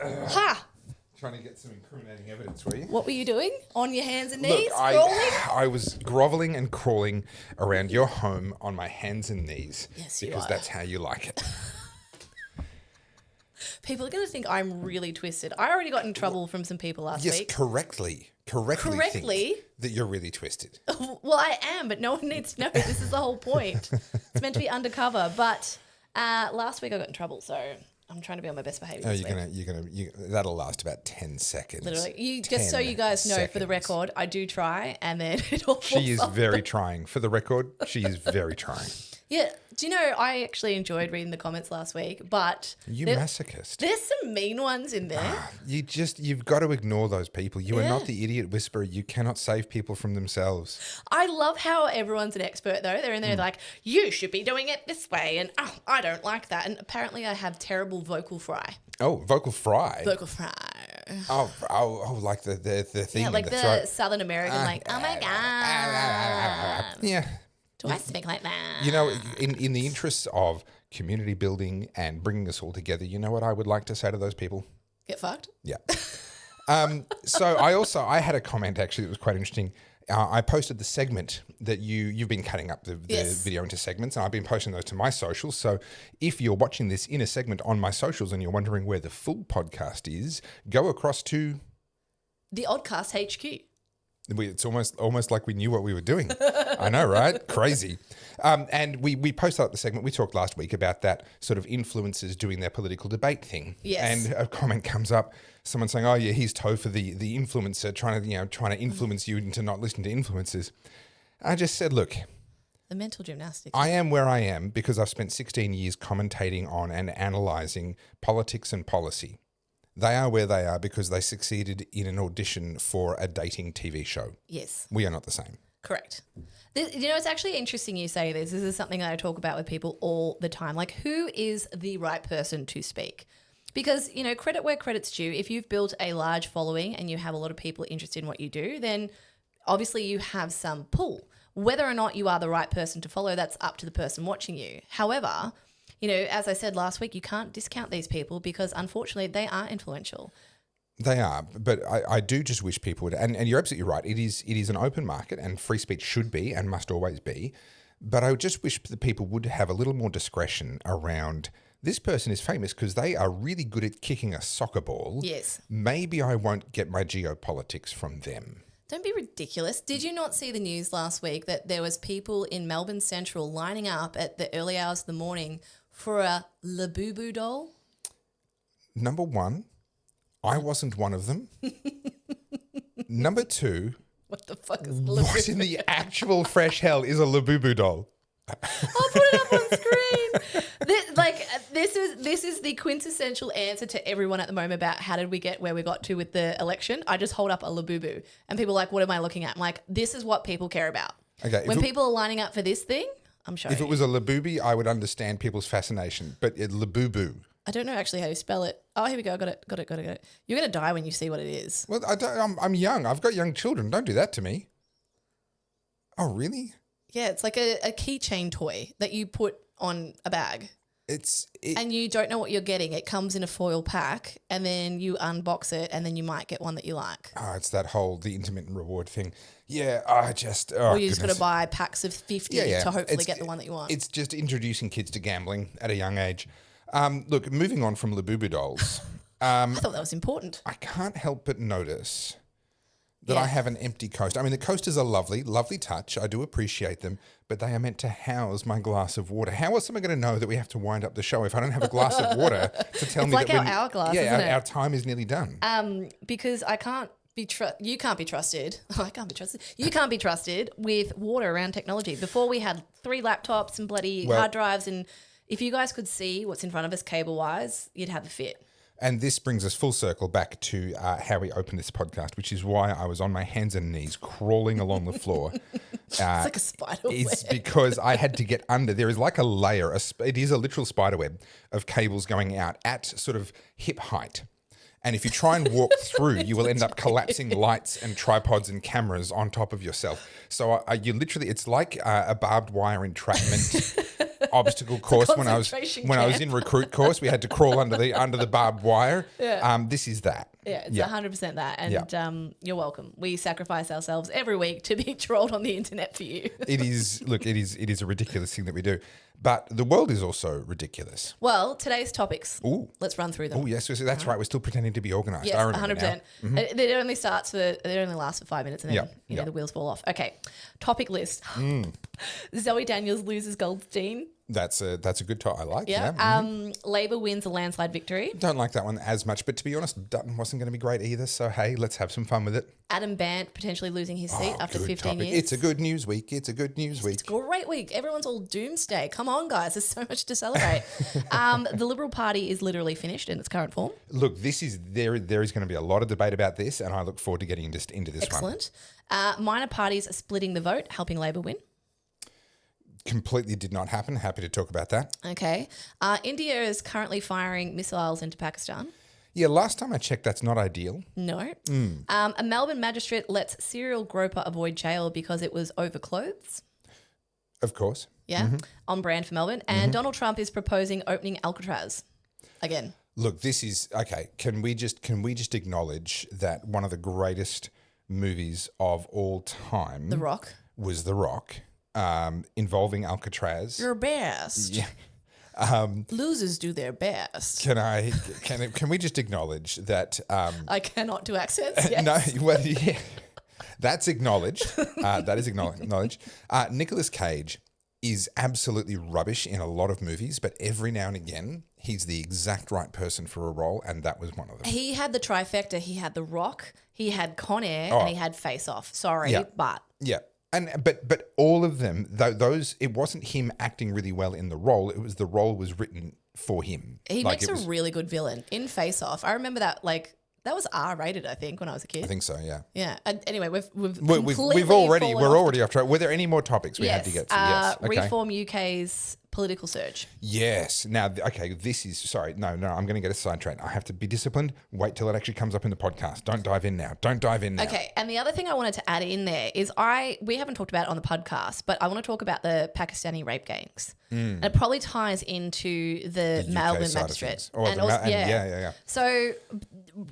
Ha! Trying to get some incriminating evidence, were you? What were you doing? On your hands and Look, knees? Crawling? I was grovelling and crawling around your home on my hands and knees. Yes, you because are. that's how you like it. People are going to think I'm really twisted. I already got in trouble from some people last Yes, week. correctly think that you're really twisted. Well, I am, but no one needs to know. This is the whole point. It's meant to be undercover. But last week I got in trouble, so I'm trying to be on my best behaviour. Oh, that'll last about 10 seconds. Literally. Just so you guys know, for the record, I do try, and then it all falls She is off. very trying. For the record, she is very trying. Yeah. Do you know, I actually enjoyed reading the comments last week, but... You masochist. There's some mean ones in there. You've got to ignore those people. You are not the idiot whisperer. You cannot save people from themselves. I love how everyone's an expert, though. They're in there like, you should be doing it this way, and I don't like that. And apparently I have terrible vocal fry. Oh, vocal fry. Vocal fry. Oh, like the thing. Yeah, like in the throat. Southern American, oh my God. Yeah. Do I speak like that? You know, in the interests of community building and bringing us all together, you know what I would like to say to those people? Get fucked? Yeah. So I had a comment actually that was quite interesting. I posted the segment that you've been cutting up the video into segments, and I've been posting those to my socials. So if you're watching this in a segment on my socials and you're wondering where the full podcast is, go across to the Oddcast HQ. It's almost like we knew what we were doing. I know, right? Crazy. And we posted up the segment. We talked last week about that sort of influencers doing their political debate thing. Yes. And a comment comes up, someone saying, "Oh yeah, he's Topher, the influencer, trying to influence you into not listening to influencers." I just said, look, the mental gymnastics. I am where I am because I've spent 16 years commentating on and analysing politics and policy. They are where they are because they succeeded in an audition for a dating TV show. Yes. We are not the same. Correct. It's actually interesting you say this. This is something that I talk about with people all the time. Like, who is the right person to speak? Because, credit where credit's due. If you've built a large following and you have a lot of people interested in what you do, then obviously you have some pull. Whether or not you are the right person to follow, that's up to the person watching you. However, as I said last week, you can't discount these people because unfortunately they are influential. They are, but I do just wish people would, and you're absolutely right. It is an open market and free speech should be and must always be. But I just wish the people would have a little more discretion around this person is famous because they are really good at kicking a soccer ball. Yes. Maybe I won't get my geopolitics from them. Don't be ridiculous. Did you not see the news last week that there was people in Melbourne Central lining up at the early hours of the morning for a Labubu doll? Number one, I wasn't one of them. Number two, what the fuck is Labubu? What in the actual fresh hell is a Labubu doll? I'll put it up on screen. This is the quintessential answer to everyone at the moment about how did we get where we got to with the election. I just hold up a Labubu and people are like, what am I looking at? I'm like, this is what people care about. Okay, when people are lining up for this thing, I'm showing If it was a Labubi, I would understand people's fascination, but Labubu. I don't know actually how you spell it. Oh, here we go. Got it. You're going to die when you see what it is. Well, I'm young. I've got young children. Don't do that to me. Oh, really? Yeah, it's like a keychain toy that you put on a bag. And you don't know what you're getting. It comes in a foil pack and then you unbox it and then you might get one that you like. Oh, it's that the intermittent reward thing. Yeah, or you just got to buy packs of 50 to hopefully get the one that you want. It's just introducing kids to gambling at a young age. Look, moving on from Labubu dolls. I thought that was important. I can't help but notice that I have an empty coaster. I mean, the coasters are lovely, lovely touch. I do appreciate them, but they are meant to house my glass of water. How else am I going to know that we have to wind up the show if I don't have a glass of water to tell me like that our hourglass, isn't it? Our time is nearly done. Because I can't be you can't be trusted. I can't be trusted. You can't be trusted with water around technology. Before we had 3 laptops and bloody hard drives, and if you guys could see what's in front of us cable-wise, you'd have a fit. And this brings us full circle back to how we opened this podcast, which is why I was on my hands and knees crawling along the floor. It's like a spider web. It's because I had to get under. There is like a layer. It is a literal spider web of cables going out at sort of hip height. And if you try and walk through, you will end up collapsing lights and tripods and cameras on top of yourself. So you literally, it's like a barbed wire entrapment obstacle course when I was concentration in recruit course. We had to crawl under the barbed wire. Yeah. This is that. Yeah, it's 100% that. And you're welcome. We sacrifice ourselves every week to be trolled on the internet for you. It is a ridiculous thing that we do. But the world is also ridiculous. Well, today's topics. Ooh. Let's run through them. Oh, yes, that's right. We're still pretending to be organised. Yes, I remember 100%. now. It only lasts for 5 minutes and then the wheels fall off. Okay. Topic list. Zoe Daniels loses Goldstein. That's a good topic. I like. Yeah. Yeah. Labour wins a landslide victory. Don't like that one as much, but to be honest, Dutton wasn't going to be great either. So hey, let's have some fun with it. Adam Bandt potentially losing his seat after 15 years. It's a good news week. It's a It's a great week. Everyone's all doomsday. Come on, guys. There's so much to celebrate. The Liberal Party is literally finished in its current form. Look, there is going to be a lot of debate about this, and I look forward to getting into this one. Excellent. Minor parties are splitting the vote, helping Labour win. Completely did not happen. Happy to talk about that. Okay. India is currently firing missiles into Pakistan. Yeah, last time I checked, that's not ideal. No. A Melbourne magistrate lets serial groper avoid jail because it was over clothes. Of course. Yeah, on brand for Melbourne. And Donald Trump is proposing opening Alcatraz again. Look, this is okay. Can we just acknowledge that one of the greatest movies of all time, The Rock, was The Rock, involving Alcatraz. your best. Yeah. Losers do their best. Can we just acknowledge that? I cannot do accents. Yes. No, well, yeah, that's acknowledged. That is acknowledged. Nicolas Cage is absolutely rubbish in a lot of movies, but every now and again, he's the exact right person for a role, and that was one of them. He had the trifecta. He had The Rock, he had Con Air, and he had Face Off. Sorry, but... Yeah. But all of them, those, it wasn't him acting really well in the role. It was the role was written for him. He makes a really good villain in Face Off. I remember that that was R-rated, I think, when I was a kid. I think so, yeah. Yeah. And anyway, we're already off track. Were there any more topics we had to get to? Yes. Okay. Reform UK's political surge. Yes. Now, okay, no, I'm going to get a sidetrack. I have to be disciplined. Wait till it actually comes up in the podcast. Don't dive in now. Okay. And the other thing I wanted to add in there is we haven't talked about it on the podcast, but I want to talk about the Pakistani rape gangs. And it probably ties into the Melbourne magistrate. Yeah. So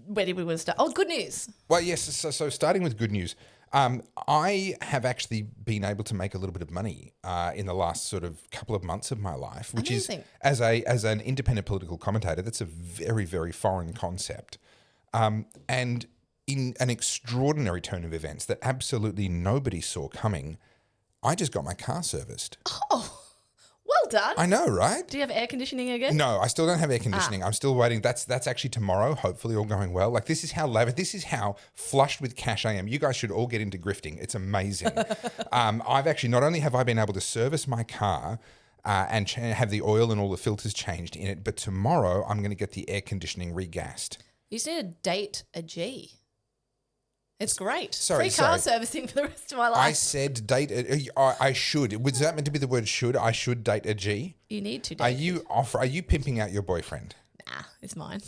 where did we want to start? Oh, good news. Well, yes. So starting with good news. I have actually been able to make a little bit of money in the last sort of couple of months of my life, which Amazing. is as an independent political commentator, that's a very, very foreign concept. And in an extraordinary turn of events that absolutely nobody saw coming, I just got my car serviced. Oh, well done. I know, right? Do you have air conditioning again? No, I still don't have air conditioning. I'm still waiting. That's actually tomorrow, hopefully all going well. Like this is how flushed with cash I am. You guys should all get into grifting. It's amazing. I've actually, not only have I been able to service my car and have the oil and all the filters changed in it, but tomorrow I'm going to get the air conditioning regassed. You just need to date a G. It's great. Free car servicing for the rest of my life. I said date. I should. Was that meant to be the word should? I should date a G. You need to date. Are you pimping out your boyfriend? Nah, it's mine.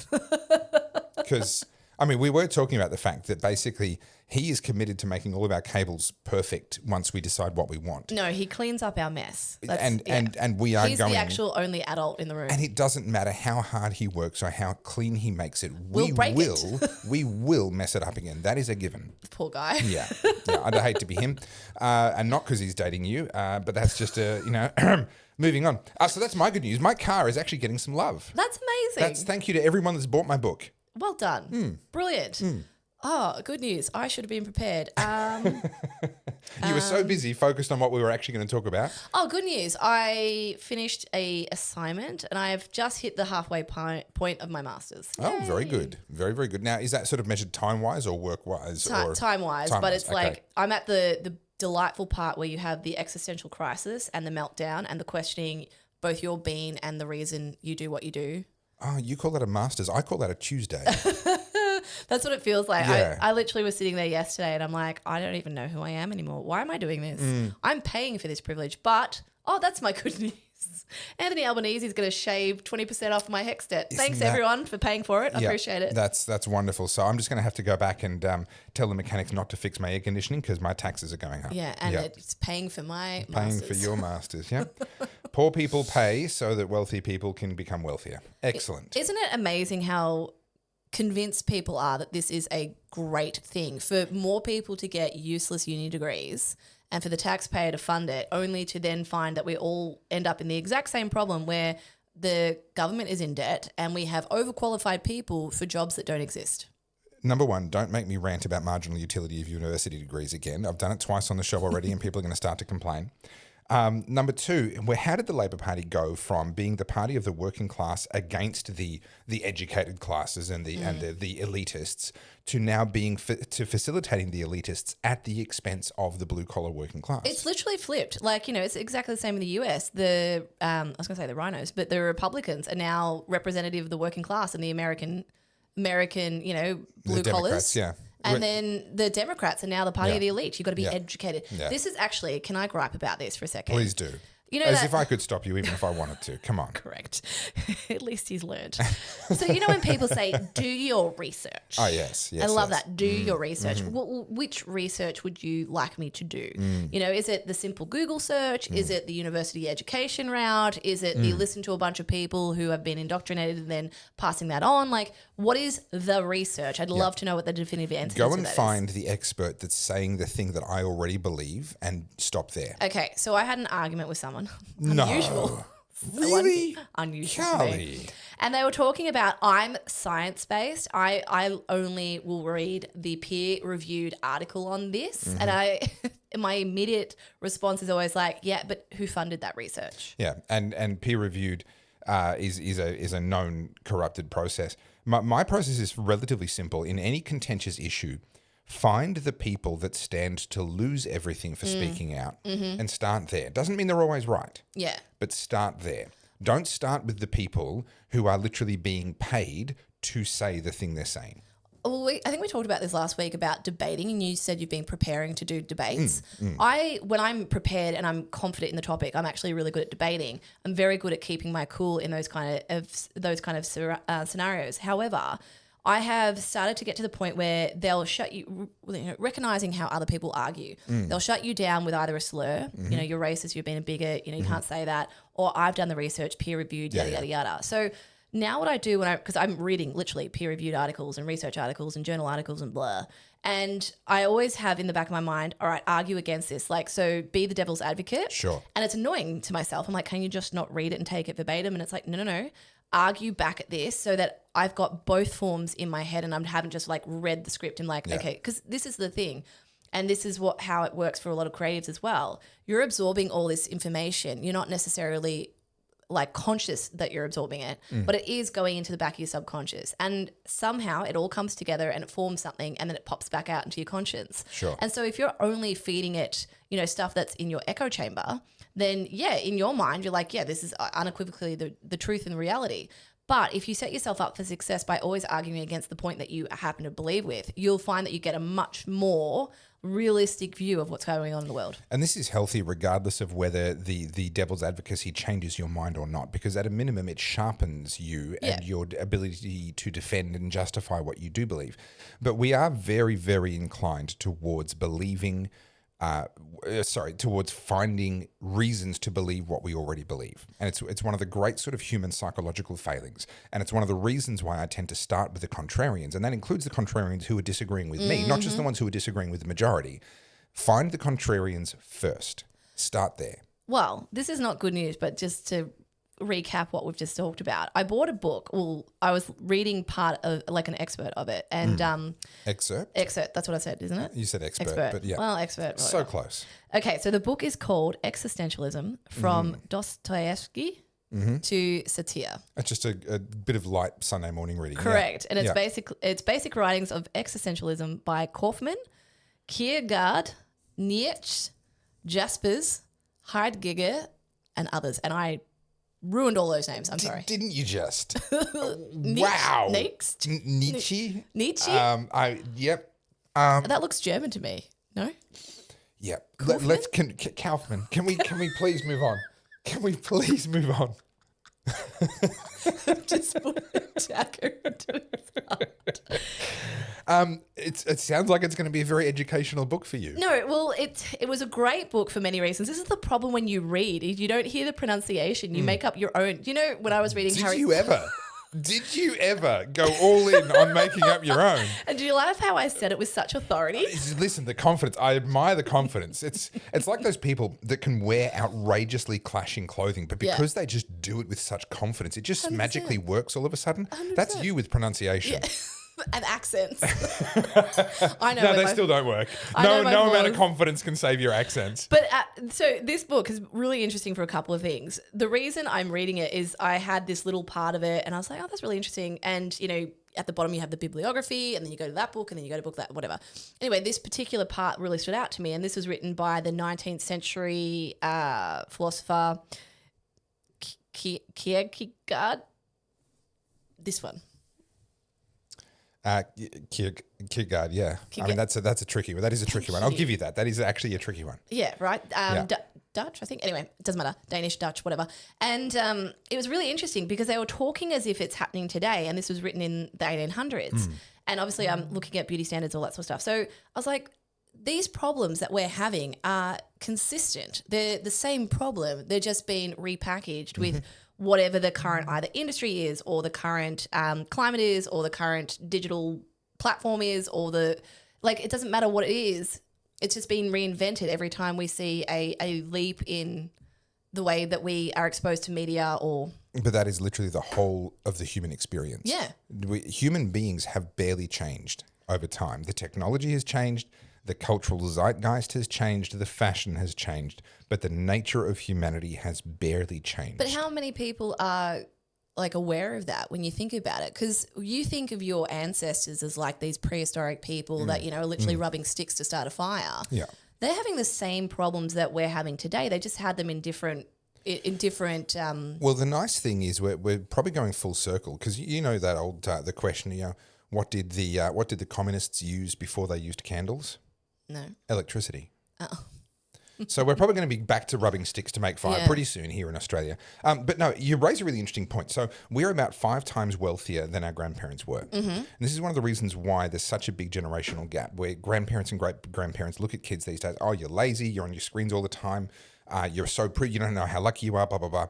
Because we were talking about the fact that basically he is committed to making all of our cables perfect once we decide what we want. No, he cleans up our mess. And we are He's the actual only adult in the room. And it doesn't matter how hard he works or how clean he makes it. We will mess it up again. That is a given. Poor guy. Yeah. I'd hate to be him. And not because he's dating you, but that's just moving on. So that's my good news. My car is actually getting some love. That's amazing. Thank you to everyone that's bought my book. Well done. Brilliant. Oh, good news. I should have been prepared. You were so busy focused on what we were actually going to talk about. Oh, good news. I finished a assignment and I have just hit the halfway point of my master's. Oh, Yay. Very good. Very, very good. Now, is that sort of measured time-wise or work-wise? Time-wise, but it's like I'm at the delightful part where you have the existential crisis and the meltdown and the questioning both your being and the reason you do what you do. Oh, you call that a master's. I call that a Tuesday. That's what it feels like. Yeah. I literally was sitting there yesterday and I'm like, I don't even know who I am anymore. Why am I doing this? I'm paying for this privilege, but, that's my good news. Anthony Albanese is going to shave 20% off my HEX debt. Thanks, everyone, for paying for it. I appreciate it. That's wonderful. So I'm just going to have to go back and tell the mechanics not to fix my air conditioning because my taxes are going up. Yeah, and it's paying for my Paying masters. for your masters, yeah. Poor people pay so that wealthy people can become wealthier. Excellent. Isn't it amazing how convinced people are that this is a great thing for more people to get useless uni degrees and for the taxpayer to fund it, only to then find that we all end up in the exact same problem where the government is in debt and we have overqualified people for jobs that don't exist? Number one, don't make me rant about marginal utility of university degrees again. I've done it twice on the show already and people are going to start to complain. Number two, how did the Labor Party go from being the party of the working class against the educated classes and the elitists to now being to facilitating the elitists at the expense of the blue collar working class? It's literally flipped. Like, it's exactly the same in the US. I was going to say the rhinos, but the Republicans are now representative of the working class and the American, blue collars. Yeah. And then the Democrats are now the party of the elite. You've got to be educated. Yeah. This is actually, can I gripe about this for a second? Please do. As if I could stop you even if I wanted to. Come on. Correct. At least he's learned. So, when people say, do your research. Oh, yes. I love that. Do your research. Which research would you like me to do? Is it the simple Google search? Is it the university education route? Is it you listen to a bunch of people who have been indoctrinated and then passing that on? Like, what is the research? I'd love to know what the definitive answer is. Go and find the expert that's saying the thing that I already believe and stop there. Okay, so I had an argument with someone. No. Unusual. Really? Unusual for me. And they were talking about, I'm science-based. I only will read the peer-reviewed article on this. And my immediate response is always like, yeah, but who funded that research? Yeah, and peer-reviewed is a known corrupted process. My process is relatively simple. In any contentious issue, find the people that stand to lose everything for speaking out and start there. Doesn't mean they're always right. Yeah. But start there. Don't start with the people who are literally being paid to say the thing they're saying. Well, I think we talked about this last week about debating, and you said you've been preparing to do debates. When I'm prepared and I'm confident in the topic, I'm actually really good at debating. I'm very good at keeping my cool in those kind of scenarios. However, I have started to get to the point where they'll shut you, recognizing how other people argue. They'll shut you down with either a slur, you're racist, you've been a bigot, you can't say that, or I've done the research, peer reviewed, yada, yada. So now what I do because I'm reading literally peer reviewed articles and research articles and journal articles and blah. And I always have in the back of my mind, all right, argue against this. Like, so be the devil's advocate. Sure. And it's annoying to myself. I'm like, can you just not read it and take it verbatim? And it's like, no. Argue back at this so that I've got both forms in my head and I haven't just like read the script and like, okay, because this is the thing. And this is how it works for a lot of creatives as well. You're absorbing all this information. You're not necessarily like conscious that you're absorbing it, but it is going into the back of your subconscious. And somehow it all comes together and it forms something and then it pops back out into your conscience. Sure. And so if you're only feeding it, stuff that's in your echo chamber, then in your mind, you're like, this is unequivocally the truth and the reality. But if you set yourself up for success by always arguing against the point that you happen to believe with, you'll find that you get a much more realistic view of what's going on in the world. And this is healthy regardless of whether the devil's advocacy changes your mind or not, because at a minimum it sharpens you and your ability to defend and justify what you do believe. But we are very, very inclined towards believing towards finding reasons to believe what we already believe. And it's one of the great sort of human psychological failings. And it's one of the reasons why I tend to start with the contrarians. And that includes the contrarians who are disagreeing with me, not just the ones who are disagreeing with the majority. Find the contrarians first. Start there. Well, this is not good news, but just to recap what we've just talked about. I bought a book. Well, I was reading part of like an excerpt of it. And Excerpt? Excerpt, that's what I said, isn't it? You said expert. But yeah. Well, expert. So whatever. close. Okay, so the book is called Existentialism from Dostoevsky to Satire. It's just a bit of light Sunday morning reading. Correct. Yeah. And it's basic writings of existentialism by Kaufman, Kierkegaard, Nietzsche, Jaspers, Heidegger, and others. And I ruined all those names. I'm sorry. Didn't you just? Wow. Nietzsche? Nietzsche? Yep. That looks German to me. No? Yep. Let's Kaufman. Can we please move on? Can we please move on? Just put a dagger into his heart. It sounds like it's going to be a very educational book for you. No, well, it was a great book for many reasons. This is the problem when you read. You don't hear the pronunciation. You make up your own. You know, when I was reading Harry... Did you ever go all in on making up your own? And do you laugh how I said it with such authority? Listen, the confidence. I admire the confidence. It's like those people that can wear outrageously clashing clothing, but because they just do it with such confidence, it just 100%. Magically works all of a sudden. 100%. That's you with pronunciation. Yeah. And accents. I know. No, they still don't work. No amount of confidence can save your accents. But so this book is really interesting for a couple of things. The reason I'm reading it is I had this little part of it and I was like, oh, that's really interesting. And, you know, at the bottom you have the bibliography and then you go to that book and then you go to book that, whatever. Anyway, this particular part really stood out to me, and this was written by the 19th century philosopher Kierkegaard. This one. Kierkegaard, yeah. I mean, that's a tricky one. That is a tricky one. I'll give you that. That is actually a tricky one. Yeah, right. Dutch, I think. Anyway, it doesn't matter. Danish, Dutch, whatever. And it was really interesting because they were talking as if it's happening today, and this was written in the 1800s. And obviously I'm looking at beauty standards, all that sort of stuff. So I was like, these problems that we're having are consistent. They're the same problem. They're just being repackaged with whatever the current either industry is or the current climate is or the current digital platform is or it doesn't matter what it is. It's just being reinvented every time we see a leap in the way that we are exposed to media or... But that is literally the whole of the human experience. Yeah. Human beings have barely changed over time. The technology has changed. The cultural zeitgeist has changed, the fashion has changed, but the nature of humanity has barely changed. But how many people are aware of that when you think about it? Because you think of your ancestors as like these prehistoric people that, are literally rubbing sticks to start a fire. Yeah. They're having the same problems that we're having today. They just had them in different. Well, the nice thing is we're probably going full circle because you know that old the question, what did the communists use before they used candles? No. Electricity. Oh. So we're probably going to be back to rubbing sticks to make fire pretty soon here in Australia. But no, you raise a really interesting point. So we're about 5 times wealthier than our grandparents were. And this is one of the reasons why there's such a big generational gap where grandparents and great-grandparents look at kids these days, oh, you're lazy, you're on your screens all the time, you're so pretty, you don't know how lucky you are, blah, blah, blah.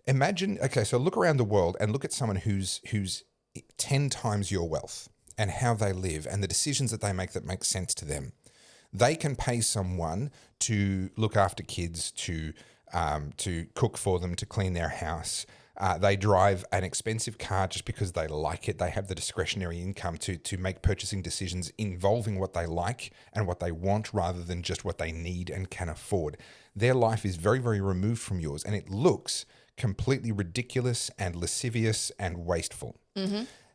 Imagine, okay, so look around the world and look at someone who's 10 times your wealth and how they live and the decisions that they make that make sense to them. They can pay someone to look after kids, to cook for them, to clean their house. They drive an expensive car just because they like it. They have the discretionary income to make purchasing decisions involving what they like and what they want rather than just what they need and can afford. Their life is very, very removed from yours, and it looks completely ridiculous and lascivious and wasteful.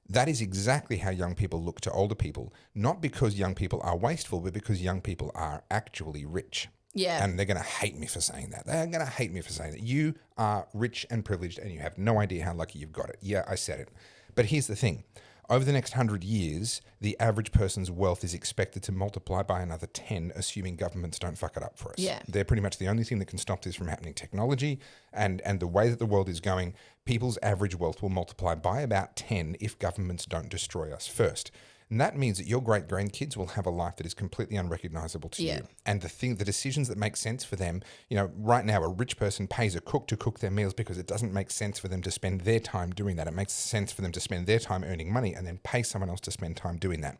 That is exactly how young people look to older people, not because young people are wasteful, but because young people are actually rich. Yeah. And they're going to hate me for saying that. They're going to hate me for saying that. You are rich and privileged and you have no idea how lucky you've got it. Yeah, I said it. But here's the thing. Over the next 100 years, the average person's wealth is expected to multiply by another 10, assuming governments don't fuck it up for us. Yeah. They're pretty much the only thing that can stop this from happening. Technology and the way that the world is going, people's average wealth will multiply by about 10 if governments don't destroy us first. And that means that your great-grandkids will have a life that is completely unrecognizable to you. And the decisions that make sense for them, right now a rich person pays a cook to cook their meals because it doesn't make sense for them to spend their time doing that. It makes sense for them to spend their time earning money and then pay someone else to spend time doing that.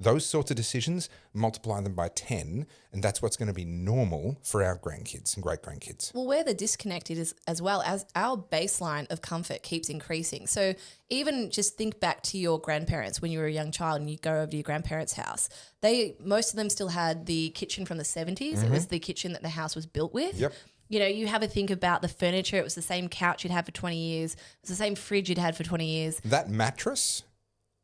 Those sorts of decisions, multiply them by 10, and that's what's going to be normal for our grandkids and great-grandkids. Well, where the disconnect is as well as our baseline of comfort keeps increasing. So even just think back to your grandparents when you were a young child and you go over to your grandparents' house. Most of them still had the kitchen from the 70s. It was the kitchen that the house was built with. Yep. You have a think about the furniture. It was the same couch you'd had for 20 years. It was the same fridge you'd had for 20 years.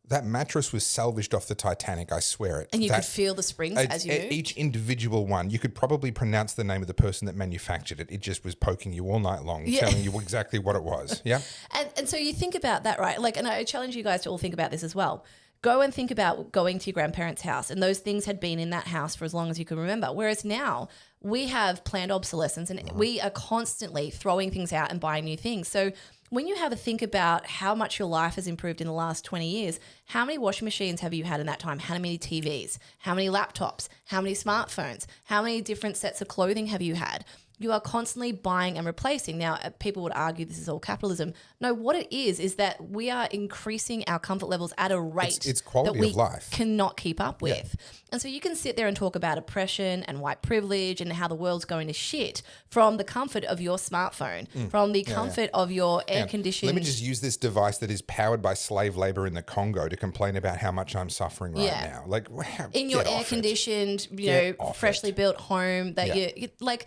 That mattress was salvaged off the Titanic, I swear it. And you could feel the springs as you moved? Each individual one, you could probably pronounce the name of the person that manufactured it. It just was poking you all night long, telling you exactly what it was. Yeah. And so you think about that, right? And I challenge you guys to all think about this as well. Go and think about going to your grandparents' house, and those things had been in that house for as long as you can remember. Whereas now we have planned obsolescence and we are constantly throwing things out and buying new things. So when you have a think about how much your life has improved in the last 20 years, how many washing machines have you had in that time? How many TVs? How many laptops? How many smartphones? How many different sets of clothing have you had? You are constantly buying and replacing. Now, people would argue this is all capitalism. No, what it is that we are increasing our comfort levels at a rate it's quality that we of life. cannot keep up with. And so you can sit there and talk about oppression and white privilege and how the world's going to shit from the comfort of your smartphone, from the comfort of your air-conditioned... Let me just use this device that is powered by slave labor in the Congo to complain about how much I'm suffering right now. Like, wow, in your air-conditioned, freshly built home that you like...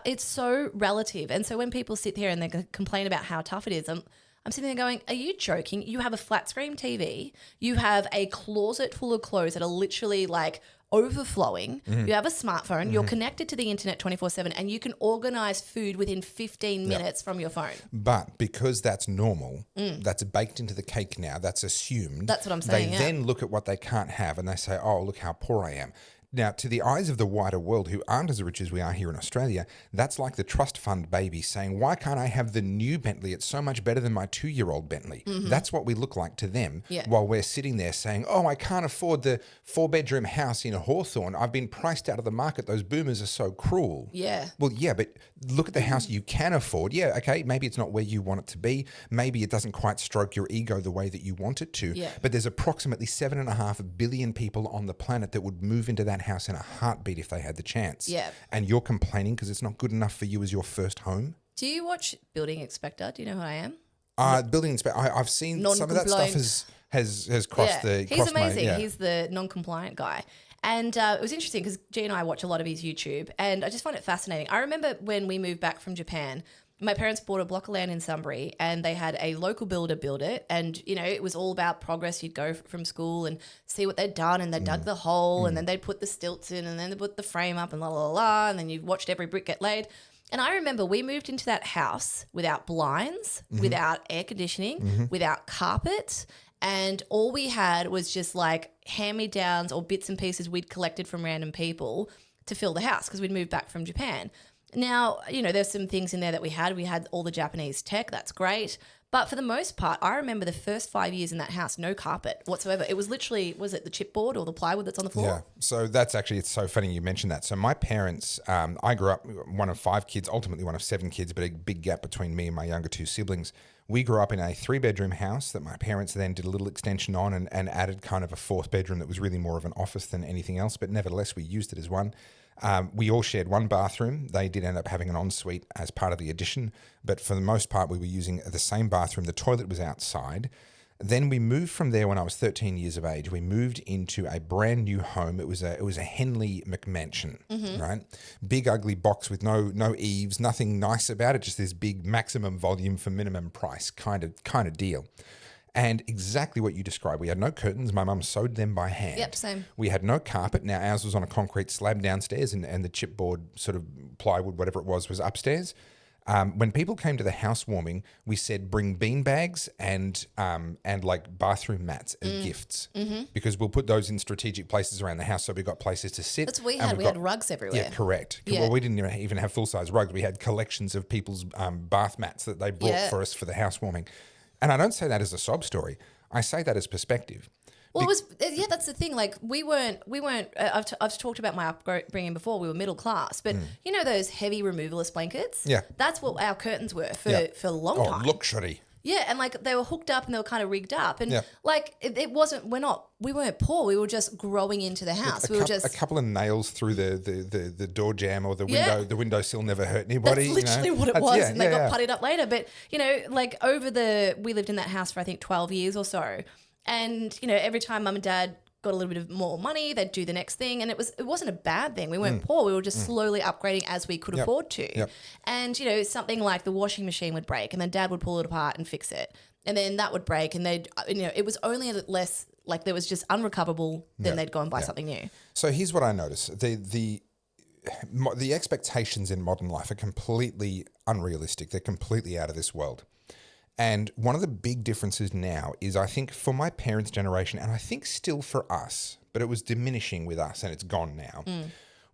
It's so relative. And so when people sit here and they complain about how tough it is, I'm sitting there going, are you joking? You have a flat screen TV. You have a closet full of clothes that are literally like overflowing. You have a smartphone. You're connected to the internet 24/7 and you can organize food within 15 minutes from your phone. But because that's normal, that's baked into the cake now, that's assumed. That's what I'm saying, They then look at what they can't have and they say, oh, look how poor I am. Now, to the eyes of the wider world who aren't as rich as we are here in Australia, that's like the trust fund baby saying, why can't I have the new Bentley? It's so much better than my 2-year-old Bentley. That's what we look like to them while we're sitting there saying, oh, I can't afford the 4-bedroom house in Hawthorne. I've been priced out of the market. Those boomers are so cruel. Yeah. Well, yeah, but look at the house you can afford. Yeah, okay, maybe it's not where you want it to be. Maybe it doesn't quite stroke your ego the way that you want it to. Yeah. But there's approximately 7.5 billion people on the planet that would move into that house in a heartbeat if they had the chance. Yeah. And you're complaining because it's not good enough for you as your first home. Do you watch Building Inspector? Do you know who I am? Building inspector. I've seen some of that stuff has crossed the. He's amazing. He's the non-compliant guy. And it was interesting because G and I watch a lot of his YouTube and I just find it fascinating. I remember when we moved back from Japan, my parents bought a block of land in Sunbury and they had a local builder build it. And, it was all about progress. You'd go from school and see what they'd done and they dug the hole and then they'd put the stilts in and then they put the frame up and la, la, la. And then you watched every brick get laid. And I remember we moved into that house without blinds, without air conditioning, without carpet. And all we had was just like hand-me-downs or bits and pieces we'd collected from random people to fill the house because we'd moved back from Japan. Now, there's some things in there that we had. We had all the Japanese tech. That's great. But for the most part, I remember the first 5 years in that house, no carpet whatsoever. It was literally, was it the chipboard or the plywood that's on the floor? Yeah. So that's actually, it's so funny you mentioned that. So my parents, I grew up one of 5 kids, ultimately one of 7 kids, but a big gap between me and my younger 2 siblings. We grew up in a 3-bedroom house that my parents then did a little extension on and added kind of a 4th bedroom that was really more of an office than anything else. But nevertheless, we used it as one. We all shared one bathroom. They did end up having an ensuite as part of the addition, but for the most part, we were using the same bathroom. The toilet was outside. Then we moved from there when I was 13 years of age. We moved into a brand new home. It was a Henley McMansion, right? Big ugly box with no eaves, nothing nice about it. Just this big maximum volume for minimum price kind of deal. And exactly what you described. We had no curtains. My mum sewed them by hand. Yep, same. We had no carpet. Now ours was on a concrete slab downstairs and the chipboard sort of plywood, whatever it was upstairs. When people came to the housewarming, we said bring bean bags and like bathroom mats as gifts because we'll put those in strategic places around the house so we've got places to sit. That's what we had. We had rugs everywhere. Yeah, correct. Yeah. Well, we didn't even have full-size rugs. We had collections of people's bath mats that they brought for us for the housewarming. And I don't say that as a sob story. I say that as perspective. Well, that's the thing. Like we weren't. I've talked about my upbringing before. We were middle class, but those heavy removalist blankets. Yeah, that's what our curtains were for a long time. Oh, luxury. Yeah, and like they were hooked up and they were kind of rigged up, and like it wasn't. We weren't poor. We were just growing into the house. A couple of nails through the door jamb or the window. The windowsill never hurt anybody. That's literally what it was, and they got puttied up later. But like we lived in that house for I think 12 years or so, and every time Mum and Dad got a little bit of more money, they'd do the next thing, and it wasn't a bad thing. We weren't poor. We were just slowly upgrading as we could afford to. Yep. And something like the washing machine would break, and then Dad would pull it apart and fix it, and then that would break, and they'd it was only less like there was just unrecoverable. Then they'd go and buy something new. So here's what I noticed: the expectations in modern life are completely unrealistic. They're completely out of this world. And one of the big differences now is I think for my parents' generation, and I think still for us, but it was diminishing with us and it's gone now,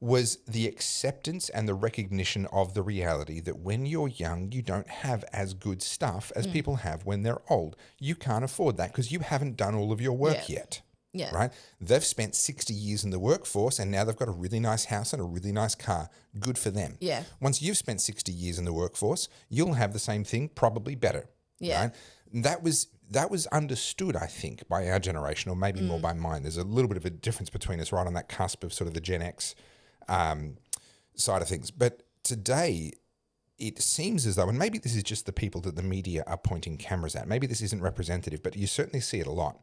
was the acceptance and the recognition of the reality that when you're young, you don't have as good stuff as people have when they're old. You can't afford that because you haven't done all of your work yet. Yeah. Right? They've spent 60 years in the workforce and now they've got a really nice house and a really nice car. Good for them. Yeah. Once you've spent 60 years in the workforce, you'll have the same thing, probably better. Yeah. Right? That was understood, I think, by our generation, or maybe more by mine. There's a little bit of a difference between us right on that cusp of sort of the Gen X side of things. But today, it seems as though, and maybe this is just the people that the media are pointing cameras at, maybe this isn't representative, but you certainly see it a lot.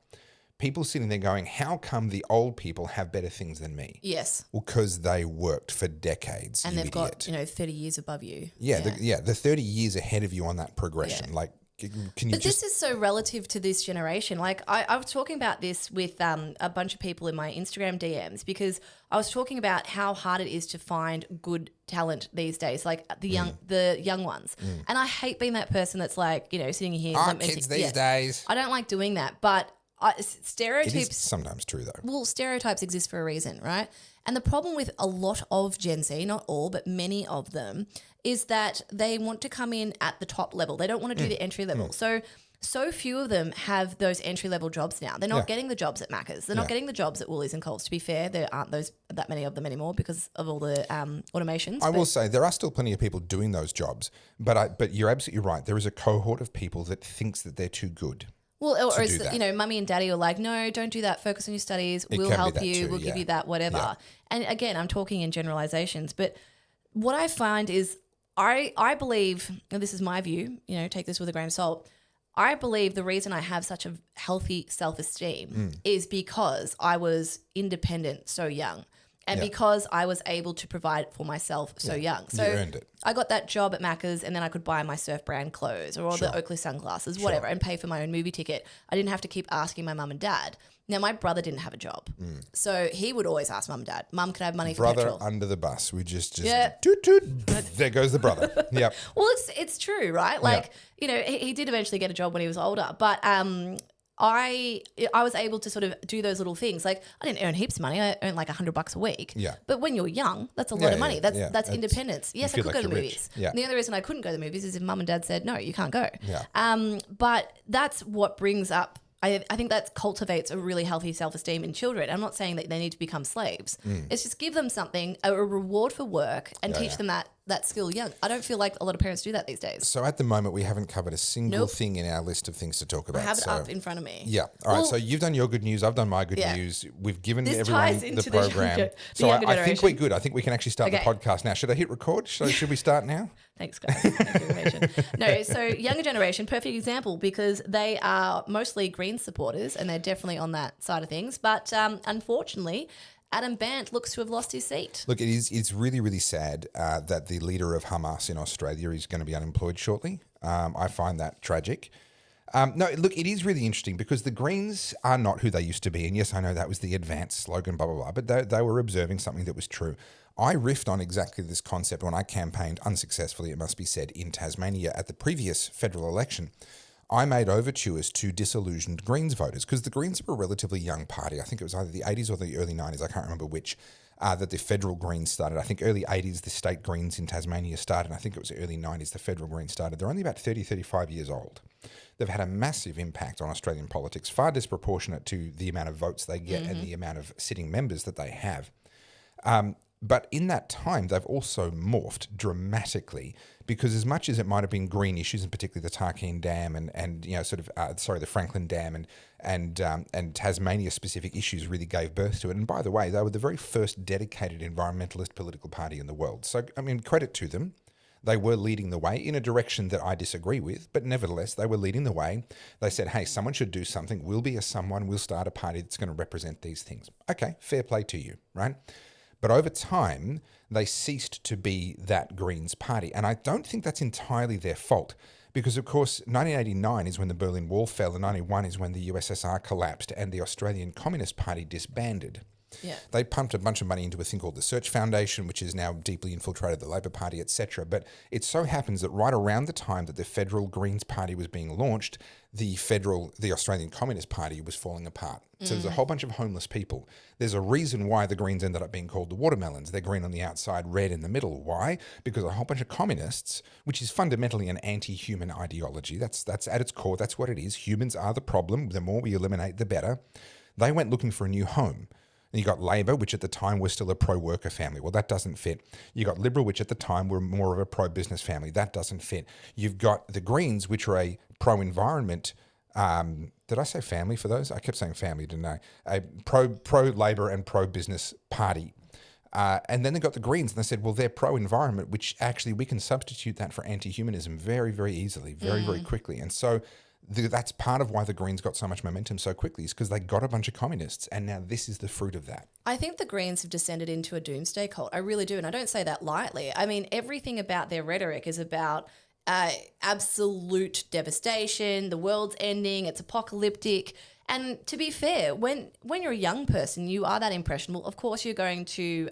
People sitting there going, how come the old people have better things than me? Yes. Well, because they worked for decades, and you they've idiot. got 30 years above you. Yeah, the 30 years ahead of you on that progression. Like, can you But this is so relative to this generation. Like I was talking about this with a bunch of people in my Instagram DMs because I was talking about how hard it is to find good talent these days, like the young ones. And I hate being that person that's like, sitting here. Kids these days. I don't like doing that, but stereotypes. It is sometimes true though. Well, stereotypes exist for a reason, right? And the problem with a lot of Gen Z, not all, but many of them, is that they want to come in at the top level. They don't want to do the entry level. So few of them have those entry level jobs now. They're not getting the jobs at Macca's. They're not getting the jobs at Woolies and Coles. To be fair, there aren't that many of them anymore because of all the automations. I will say there are still plenty of people doing those jobs, but you're absolutely right. There is a cohort of people that thinks that they're too good. Well, or it's, mummy and daddy are like, no, don't do that. Focus on your studies. We'll help you. We'll give you that, whatever. Yeah. And again, I'm talking in generalizations, but what I find is I believe, and this is my view, take this with a grain of salt. I believe the reason I have such a healthy self-esteem is because I was independent so young. And because I was able to provide for myself so young. So you earned it. I got that job at Macca's and then I could buy my surf brand clothes or all the Oakley sunglasses, whatever, and pay for my own movie ticket. I didn't have to keep asking my mum and dad. Now, my brother didn't have a job. So he would always ask mum and dad, Mum, can I have money for petrol? Brother under the bus. We just toot, toot. There goes the brother. Yep. Well, it's true, right? Like, he did eventually get a job when he was older, but I was able to sort of do those little things. Like I didn't earn heaps of money. I earned like $100 a week. Yeah. But when you're young, that's a lot of money. That's independence. Yes, I could go to the movies. Yeah. And the only reason I couldn't go to the movies is if mum and dad said, no, you can't go. Yeah. But that's what brings up, I think that cultivates a really healthy self-esteem in children. I'm not saying that they need to become slaves. It's just give them something, a reward for work and teach them that skill young. I don't feel like a lot of parents do that these days. So at the moment, we haven't covered a single thing in our list of things to talk about. I have it up in front of me. Yeah. All right. So you've done your good news. I've done my good news. We've given everyone the program. So I think we're good. I think we can actually start the podcast now. Should I hit record? Should we start now? Thanks, guys. Thank you for mention. No, so younger generation, perfect example because they are mostly Green supporters and they're definitely on that side of things. But unfortunately, Adam Bandt looks to have lost his seat. Look, it's really, really sad that the leader of Hamas in Australia is going to be unemployed shortly. I find that tragic. No, look, it is really interesting because the Greens are not who they used to be. And yes, I know that was the advanced slogan, blah, blah, blah, but they were observing something that was true. I riffed on exactly this concept when I campaigned unsuccessfully, it must be said, in Tasmania at the previous federal election. I made overtures to disillusioned Greens voters because the Greens are a relatively young party. I think it was either the 80s or the early 90s, I can't remember which, that the federal Greens started. I think early 80s, the state Greens in Tasmania started. I think it was early 90s, the federal Greens started. They're only about 30, 35 years old. They've had a massive impact on Australian politics, far disproportionate to the amount of votes they get and the amount of sitting members that they have. But in that time, they've also morphed dramatically because as much as it might have been green issues, and particularly the Tarkine Dam and the Franklin Dam and Tasmania-specific issues really gave birth to it. And by the way, they were the very first dedicated environmentalist political party in the world. So, I mean, credit to them. They were leading the way in a direction that I disagree with, but nevertheless, they were leading the way. They said, hey, someone should do something. We'll be we'll start a party that's going to represent these things. Okay, fair play to you, right? But over time, they ceased to be that Greens party. And I don't think that's entirely their fault because, of course, 1989 is when the Berlin Wall fell and 91 is when the USSR collapsed and the Australian Communist Party disbanded. Yeah. They pumped a bunch of money into a thing called the Search Foundation, which has now deeply infiltrated the Labor Party, etc. But it so happens that right around the time that the federal Greens Party was being launched, the Australian Communist Party was falling apart. So there's a whole bunch of homeless people. There's a reason why the Greens ended up being called the watermelons. They're green on the outside, red in the middle. Why? Because a whole bunch of communists, which is fundamentally an anti-human ideology, that's at its core, that's what it is. Humans are the problem. The more we eliminate, the better. They went looking for a new home. And you got Labor, which at the time was still a pro-worker family. Well, that doesn't fit. You got Liberal, which at the time were more of a pro-business family. That doesn't fit. You've got the Greens, which are a pro-environment. Did I say family for those? I kept saying family, didn't I? A pro-Labor and pro-business party. And then they got the Greens, and they said, well, they're pro-environment, which actually we can substitute that for anti-humanism very, very easily, very, very quickly. And so that's part of why the Greens got so much momentum so quickly, is because they got a bunch of communists, and now this is the fruit of that. I think the Greens have descended into a doomsday cult. I really do, and I don't say that lightly. I mean, everything about their rhetoric is about absolute devastation, the world's ending, it's apocalyptic. And to be fair, when you're a young person, you are that impressionable. Of course, you're going to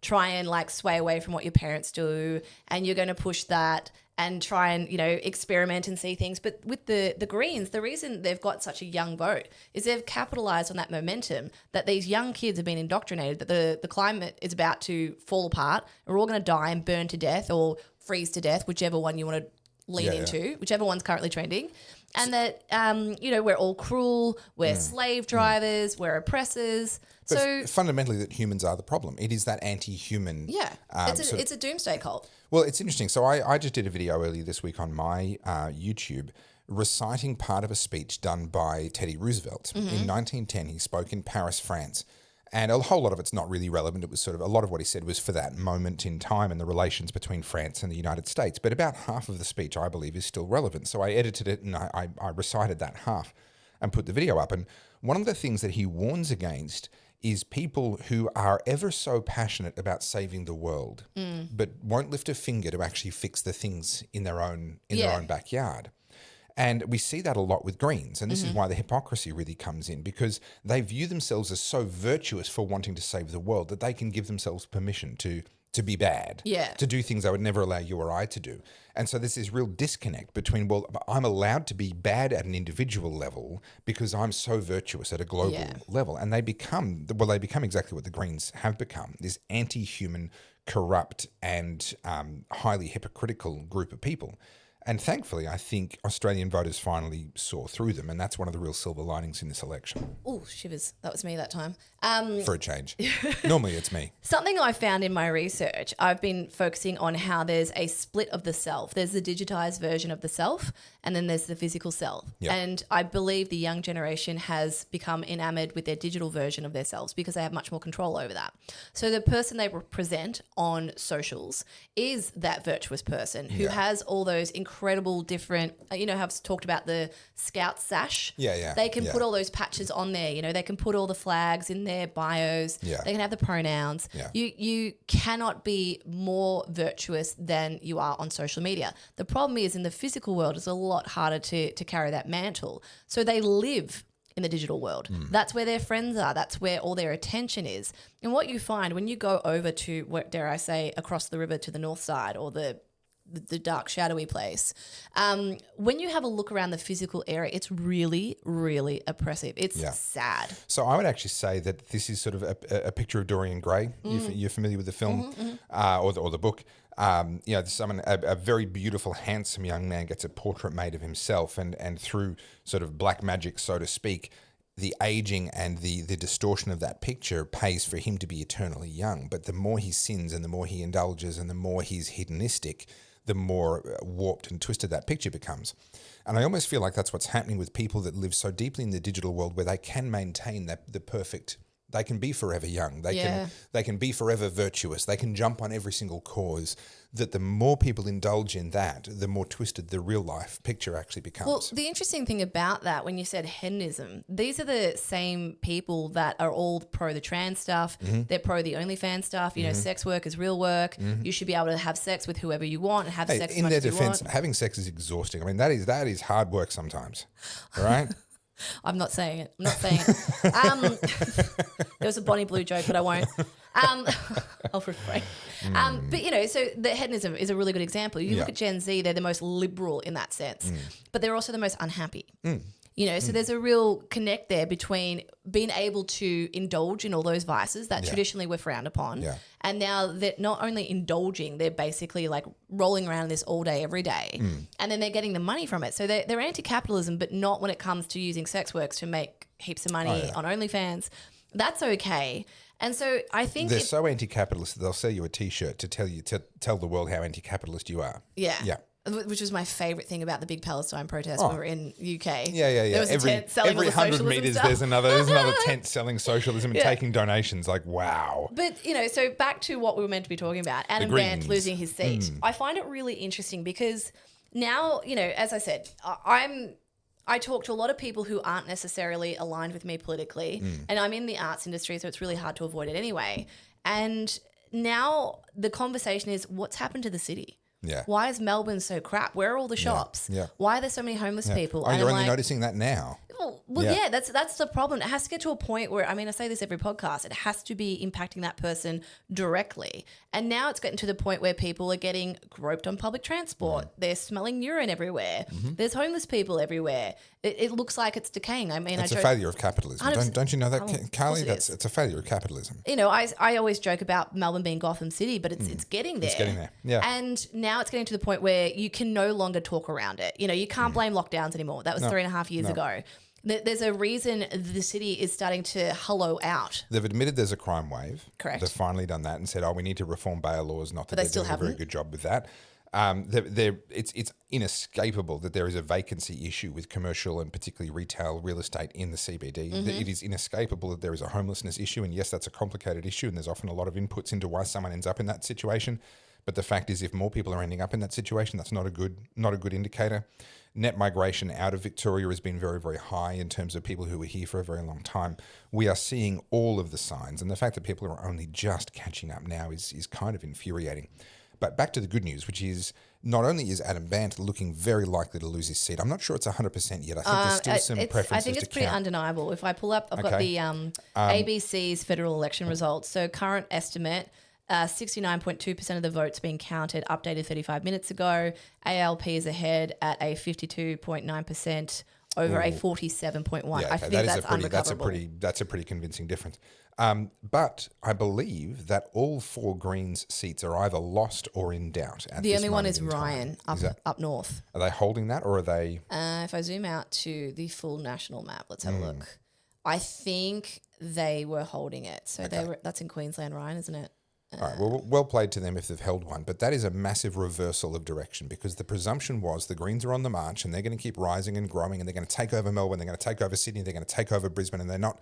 try and like sway away from what your parents do, and you're going to push that and try and, experiment and see things. But with the Greens, the reason they've got such a young vote is they've capitalised on that momentum that these young kids have been indoctrinated, that the climate is about to fall apart. We're all going to die and burn to death or freeze to death, whichever one you want to lean into, whichever one's currently trending. And that, we're all cruel, we're slave drivers, we're oppressors. But so fundamentally that humans are the problem. It is that anti-human. Yeah, it's a doomsday cult. Well, it's interesting. So I just did a video earlier this week on my YouTube reciting part of a speech done by Teddy Roosevelt. In 1910, he spoke in Paris, France. And a whole lot of it's not really relevant. It was sort of a lot of what he said was for that moment in time and the relations between France and the United States. But about half of the speech, I believe, is still relevant. So I edited it and I recited that half and put the video up. And one of the things that he warns against is people who are ever so passionate about saving the world, but won't lift a finger to actually fix the things in their own backyard. And we see that a lot with Greens. And this is why the hypocrisy really comes in, because they view themselves as so virtuous for wanting to save the world that they can give themselves permission to be bad, to do things they would never allow you or I to do. And so there's this real disconnect between, well, I'm allowed to be bad at an individual level because I'm so virtuous at a global level. And they become exactly what the Greens have become, this anti-human, corrupt and highly hypocritical group of people. And thankfully, I think Australian voters finally saw through them, and that's one of the real silver linings in this election. Oh, shivers. That was me that time. For a change. Normally it's me. Something I found in my research, I've been focusing on how there's a split of the self. There's the digitized version of the self, and then there's the physical self. Yep. And I believe the young generation has become enamored with their digital version of themselves because they have much more control over that. So the person they represent on socials is that virtuous person who has all those incredible different, I've talked about the Scout sash. They can put all those patches on there. They can put all the flags in their bios. They can have the pronouns. You cannot be more virtuous than you are on social media. The problem is in the physical world, it's a lot harder to carry that mantle. So they live in the digital world. That's where their friends are. That's where all their attention is. And what you find when you go over to, what dare I say, across the river to the north side or the dark, shadowy place, when you have a look around the physical area, it's really, really oppressive. It's sad. So I would actually say that this is sort of a picture of Dorian Gray. You're familiar with the film or the book. A very beautiful, handsome young man gets a portrait made of himself, and through sort of black magic, so to speak, the aging and the distortion of that picture pays for him to be eternally young. But the more he sins and the more he indulges and the more he's hedonistic, the more warped and twisted that picture becomes. And I almost feel like that's what's happening with people that live so deeply in the digital world, where they can maintain the perfect. They can be forever young. They can be forever virtuous. They can jump on every single cause. That the more people indulge in that, the more twisted the real life picture actually becomes. Well, the interesting thing about that, when you said hedonism, these are the same people that are all pro the trans stuff. They're pro the OnlyFans stuff. Sex work is real work. You should be able to have sex with whoever you want and have sex as much as you want. In their defense, having sex is exhausting. I mean, that is hard work sometimes. All right. I'm not saying it. I'm not saying it. There was a Bonnie Blue joke, but I won't. I'll refrain. But, you know, so the hedonism is a really good example. You look at Gen Z, they're the most liberal in that sense, but they're also the most unhappy. You know, so there's a real connect there between being able to indulge in all those vices that traditionally were frowned upon. And now they're not only indulging, they're basically like rolling around in this all day, every day. And then they're getting the money from it. So they're anti-capitalism, but not when it comes to using sex works to make heaps of money on OnlyFans. That's okay. And so I think they're so anti-capitalist that they'll sell you a T-shirt to tell the world how anti-capitalist you are. Yeah. Which was my favourite thing about the big Palestine protests when we were in UK. Yeah. There was a tent selling every all the 100 metres stuff. there's another tent selling socialism and taking donations. Like, wow. But, you know, so back to what we were meant to be talking about, Adam Bandt losing his seat. I find it really interesting because now, you know, as I said, I talk to a lot of people who aren't necessarily aligned with me politically, and I'm in the arts industry, so it's really hard to avoid it anyway. And now the conversation is, what's happened to the city? Yeah. Why is Melbourne so crap? Where are all the shops? Why are there so many homeless people? Oh, you're only noticing that now. Well, that's the problem. It has to get to a point where, I mean, I say this every podcast, it has to be impacting that person directly. And now it's getting to the point where people are getting groped on public transport. They're smelling urine everywhere. There's homeless people everywhere. It looks like it's decaying. I mean, it's a failure of capitalism. Don't you know that, Carly? It's a failure of capitalism. You know, I always joke about Melbourne being Gotham City, but it's getting there. It's getting there, yeah. And now it's getting to the point where you can no longer talk around it. You know, you can't blame lockdowns anymore. That was 3.5 years ago. There's a reason the city is starting to hollow out. They've admitted there's a crime wave. Correct. They've finally done that and said, we need to reform bail laws. Not that they they're still doing a very good job with that. It's inescapable that there is a vacancy issue with commercial and particularly retail real estate in the CBD. It is inescapable that there is a homelessness issue, and yes, that's a complicated issue, and there's often a lot of inputs into why someone ends up in that situation. But the fact is, if more people are ending up in that situation, that's not a good indicator. Net migration out of Victoria has been very, very high in terms of people who were here for a very long time. We are seeing all of the signs, and the fact that people are only just catching up now is kind of infuriating. But back to the good news, which is not only is Adam Bandt looking very likely to lose his seat, I'm not sure it's 100% yet. I think there's still some preferences. I think it's pretty undeniable. If I pull up, I've got the ABC's federal election results. So current estimate, 69.2% of the votes being counted, updated 35 minutes ago. ALP is ahead at a 52.9% over a 47.1%. I think that's unrecoverable. That's a pretty convincing difference. But I believe that all 4 Greens seats are either lost or in doubt. The only one is Ryan up north. Are they holding that, or are they? If I zoom out to the full national map, let's have a look. I think they were holding it. So that's in Queensland, Ryan, isn't it? All right, well played to them if they've held one, but that is a massive reversal of direction, because the presumption was the Greens are on the march and they're going to keep rising and growing, and they're going to take over Melbourne, they're going to take over Sydney, they're going to take over Brisbane, and they're not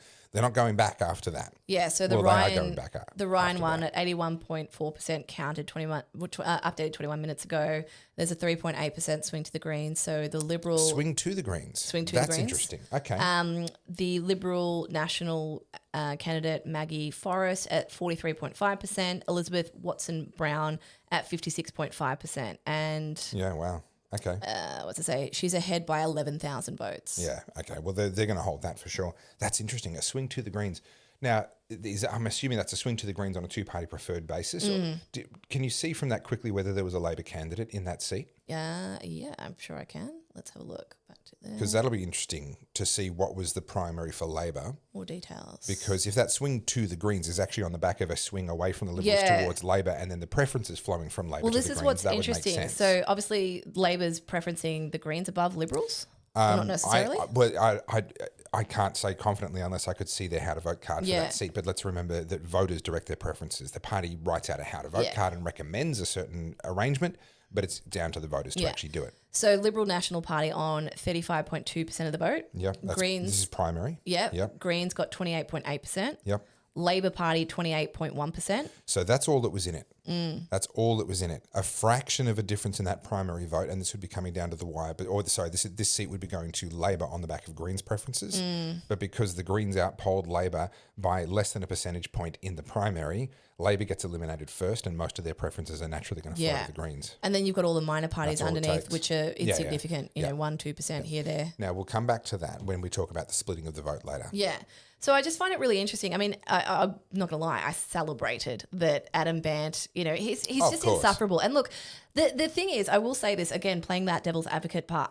going back after that. Yeah, so the Ryan one at 81.4% counted updated 21 minutes ago. There's a 3.8% swing to the Greens. So the Liberal swing to the Greens. That's interesting. Okay. The Liberal National candidate Maggie Forrest at 43.5%, Elizabeth Watson-Brown at 56.5%, and yeah, wow. Okay. What's it say? She's ahead by 11,000 votes. Yeah. Okay. Well, they're going to hold that for sure. That's interesting. A swing to the Greens. Now, I'm assuming that's a swing to the Greens on a 2-party preferred basis. Can you see from that quickly whether there was a Labor candidate in that seat? Yeah, I'm sure I can. Let's have a look. Back to there. Because that'll be interesting to see what was the primary for Labor. More details. Because if that swing to the Greens is actually on the back of a swing away from the Liberals towards Labor, and then the preference is flowing from Labor to the Greens, this is what's interesting. So obviously Labor's preferencing the Greens above Liberals? Not necessarily? I can't say confidently unless I could see their how to vote card for that seat. But let's remember that voters direct their preferences. The party writes out a how to vote card and recommends a certain arrangement, but it's down to the voters to actually do it. So Liberal National Party on 35.2% of the vote. Yeah. Greens. This is primary. Yep. Greens got 28.8%. Yep. Labor Party 28.1%. So that's all that was in it. That's all that was in it. A fraction of a difference in that primary vote, and this would be coming down to the wire. This seat would be going to Labor on the back of Greens' preferences. But because the Greens outpolled Labor by less than a percentage point in the primary, Labor gets eliminated first, and most of their preferences are naturally going to flow to the Greens. And then you've got all the minor parties That's all it underneath, takes. which are insignificant. You know, 1-2% here, there. Now we'll come back to that when we talk about the splitting of the vote later. Yeah. So I just find it really interesting. I mean, I'm not going to lie. I celebrated that Adam Bandt, you know, he's just insufferable. And look, the thing is, I will say this, again, playing that devil's advocate part,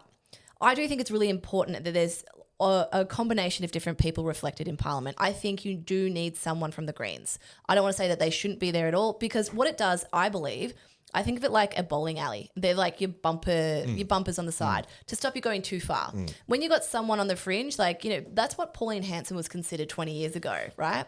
I do think it's really important that there's a combination of different people reflected in Parliament. I think you do need someone from the Greens. I don't want to say that they shouldn't be there at all, because what it does, I believe, I think of it like a bowling alley. They're like your bumpers on the side to stop you going too far. When you got someone on the fringe, like, you know, that's what Pauline Hanson was considered 20 years ago, right?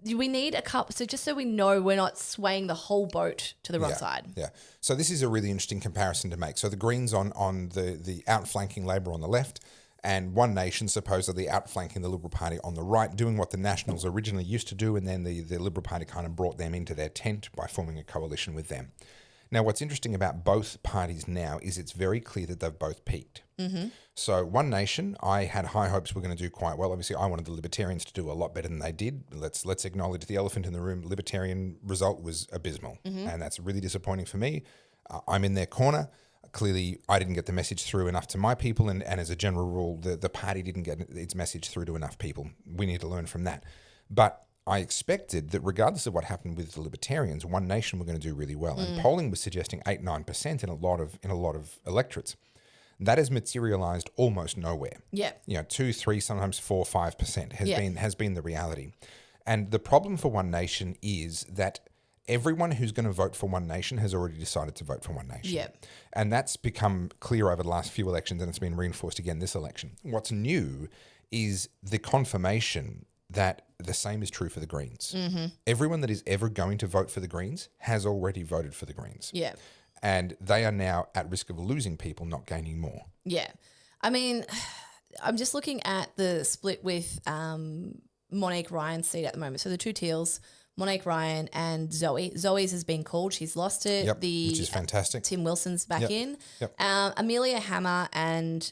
We need a couple, so just so we know we're not swaying the whole boat to the wrong side. Yeah. So this is a really interesting comparison to make. So the Greens on the outflanking Labor on the left, and One Nation supposedly outflanking the Liberal Party on the right, doing what the Nationals originally used to do, and then the Liberal Party kind of brought them into their tent by forming a coalition with them. Now, what's interesting about both parties now is it's very clear that they've both peaked. So One Nation, I had high hopes were going to do quite well. Obviously, I wanted the Libertarians to do a lot better than they did. Let's acknowledge the elephant in the room. Libertarian result was abysmal, and that's really disappointing for me. I'm in their corner. Clearly, I didn't get the message through enough to my people, and as a general rule, the party didn't get its message through to enough people. We need to learn from that. But I expected that regardless of what happened with the Libertarians, One Nation were going to do really well. And polling was suggesting 8-9% in a lot of electorates. That has materialised almost nowhere. Yeah. 2, 3, sometimes 4, 5% has been the reality. And the problem for One Nation is that everyone who's going to vote for One Nation has already decided to vote for One Nation. Yeah. And that's become clear over the last few elections, and it's been reinforced again this election. What's new is the confirmation that the same is true for the Greens. Everyone that is ever going to vote for the Greens has already voted for the Greens. Yeah. And they are now at risk of losing people, not gaining more. Yeah. I mean, I'm just looking at the split with Monique Ryan's seat at the moment. So the two Teals, Monique Ryan and Zoe. Zoe's has been called. She's lost it. Yep, which is fantastic. Tim Wilson's back in. Yep. Amelia Hammer and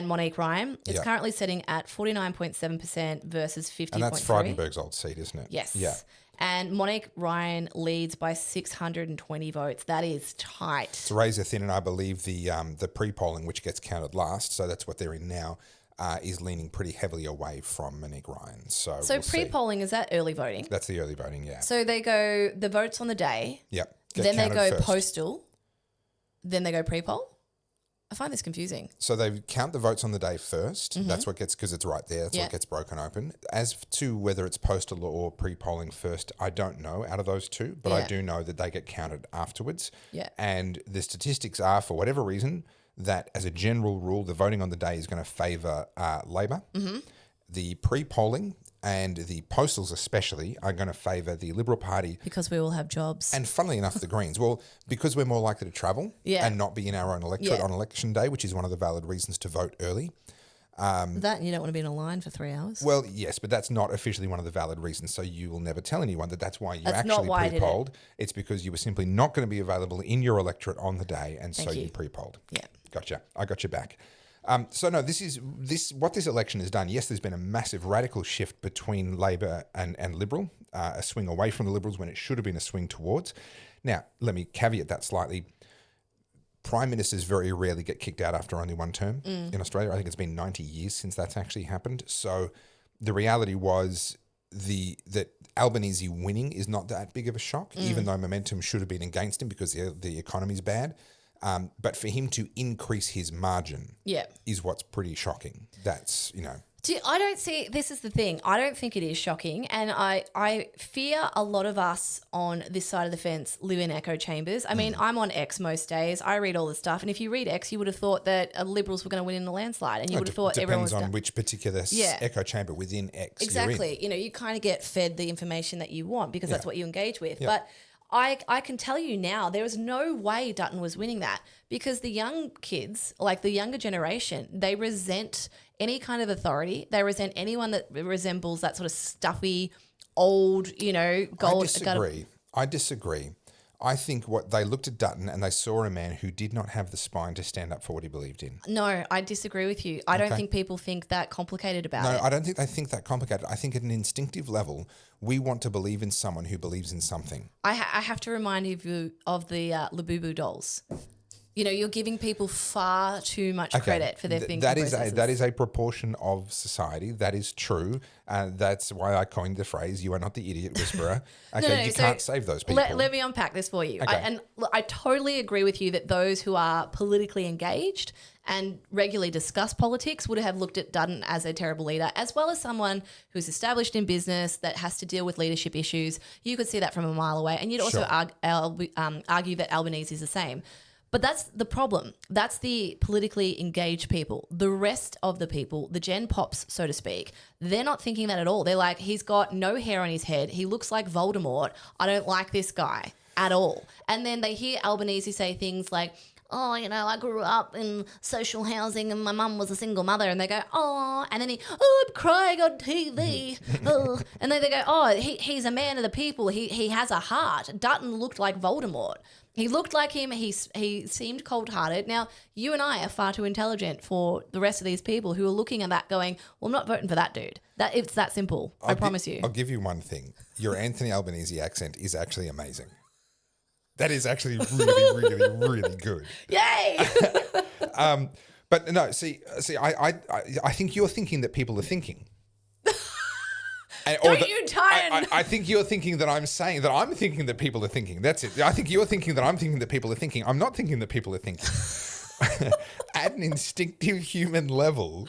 Monique Ryan. It's currently sitting at 49.7% versus 50.3%. And that's Frydenberg's old seat, isn't it? Yes. Yeah. And Monique Ryan leads by 620 votes. That is tight. It's razor thin, and I believe the pre-polling, which gets counted last, so that's what they're in now, is leaning pretty heavily away from Monique Ryan. So we'll pre-polling, is that early voting? That's the early voting, yeah. So they go the votes on the day. Yep. Then they go first. postal. Then they go pre-poll. I find this confusing. So they count the votes on the day first. That's what gets, because it's right there. That's what gets broken open. As to whether it's postal or pre-polling first, I don't know out of those two, but I do know that they get counted afterwards. Yeah. And the statistics are, for whatever reason, that as a general rule, the voting on the day is going to favour Labor. The pre-polling and the postals especially are going to favour the Liberal Party. Because we all have jobs. And funnily enough, the Greens. Well, because we're more likely to travel and not be in our own electorate on election day, which is one of the valid reasons to vote early. That and you don't want to be in a line for 3 hours. Well, yes, but that's not officially one of the valid reasons. So you will never tell anyone that that's why you That's not actually why I did it. pre-polled. It's because you were simply not going to be available in your electorate on the day, and so you pre-polled. Yeah. Gotcha. I got you back. So no, what this election has done. Yes, there's been a massive radical shift between Labor and Liberal, a swing away from the Liberals when it should have been a swing towards. Now, let me caveat that slightly. Prime ministers very rarely get kicked out after only one term in Australia. I think it's been 90 years since that's actually happened. So the reality was that Albanese winning is not that big of a shock, even though momentum should have been against him because the economy's bad. But for him to increase his margin is what's pretty shocking. That's, I don't see, this is the thing, I don't think it is shocking, and I fear a lot of us on this side of the fence live in echo chambers. I mean, I'm on X most days, I read all the stuff, and if you read X, you would have thought that Liberals were going to win in a landslide, and you would have thought everyone was... Depends on which particular echo chamber within X Exactly. you're in. You kind of get fed the information that you want because that's what you engage with. But I can tell you now, there is no way Dutton was winning that because the young kids, like the younger generation, they resent any kind of authority. They resent anyone that resembles that sort of stuffy, old, gold. I disagree. I think what they looked at Dutton and they saw a man who did not have the spine to stand up for what he believed in. No, I disagree with you. I don't think people think that complicated about it. No, I don't think they think that complicated. I think at an instinctive level, we want to believe in someone who believes in something. I have to remind you of the Labubu dolls. You're giving people far too much credit for their thinking processes. That is a proportion of society. That is true. That's why I coined the phrase, you are not the idiot whisperer. Okay, you can't save those people. Let me unpack this for you. Okay. I totally agree with you that those who are politically engaged and regularly discuss politics would have looked at Dutton as a terrible leader, as well as someone who's established in business that has to deal with leadership issues. You could see that from a mile away. And you'd also argue that Albanese is the same. But that's the problem. That's the politically engaged people. The rest of the people, the Gen Pops, so to speak, they're not thinking that at all. They're like, he's got no hair on his head. He looks like Voldemort. I don't like this guy at all. And then they hear Albanese say things like, oh, I grew up in social housing and my mum was a single mother. And they go, oh, and then I'm crying on TV. Oh. And then they go, oh, he's a man of the people. He has a heart. Dutton looked like Voldemort. He looked like him. He seemed cold-hearted. Now, you and I are far too intelligent for the rest of these people who are looking at that going, well, I'm not voting for that dude. It's that simple. I promise you. I'll give you one thing. Your Anthony Albanese accent is actually amazing. That is actually really, really, really good. Yay! But no, see, I think you're thinking that people are thinking. I think you're thinking that I'm saying that I'm thinking that people are thinking. That's it. I think you're thinking that I'm thinking that people are thinking. I'm not thinking that people are thinking. At an instinctive human level,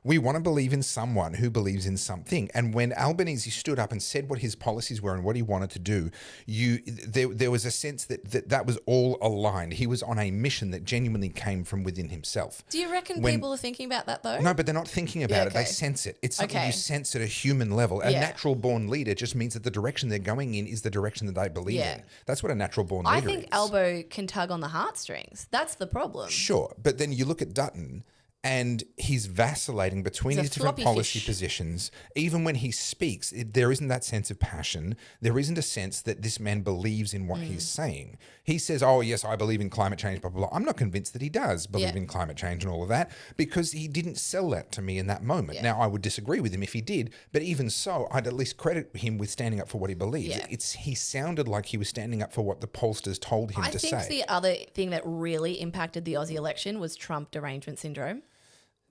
we want to believe in someone who believes in something. And when Albanese stood up and said what his policies were and what he wanted to do, there was a sense that was all aligned. He was on a mission that genuinely came from within himself. Do you reckon people are thinking about that though? No, but they're not thinking about it. They sense it. It's something you sense at a human level. A natural-born leader just means that the direction they're going in is the direction that they believe in. That's what a natural-born leader is. I think Albo can tug on the heartstrings. That's the problem. Sure, but then you look at Dutton, and he's vacillating between his different policy positions. Even when he speaks, there isn't that sense of passion. There isn't a sense that this man believes in what he's saying. He says, oh, yes, I believe in climate change, blah, blah, blah. I'm not convinced that he does believe in climate change and all of that because he didn't sell that to me in that moment. Now, I would disagree with him if he did, but even so, I'd at least credit him with standing up for what he believes. He sounded like he was standing up for what the pollsters told him to say. I think the other thing that really impacted the Aussie election was Trump derangement syndrome.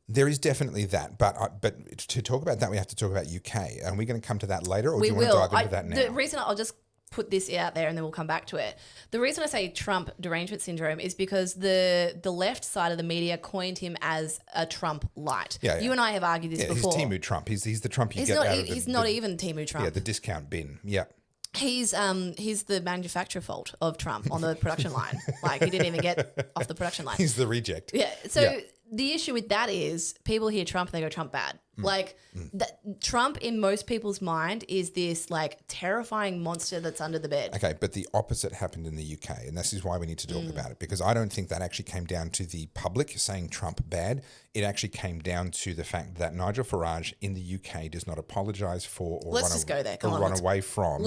There is definitely that, but to talk about that, we have to talk about UK. Are we going to come to that later, or do you want to dive into that now? The reason I'll just put this out there and then we'll come back to it. The reason I say Trump derangement syndrome is because the left side of the media coined him as a Trump light. You and I have argued this before. He's Timu Trump. He's the Trump you get out of He's not even Timu Trump. Yeah, the discount bin. Yeah. He's the manufacturer fault of Trump on the production line. Like he didn't even get off the production line. He's the reject. Yeah. So the issue with that is people hear Trump and they go Trump bad. Trump in most people's mind is this like terrifying monster that's under the bed. Okay, but the opposite happened in the UK, and this is why we need to talk about it, because I don't think that actually came down to the public saying Trump bad. It actually came down to the fact that Nigel Farage in the UK does not apologise for or run away from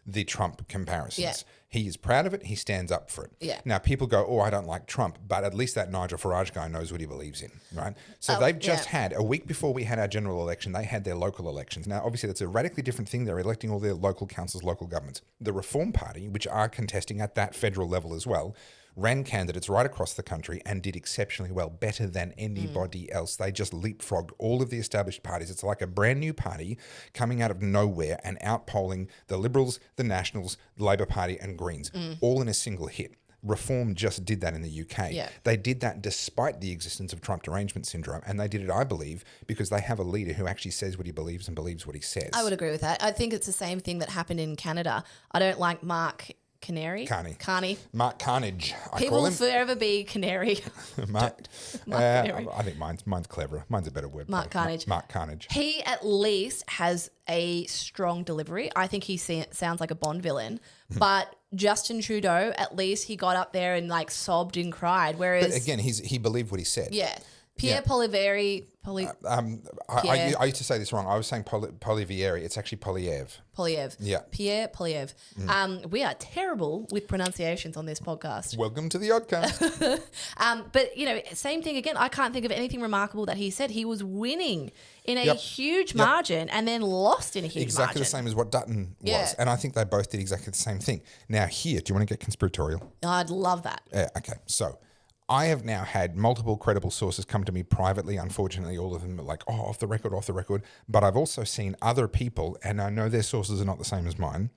the Trump comparisons. Yeah. He is proud of it. He stands up for it. Yeah. Now, people go, oh, I don't like Trump, but at least that Nigel Farage guy knows what he believes in, right? So they've just had, a week before we had our general election, they had their local elections. Now, obviously, that's a radically different thing. They're electing all their local councils, local governments. The Reform Party, which are contesting at that federal level as well, ran candidates right across the country and did exceptionally well, better than anybody else. They just leapfrogged all of the established parties. It's like a brand new party coming out of nowhere and outpolling the Liberals, the Nationals, the Labor Party and Greens, all in a single hit. Reform just did that in the UK. Yeah. They did that despite the existence of Trump derangement syndrome, and they did it, I believe, because they have a leader who actually says what he believes and believes what he says. I would agree with that. I think it's the same thing that happened in Canada. I don't like Mark Carney. Mark Carnage, I He call will him. forever be Canary. Mark. Canary. I think mine's cleverer. Mine's a better word. Mark Carnage. Mark Carnage. He at least has a strong delivery. I think he sounds like a Bond villain. But Justin Trudeau, at least he got up there and like sobbed and cried. Whereas, But again, he believed what he said. yeah, Pierre Polivieri, I used to say this wrong. I was saying Polivieri. It's actually Polyev. Yeah. Pierre Polyev. We are terrible with pronunciations on this podcast. Welcome to the Oddcast. But, you know, same thing again. I can't think of anything remarkable that he said. He was winning in a huge margin and then lost in a huge margin. Exactly the same as what Dutton was. Yeah. And I think they both did exactly the same thing. Now here, do you want to get conspiratorial? I'd love that. Okay, so I have now had multiple credible sources come to me privately. Unfortunately, all of them are like, off the record. But I've also seen other people, and I know their sources are not the same as mine,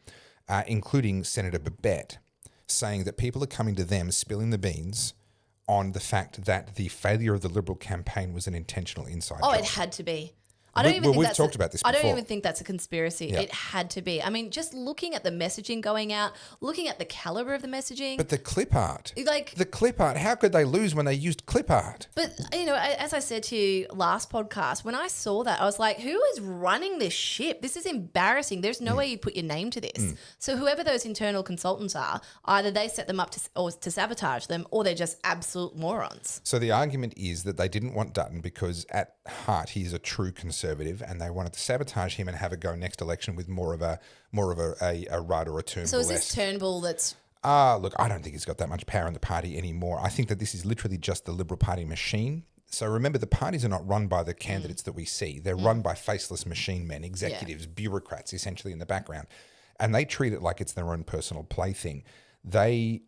including Senator Babette, saying that people are coming to them, spilling the beans on the fact that the failure of the Liberal campaign was an intentional inside job. It had to be. We've talked about this before. I don't even think that's a conspiracy. Yeah. It had to be. I mean, just looking at the messaging going out, looking at the caliber of the messaging. But the clip art. How could they lose when they used clip art? But, you know, as I said to you last podcast, when I saw that, I was like, who is running this ship? This is embarrassing. There's no way you put your name to this. So whoever those internal consultants are, either they set them up to sabotage them or they're just absolute morons. So the argument is that they didn't want Dutton because at heart he's a true conservative, and they wanted to sabotage him and have a go next election with more of a Rudd or a Turnbull. So is this Turnbull that's... Look, I don't think he's got that much power in the party anymore. I think that this is literally just the Liberal Party machine. So remember, the parties are not run by the candidates that we see. They're run by faceless machine men, executives, bureaucrats, essentially in the background. And they treat it like it's their own personal plaything. I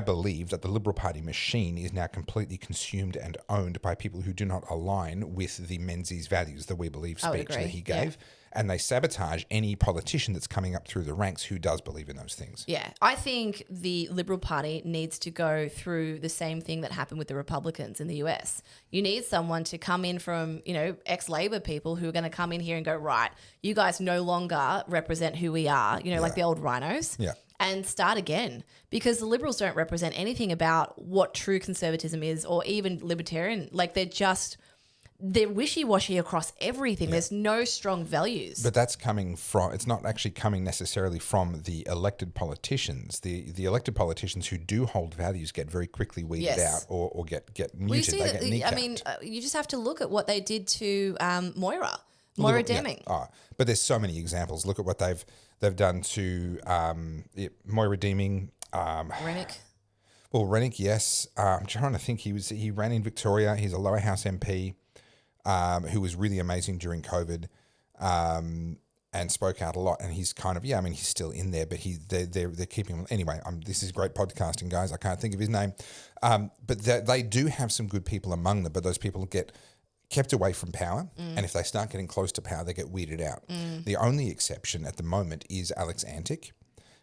believe that the Liberal Party machine is now completely consumed and owned by people who do not align with the Menzies values, the We Believe speech that he gave. Yeah. And they sabotage any politician that's coming up through the ranks who does believe in those things. Yeah, I think the Liberal Party needs to go through the same thing that happened with the Republicans in the US. You need someone to come in from, you know, ex-Labor people who are going to come in here and go, right, you guys no longer represent who we are, you know, like the old rhinos. Yeah. And start again, because the Liberals don't represent anything about what true conservatism is or even libertarian. Like they're wishy-washy across everything. Yeah. There's no strong values. But that's coming from, it's not actually coming necessarily from the elected politicians. The elected politicians who do hold values get very quickly weeded out or get muted. They get kneecapped. I mean, you just have to look at what they did to Moira Deming. Yeah. But there's so many examples. Look at what they've done to Moira Deming. Rennick. Well, Rennick, yes. I'm trying to think. He ran in Victoria. He's a lower house MP who was really amazing during COVID and spoke out a lot. And he's kind of, he's still in there, but they're keeping him. Anyway, this is great podcasting, guys. I can't think of his name. But they do have some good people among them, but those people get kept away from power, and if they start getting close to power, they get weeded out. The only exception at the moment is Alex Antic,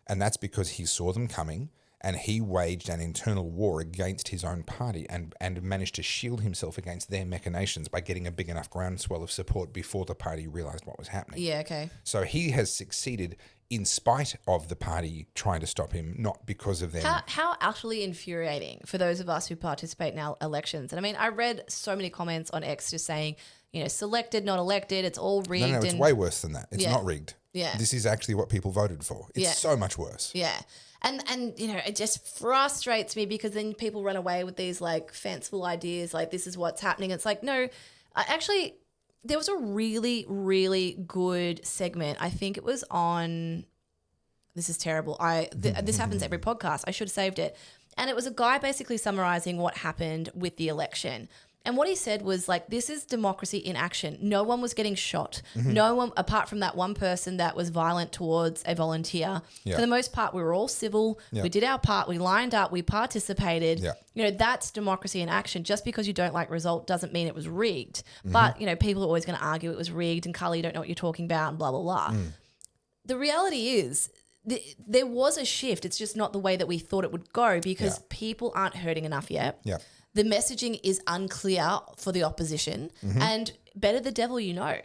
and that's because he saw them coming and he waged an internal war against his own party and managed to shield himself against their machinations by getting a big enough groundswell of support before the party realised what was happening. Yeah, okay. So he has succeeded in spite of the party trying to stop him, not because of them. How utterly infuriating for those of us who participate in our elections. And I mean, I read so many comments on X just saying, you know, selected, not elected, it's all rigged. No, it's way worse than that. It's not rigged. Yeah. This is actually what people voted for. It's so much worse. Yeah. And you know, it just frustrates me because then people run away with these like fanciful ideas like this is what's happening. It's like, no, actually there was a really, really good segment. I think it was on, this is terrible. This happens every podcast. I should have saved it. And it was a guy basically summarizing what happened with the election. And what he said was like, this is democracy in action. No one was getting shot. No one, apart from that one person that was violent towards a volunteer. Yeah. For the most part, we were all civil. Yeah. We did our part. We lined up. We participated. Yeah. You know, that's democracy in action. Just because you don't like result doesn't mean it was rigged. But, you know, people are always going to argue it was rigged and Carly, you don't know what you're talking about and blah, blah, blah. The reality is there was a shift. It's just not the way that we thought it would go because people aren't hurting enough yet. Yeah. The messaging is unclear for the opposition and better the devil you know.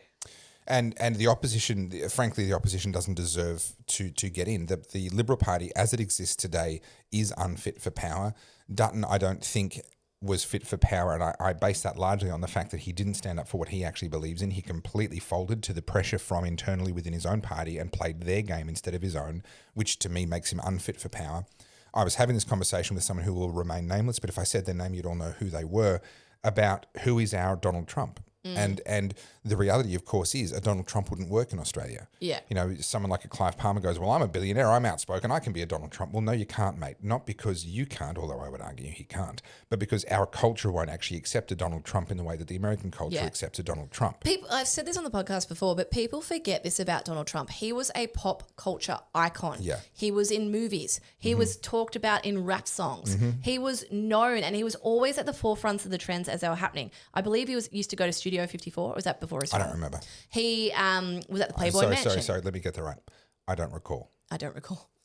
And the opposition, frankly, the opposition doesn't deserve to get in. The Liberal Party, as it exists today, is unfit for power. Dutton, I don't think, was fit for power, and I base that largely on the fact that he didn't stand up for what he actually believes in. He completely folded to the pressure from internally within his own party and played their game instead of his own, which to me makes him unfit for power. I was having this conversation with someone who will remain nameless, but if I said their name, you'd all know who they were, about who is our Donald Trump. And the reality, of course, is a Donald Trump wouldn't work in Australia. Yeah. You know, someone like a Clive Palmer goes, well, I'm a billionaire, I'm outspoken, I can be a Donald Trump. Well, no, you can't, mate. Not because you can't, although I would argue he can't, but because our culture won't actually accept a Donald Trump in the way that the American culture accepts a Donald Trump. I've said this on the podcast before, but people forget this about Donald Trump. He was a pop culture icon. Yeah. He was in movies. He was talked about in rap songs. He was known, and he was always at the forefront of the trends as they were happening. I believe he used to go to Studio 54. Or was that before his time? I don't remember. He was at the Playboy Mansion. Sorry, let me get that right. I don't recall.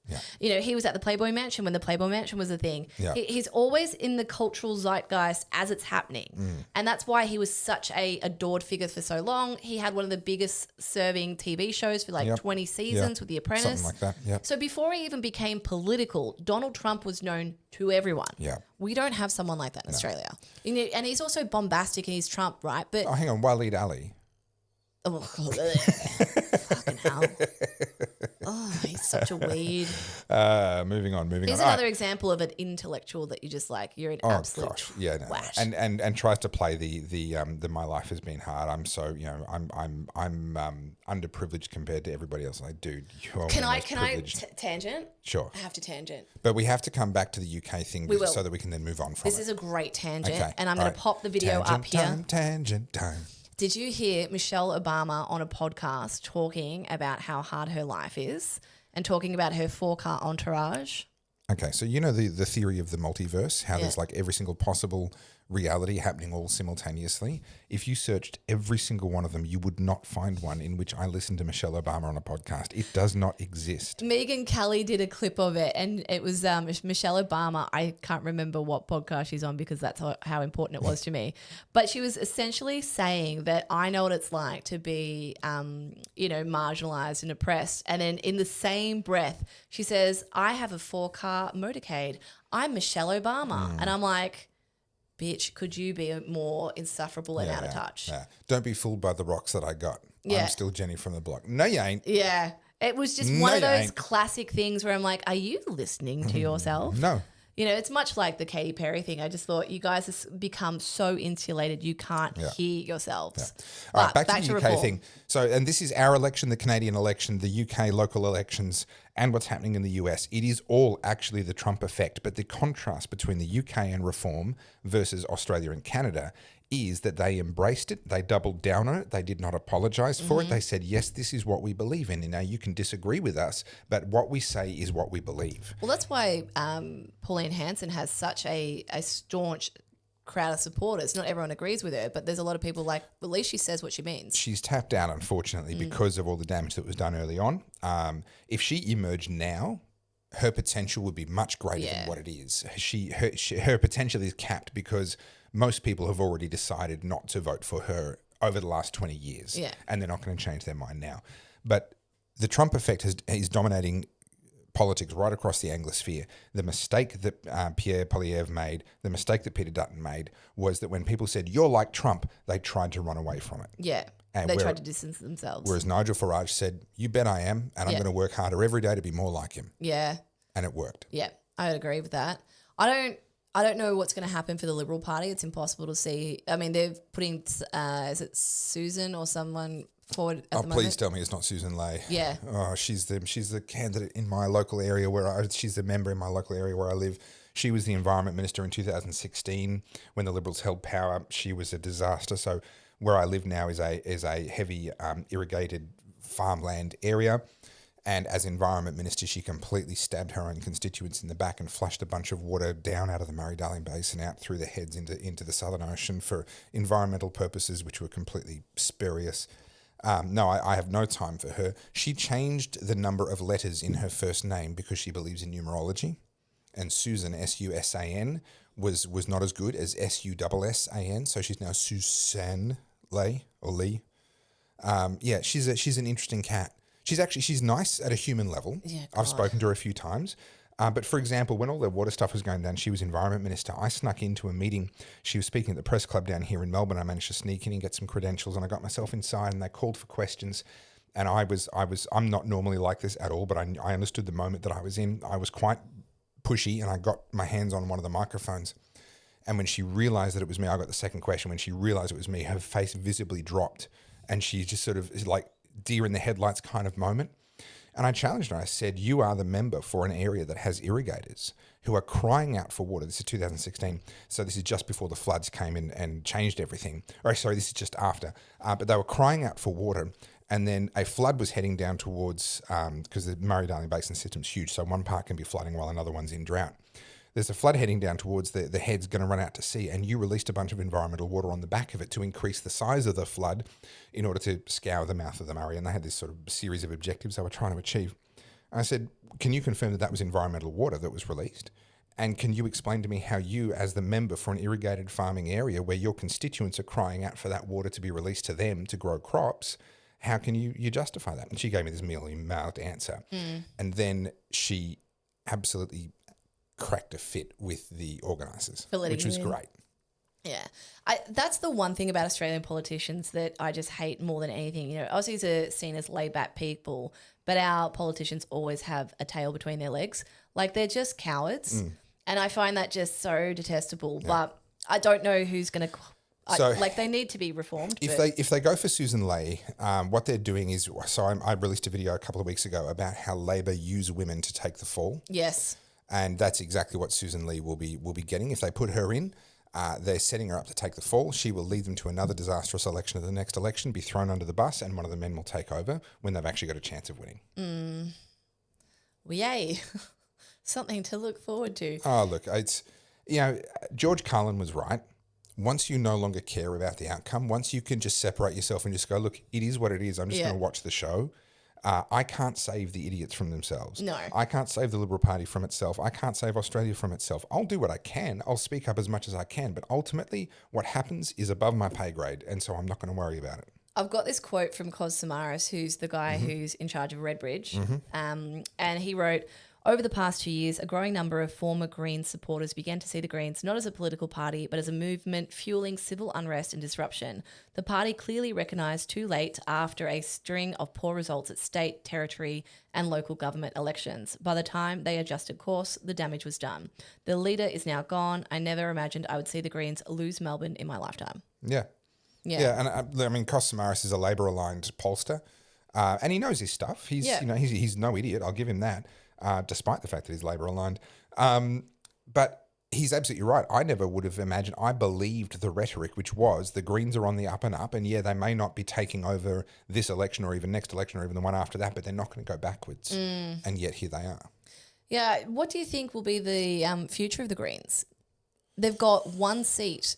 Yeah. You know, he was at the Playboy Mansion when the Playboy Mansion was a thing. Yeah. He's always in the cultural zeitgeist as it's happening. And that's why he was such a adored figure for so long. He had one of the biggest serving TV shows for like 20 seasons with The Apprentice. Something like that, yeah. So before he even became political, Donald Trump was known to everyone. Yeah. We don't have someone like that in Australia. You know, and he's also bombastic and he's Trump, right? But Oh, hang on, Waleed Ali. oh, fucking hell. Oh, he's such a weed. Moving on. He's another example of an intellectual that you just like, you're an absolute trash. And tries to play the my life has been hard. I'm so, you know, I'm underprivileged compared to everybody else. Like, dude, you're Can I privileged. tangent? Sure. I have to tangent. But we have to come back to the UK thing We will. so that we can then move on from This it. is a great tangent, Okay. and I'm going to pop the video up here. Tangent time. Did you hear Michelle Obama on a podcast talking about how hard her life is and talking about her 4-car entourage? Okay, so you know the theory of the multiverse, how there's like every single possible reality happening all simultaneously. If you searched every single one of them, you would not find one in which I listened to Michelle Obama on a podcast. It does not exist. Megan Kelly did a clip of it, and it was Michelle Obama. I can't remember what podcast she's on because that's how important it was to me. But she was essentially saying that I know what it's like to be, marginalized and oppressed. And then in the same breath, she says, I have a 4-car motorcade. I'm Michelle Obama. And I'm like, bitch, could you be more insufferable and out of touch? Yeah. Don't be fooled by the rocks that I got. Yeah. I'm still Jenny from the block. No, you ain't. Yeah. It was just one of those classic things where I'm like, are you listening to yourself? No. You know, it's much like the Katy Perry thing. I just thought you guys have become so insulated you can't hear yourselves. Yeah. All right, back to the UK reform. thing. So, and this is our election, the Canadian election, the UK local elections, and what's happening in the US. It is all actually the Trump effect. But the contrast between the UK and reform versus Australia and Canada is that they embraced it, they doubled down on it, they did not apologise for it. They said, yes, this is what we believe in. And now you can disagree with us, but what we say is what we believe. Well, that's why Pauline Hanson has such a staunch crowd of supporters. Not everyone agrees with her, but there's a lot of people like, at least she says what she means. She's tapped out, unfortunately, because of all the damage that was done early on. If she emerged now, her potential would be much greater than what it is. Her potential is capped because most people have already decided not to vote for her over the last 20 years. Yeah. And they're not going to change their mind now. But the Trump effect is dominating politics right across the Anglosphere. The mistake that Pierre Poilievre made, the mistake that Peter Dutton made, was that when people said, you're like Trump, they tried to run away from it. Yeah. And they tried to distance themselves. Whereas Nigel Farage said, you bet I am, and I'm going to work harder every day to be more like him. Yeah. And it worked. Yeah, I would agree with that. I don't know what's going to happen for the Liberal Party. It's impossible to see. I mean, they're putting, is it Susan or someone forward at the moment? Please tell me it's not Susan Ley. Yeah. Oh, she's the candidate in my local area she's the member in my local area where I live. She was the Environment Minister in 2016 when the Liberals held power. She was a disaster. So where I live now is a heavy irrigated farmland area. And as Environment Minister, she completely stabbed her own constituents in the back and flushed a bunch of water down out of the Murray-Darling Basin out through the heads into the Southern Ocean for environmental purposes, which were completely spurious. No, I have no time for her. She changed the number of letters in her first name because she believes in numerology. And Susan, S-U-S-A-N, was not as good as S-U-S-S-A-N. So she's now Susan Ley or Lee. She's an interesting cat. She's nice at a human level. Yeah, I've spoken to her a few times. But for example, when all the water stuff was going down, she was Environment Minister. I snuck into a meeting. She was speaking at the press club down here in Melbourne. I managed to sneak in and get some credentials, and I got myself inside, and they called for questions. And I'm not normally like this at all, but I understood the moment that I was in. I was quite pushy, and I got my hands on one of the microphones. And when she realized that it was me, I got the second question. When she realized it was me, her face visibly dropped, and she just sort of like deer in the headlights kind of moment. And I challenged her. I said, you are the member for an area that has irrigators who are crying out for water. This is 2016. So this is just before the floods came in and changed everything. This is just after. But they were crying out for water. And then a flood was heading down towards, because the Murray-Darling Basin system is huge. So one part can be flooding while another one's in drought. There's a flood heading down towards the head's going to run out to sea, and you released a bunch of environmental water on the back of it to increase the size of the flood in order to scour the mouth of the Murray. And they had this sort of series of objectives they were trying to achieve. And I said, can you confirm that that was environmental water that was released? And can you explain to me how you, as the member for an irrigated farming area where your constituents are crying out for that water to be released to them to grow crops, how can you justify that? And she gave me this mealy-mouthed answer. And then she absolutely cracked a fit with the organisers, which was great. Yeah. That's the one thing about Australian politicians that I just hate more than anything. You know, Aussies are seen as laid-back people, but our politicians always have a tail between their legs. Like, they're just cowards. And I find that just so detestable. Yeah. But I don't know who's going to... they need to be reformed. If they go for Susan Ley, what they're doing is... So I released a video a couple of weeks ago about how Labor use women to take the fall. Yes. And that's exactly what Susan Ley will be getting. If they put her in, they're setting her up to take the fall. She will lead them to another disastrous election at the next election, be thrown under the bus, and one of the men will take over when they've actually got a chance of winning. Well, yay. Something to look forward to. Oh, look, it's, George Carlin was right. Once you no longer care about the outcome, once you can just separate yourself and just go, look, it is what it is. I'm just going to watch the show. I can't save the idiots from themselves. No. I can't save the Liberal Party from itself. I can't save Australia from itself. I'll do what I can. I'll speak up as much as I can. But ultimately, what happens is above my pay grade, and so I'm not going to worry about it. I've got this quote from Cos Samaras, who's the guy who's in charge of Redbridge. And he wrote, over the past 2 years, a growing number of former Greens supporters began to see the Greens not as a political party, but as a movement fueling civil unrest and disruption. The party clearly recognised too late after a string of poor results at state, territory and local government elections. By the time they adjusted course, the damage was done. The leader is now gone. I never imagined I would see the Greens lose Melbourne in my lifetime. Yeah, and I mean, Cos Samaras is a Labor-aligned pollster, and he knows his stuff. He's no idiot. I'll give him that. Despite the fact that he's Labor-aligned. But he's absolutely right. I never would have imagined. I believed the rhetoric, which was the Greens are on the up and up, and they may not be taking over this election or even next election or even the one after that, but they're not going to go backwards. And yet here they are. Yeah. What do you think will be the future of the Greens? They've got one seat.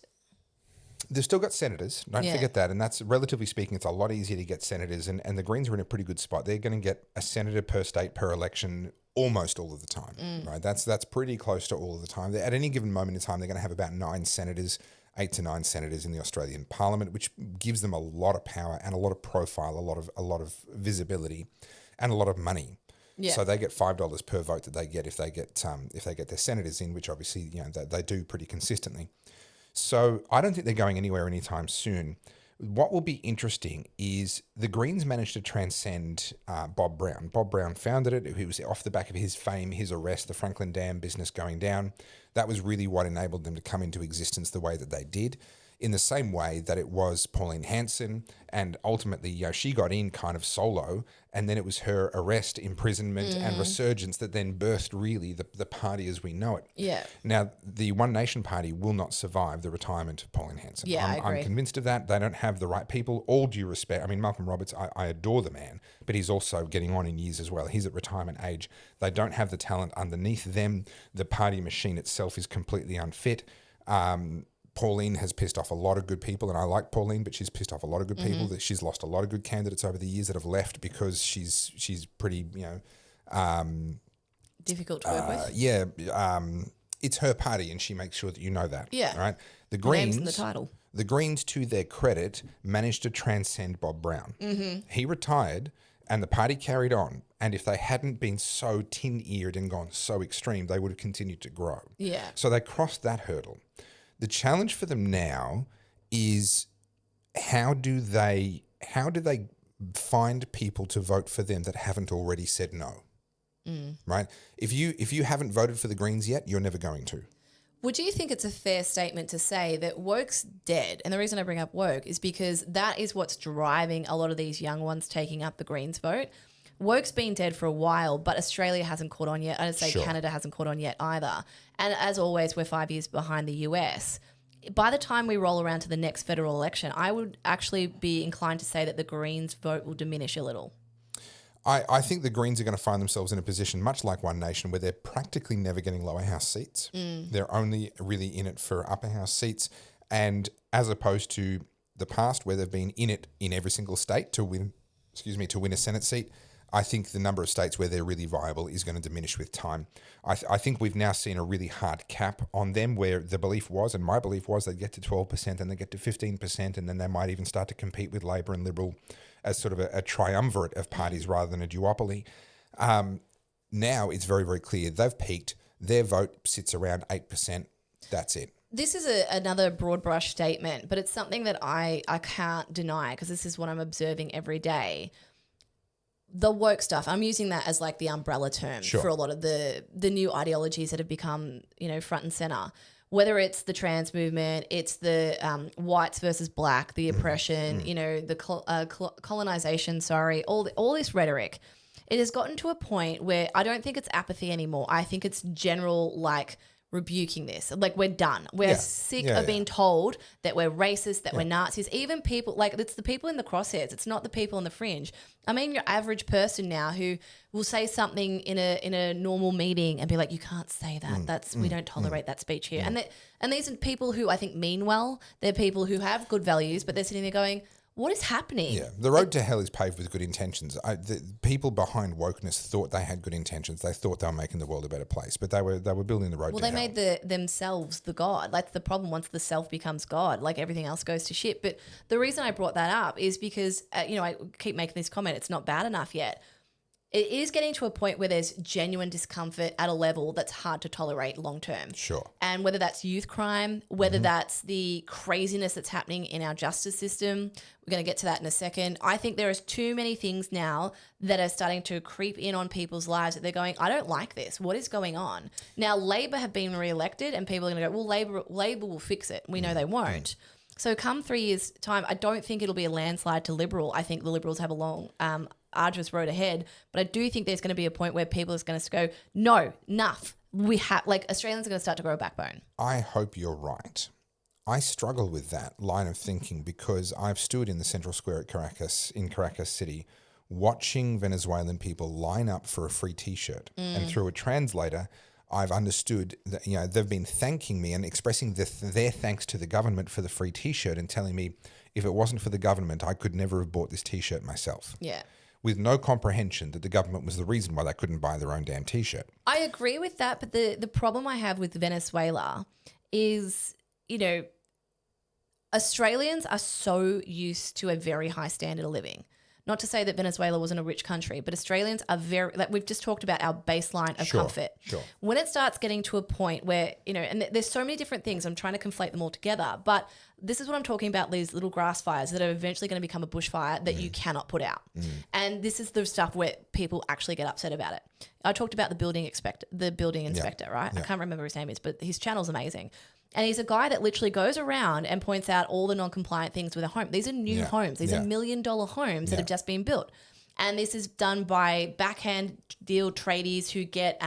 They've still got senators. Don't forget that. And that's, relatively speaking, it's a lot easier to get senators. And the Greens are in a pretty good spot. They're going to get a senator per state per election almost all of the time, right? That's pretty close to all of the time. At any given moment in time, they're going to have about 9 senators, 8 to 9 senators in the Australian Parliament, which gives them a lot of power and a lot of profile, a lot of visibility, and a lot of money. Yeah. So they get $5 per vote that they get if they get their senators in, which obviously they do pretty consistently. So I don't think they're going anywhere anytime soon. What will be interesting is the Greens managed to transcend Bob Brown. Bob Brown founded it. He was off the back of his fame, his arrest, the Franklin Dam business going down. That was really what enabled them to come into existence the way that they did. In the same way that it was Pauline Hanson, and ultimately, she got in kind of solo, and then it was her arrest, imprisonment, and resurgence that then birthed really the party as we know it. Yeah. Now, the One Nation Party will not survive the retirement of Pauline Hanson. Yeah, I agree. I'm convinced of that. They don't have the right people. All due respect. I mean, Malcolm Roberts, I adore the man, but he's also getting on in years as well. He's at retirement age. They don't have the talent underneath them. The party machine itself is completely unfit. Pauline has pissed off a lot of good people, and I like Pauline, but she's pissed off a lot of good people. That she's lost a lot of good candidates over the years that have left because she's pretty, difficult to work with. Yeah, it's her party, and she makes sure that you know that. Yeah, right. The Greens, name's in the title. The Greens, to their credit, managed to transcend Bob Brown. He retired and the party carried on. And if they hadn't been so tin-eared and gone so extreme, they would have continued to grow. Yeah. So they crossed that hurdle. The challenge for them now is how do they find people to vote for them that haven't already said no? Right? If you haven't voted for the Greens yet, you're never going to. Would you think it's a fair statement to say that woke's dead? And the reason I bring up woke is because that is what's driving a lot of these young ones taking up the Greens vote. Woke's been dead for a while, but Australia hasn't caught on yet. I'd say Canada hasn't caught on yet either. And as always, we're 5 years behind the US. By the time we roll around to the next federal election, I would actually be inclined to say that the Greens vote will diminish a little. I think the Greens are going to find themselves in a position much like One Nation where they're practically never getting lower house seats. They're only really in it for upper house seats. And as opposed to the past where they've been in it in every single state to win a Senate seat, I think the number of states where they're really viable is going to diminish with time. I think we've now seen a really hard cap on them where the belief was, and my belief was, they'd get to 12% and they get to 15%, and then they might even start to compete with Labor and Liberal as sort of a triumvirate of parties rather than a duopoly. Now it's very, very clear. They've peaked. Their vote sits around 8%. That's it. This is another broad brush statement, but it's something that I can't deny because this is what I'm observing every day. The woke stuff, I'm using that as like the umbrella term for a lot of the new ideologies that have become, front and center. Whether it's the trans movement, it's the whites versus black, the oppression, the colonization, all this rhetoric. It has gotten to a point where I don't think it's apathy anymore. I think it's general rebuking this. Like, we're done. We're sick of being told that we're racist, that we're Nazis. Even people, it's the people in the crosshairs. It's not the people on the fringe. I mean, your average person now who will say something in a normal meeting and be like, you can't say that. We don't tolerate that speech here. And these are people who I think mean well. They're people who have good values, but they're sitting there going, what is happening? Yeah, the road to hell is paved with good intentions. The people behind wokeness thought they had good intentions. They thought they were making the world a better place, but they were building the road to hell. Well, they made themselves the God. Like, the problem once the self becomes God, like everything else goes to shit. But the reason I brought that up is because, I keep making this comment, it's not bad enough yet. It is getting to a point where there's genuine discomfort at a level that's hard to tolerate long term. Sure. And whether that's youth crime, whether that's the craziness that's happening in our justice system, we're going to get to that in a second. I think there is too many things now that are starting to creep in on people's lives that they're going, I don't like this. What is going on? Now, Labor have been re-elected and people are going to go, well, Labor will fix it. We know they won't. So come 3 years' time, I don't think it'll be a landslide to Liberal. I think the Liberals have a long arduous road ahead, but I do think there's going to be a point where people are going to go, no, enough. We have, Australians are going to start to grow a backbone. I hope you're right. I struggle with that line of thinking because I've stood in the central square at Caracas City, watching Venezuelan people line up for a free T-shirt, and through a translator, I've understood that they've been thanking me and expressing their thanks to the government for the free T-shirt and telling me if it wasn't for the government, I could never have bought this T-shirt myself. Yeah. With no comprehension that the government was the reason why they couldn't buy their own damn T-shirt. I agree with that, but the problem I have with Venezuela is, Australians are so used to a very high standard of living. Not to say that Venezuela wasn't a rich country, but Australians are very, we've just talked about our baseline of comfort. Sure. When it starts getting to a point where, and there's so many different things, I'm trying to conflate them all together, but this is what I'm talking about, these little grass fires that are eventually going to become a bushfire that you cannot put out. And this is the stuff where people actually get upset about it. I talked about the building inspector, right? I can't remember his name is, but his channel's amazing. And he's a guy that literally goes around and points out all the non-compliant things with a home. These are new homes. These are $1 million homes that have just been built. And this is done by backhand deal tradies who get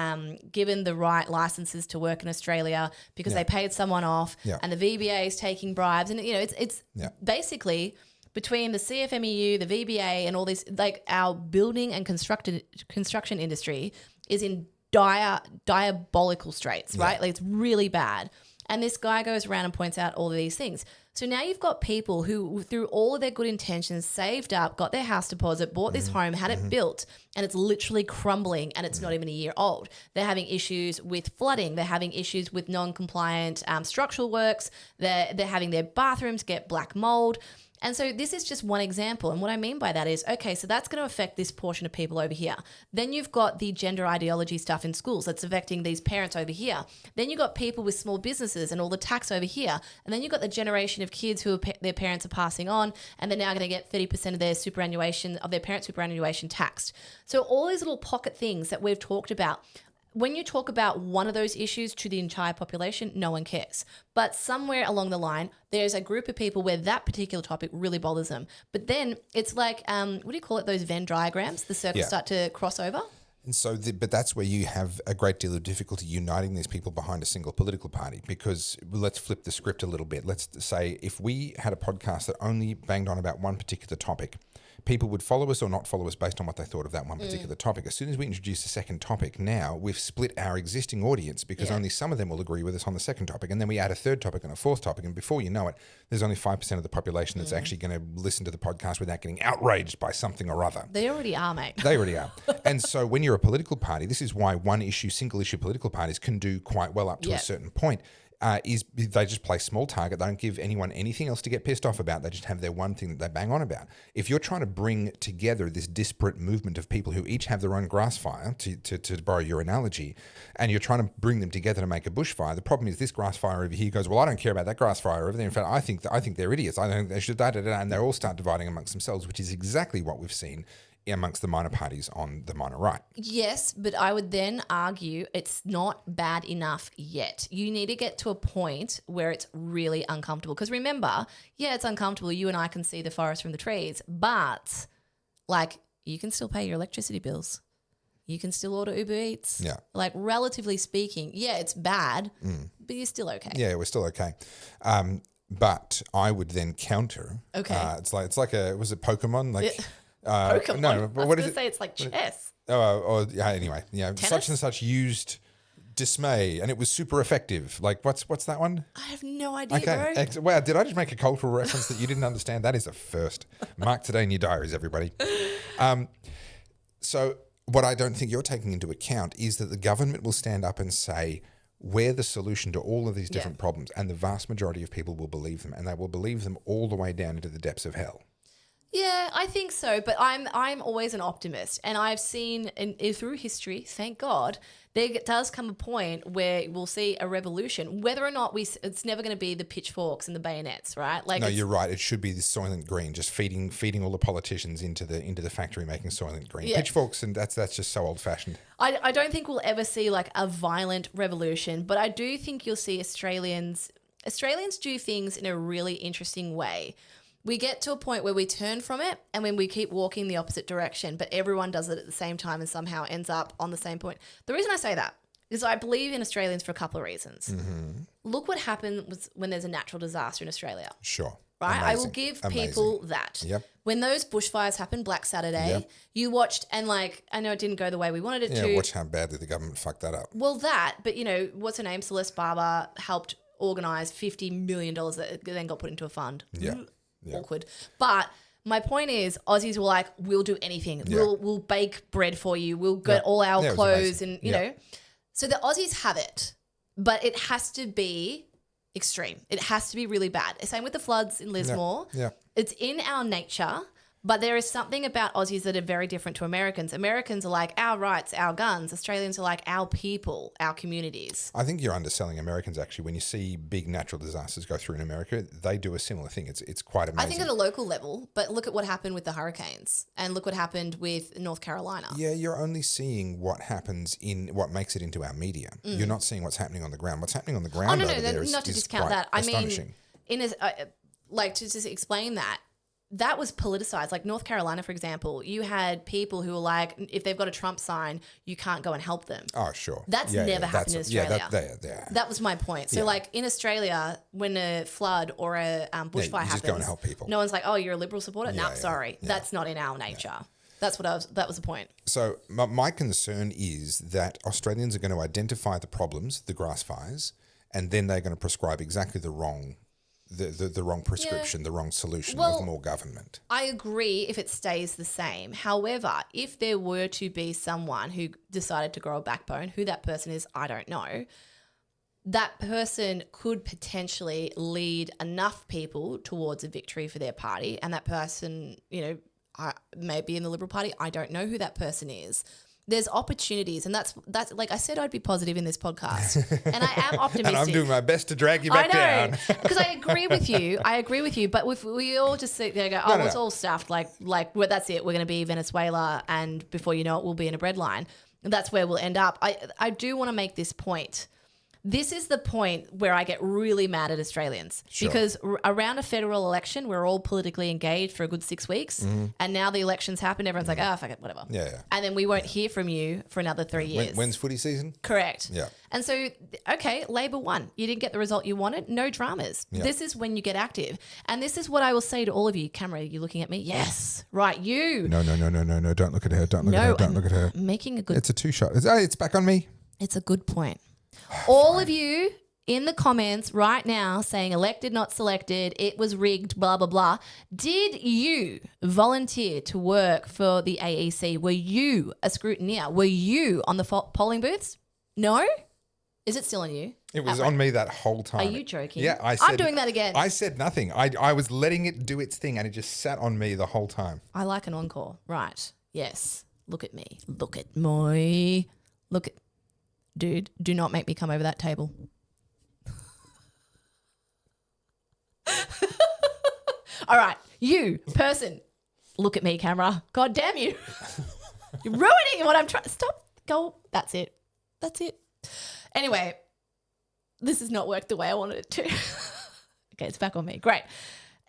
given the right licenses to work in Australia because they paid someone off and the VBA is taking bribes. And, it's basically between the CFMEU, the VBA and all this, our building and construction industry is in diabolical straits, right? It's really bad. And this guy goes around and points out all of these things. So now you've got people who, through all of their good intentions, saved up, got their house deposit, bought this home, had it built, and it's literally crumbling and it's not even a year old. They're having issues with flooding. They're having issues with non-compliant structural works. They're having their bathrooms get black mold. And so this is just one example. And what I mean by that is, okay, so that's going to affect this portion of people over here. Then you've got the gender ideology stuff in schools that's affecting these parents over here. Then you've got people with small businesses and all the tax over here. And then you've got the generation of kids who their parents are passing on, and they're now going to get 30% of their superannuation, of their parents' superannuation taxed. So all these little pocket things that we've talked about, when you talk about one of those issues to the entire population, no one cares. But somewhere along the line, there's a group of people where that particular topic really bothers them. But then it's like, what do you call it? Those Venn diagrams, the circles start to cross over. And so, but that's where you have a great deal of difficulty uniting these people behind a single political party, because let's flip the script a little bit. Let's say if we had a podcast that only banged on about one particular topic, people would follow us or not follow us based on what they thought of that one particular topic. As soon as we introduce a second topic, now we've split our existing audience, because only some of them will agree with us on the second topic. And then we add a third topic and a fourth topic. And before you know it, there's only 5% of the population that's actually going to listen to the podcast without getting outraged by something or other. They already are, mate. They already are. And so when you're a political party, this is why single issue political parties can do quite well up to a certain point. Is they just play small target. They don't give anyone anything else to get pissed off about. They just have their one thing that they bang on about. If you're trying to bring together this disparate movement of people who each have their own grass fire, to borrow your analogy, and you're trying to bring them together to make a bushfire, the problem is this grass fire over here goes, well, I don't care about that grass fire over there. In fact, I think they're idiots. I think they should and they all start dividing amongst themselves, which is exactly what we've seen amongst the minor parties on the minor right. Yes, but I would then argue it's not bad enough yet. You need to get to a point where it's really uncomfortable. Because remember, it's uncomfortable. You and I can see the forest from the trees, but like you can still pay your electricity bills. You can still order Uber Eats. Yeah. Like relatively speaking, it's bad, but you're still okay. Yeah, we're still okay. But I would then counter. Okay. It's like was it Pokemon? Like. Pokemon. No, but what is it? Say it's like chess. Anyway, Tennis? such and such used dismay, and it was super effective. Like, what's that one? I have no idea, Okay, bro. wow, did I just make a cultural reference that you didn't understand? That is a first. Mark today in your diaries, everybody. So what I don't think you're taking into account is that the government will stand up and say, we're the solution to all of these different problems, and the vast majority of people will believe them, and they will believe them all the way down into the depths of hell. Yeah, I think so, but I'm always an optimist, and I've seen through history, thank God, there does come a point where we'll see a revolution. Whether or not it's never going to be the pitchforks and the bayonets, right? Like, no, you're right. It should be the Soylent Green, just feeding all the politicians into the factory making Soylent Green. Yeah. Pitchforks, and that's just so old fashioned. I don't think we'll ever see like a violent revolution, but I do think you'll see Australians do things in a really interesting way. We get to a point where we turn from it and when we keep walking the opposite direction, but everyone does it at the same time and somehow ends up on the same point. The reason I say that is I believe in Australians for a couple of reasons. Mm-hmm. Look what happens when there's a natural disaster in Australia. Sure. Right? Amazing. I will give people that. Yep. When those bushfires happened, Black Saturday, you watched and like, I know it didn't go the way we wanted it to. Yeah, watch how badly the government fucked that up. Well, but what's her name? Celeste Barber helped organise $50 million that then got put into a fund. Yeah. Awkward. But my point is, Aussies were like, we'll do anything. Yeah. We'll bake bread for you. We'll get all our clothes and, you know. So the Aussies have it, but it has to be extreme. It has to be really bad. Same with the floods in Lismore. Yeah. It's in our nature, but there is something about Aussies that are very different to Americans. Americans are like our rights, our guns. Australians are like our people, our communities. I think you're underselling Americans, actually. When you see big natural disasters go through in America, they do a similar thing. It's quite amazing. I think at a local level, but look at what happened with the hurricanes and look what happened with North Carolina. Yeah, you're only seeing what happens in what makes it into our media. You're not seeing what's happening on the ground. What's happening on the ground over there is not to discount quite that. I astonishing. mean, to just explain that was politicized. Like North Carolina, for example, you had people who were like, if they've got a Trump sign, you can't go and help them. Oh, sure. That's never happened in Australia. That was my point. So like in Australia, when a flood or a bushfire happens, just go and help people. No one's like, oh, you're a Liberal supporter? No, sorry. Yeah. That's not in our nature. That was the point. So my concern is that Australians are going to identify the problems, the grass fires, and then they're going to prescribe exactly the wrong the wrong prescription, the wrong solution of more government. I agree if it stays the same. However, if there were to be someone who decided to grow a backbone, who that person is, I don't know, that person could potentially lead enough people towards a victory for their party, and that person, maybe in the Liberal Party, I don't know who that person is. There's opportunities, and that's like I said, I'd be positive in this podcast, and I am optimistic. And I'm doing my best to drag you back down. Because I agree with you. But if we all just sit there and go, it's all stuffed. Like well, that's it. We're going to be Venezuela, and before you know it, we'll be in a breadline. That's where we'll end up. I do want to make this point. This is the point where I get really mad at Australians because around a federal election, we're all politically engaged for a good 6 weeks. And now the elections happen. Everyone's like, fuck it, whatever. Yeah. And then we won't hear from you for another 3 years. When's footy season? Correct. Yeah. And so, okay, Labor won. You didn't get the result you wanted. No dramas. Yeah. This is when you get active. And this is what I will say to all of you. Camera, are you looking at me? Yes. Right, you. No. Don't look at her. Don't look at her. Making a good... It's a 2-shot. It's back on me. It's a good point. All of you in the comments right now saying elected, not selected, it was rigged, blah, blah, blah. Did you volunteer to work for the AEC? Were you a scrutineer? Were you on the polling booths? No? Is it still on you? It was on me that whole time. Are you joking? Yeah, I'm doing that again. I said nothing. I was letting it do its thing, and it just sat on me the whole time. I like an encore. Right. Yes. Look at me. Look at me. Look at... Dude, do not make me come over that table. All right, you person, look at me, camera. God damn you. You're ruining what I'm trying. Stop. Go. That's it. Anyway, this has not worked the way I wanted it to. Okay, it's back on me. Great.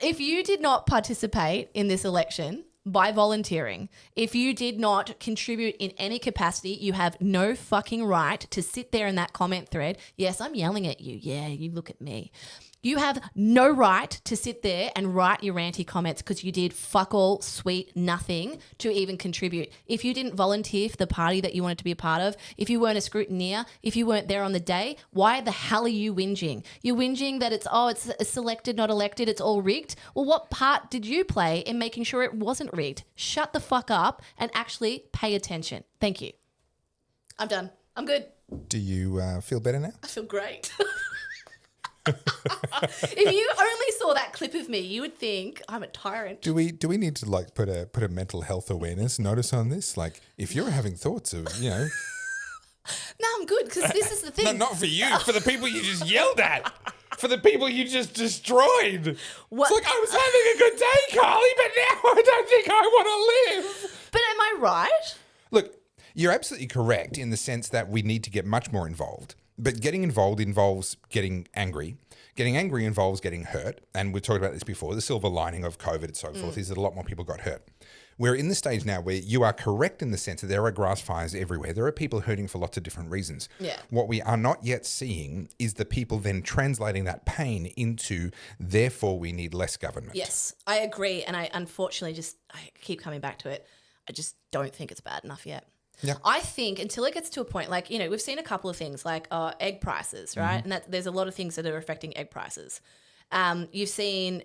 If you did not participate in this election by volunteering, if you did not contribute in any capacity, you have no fucking right to sit there in that comment thread. Yes, I'm yelling at you. Yeah, you look at me. You have no right to sit there and write your ranty comments because you did fuck all, sweet, nothing to even contribute. If you didn't volunteer for the party that you wanted to be a part of, if you weren't a scrutineer, if you weren't there on the day, why the hell are you whinging? You're whinging that it's selected, not elected, it's all rigged. Well, what part did you play in making sure it wasn't rigged? Shut the fuck up and actually pay attention. Thank you. I'm done. I'm good. Do you feel better now? I feel great. If you only saw that clip of me, you would think I'm a tyrant. Do we need to like put a mental health awareness notice on this? Like, if you're having thoughts of, No, I'm good because this is the thing. No, not for you. For the people you just yelled at. For the people you just destroyed. What? It's like, I was having a good day, Carly, but now I don't think I want to live. But am I right? Look, you're absolutely correct in the sense that we need to get much more involved. But getting involved involves getting angry. Getting angry involves getting hurt. And we've talked about this before. The silver lining of COVID and so forth is that a lot more people got hurt. We're in the stage now where you are correct in the sense that there are grass fires everywhere. There are people hurting for lots of different reasons. Yeah. What we are not yet seeing is the people then translating that pain into, therefore, we need less government. Yes, I agree. And I unfortunately I keep coming back to it. I just don't think it's bad enough yet. Yeah. I think until it gets to a point, like, we've seen a couple of things like egg prices, right? And there's a lot of things that are affecting egg prices. You've seen,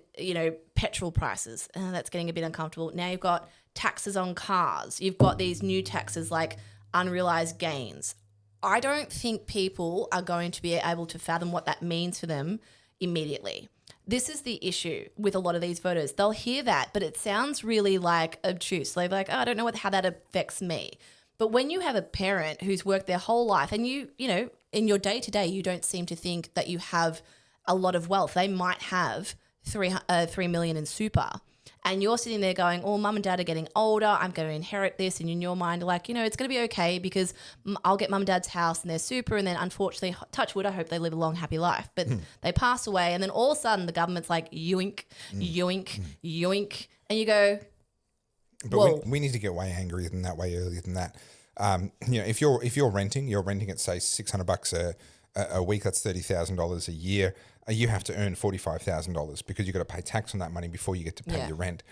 petrol prices. That's getting a bit uncomfortable. Now you've got taxes on cars. You've got these new taxes like unrealized gains. I don't think people are going to be able to fathom what that means for them immediately. This is the issue with a lot of these voters. They'll hear that, but it sounds really like obtuse. They're like, I don't know how that affects me. But when you have a parent who's worked their whole life and you in your day-to-day, you don't seem to think that you have a lot of wealth. They might have 3 million in super. And you're sitting there going, mum and dad are getting older. I'm going to inherit this. And in your mind, like, it's going to be okay because I'll get mum and dad's house and their super. And then unfortunately, touch wood, I hope they live a long, happy life. But they pass away. And then all of a sudden, the government's like, yoink, yoink, yoink. And you go... But we need to get way angrier than that, way earlier than that. If you're renting at say $600 a week, that's $30,000 a year. You have to earn $45,000 because you've got to pay tax on that money before you get to pay your rent.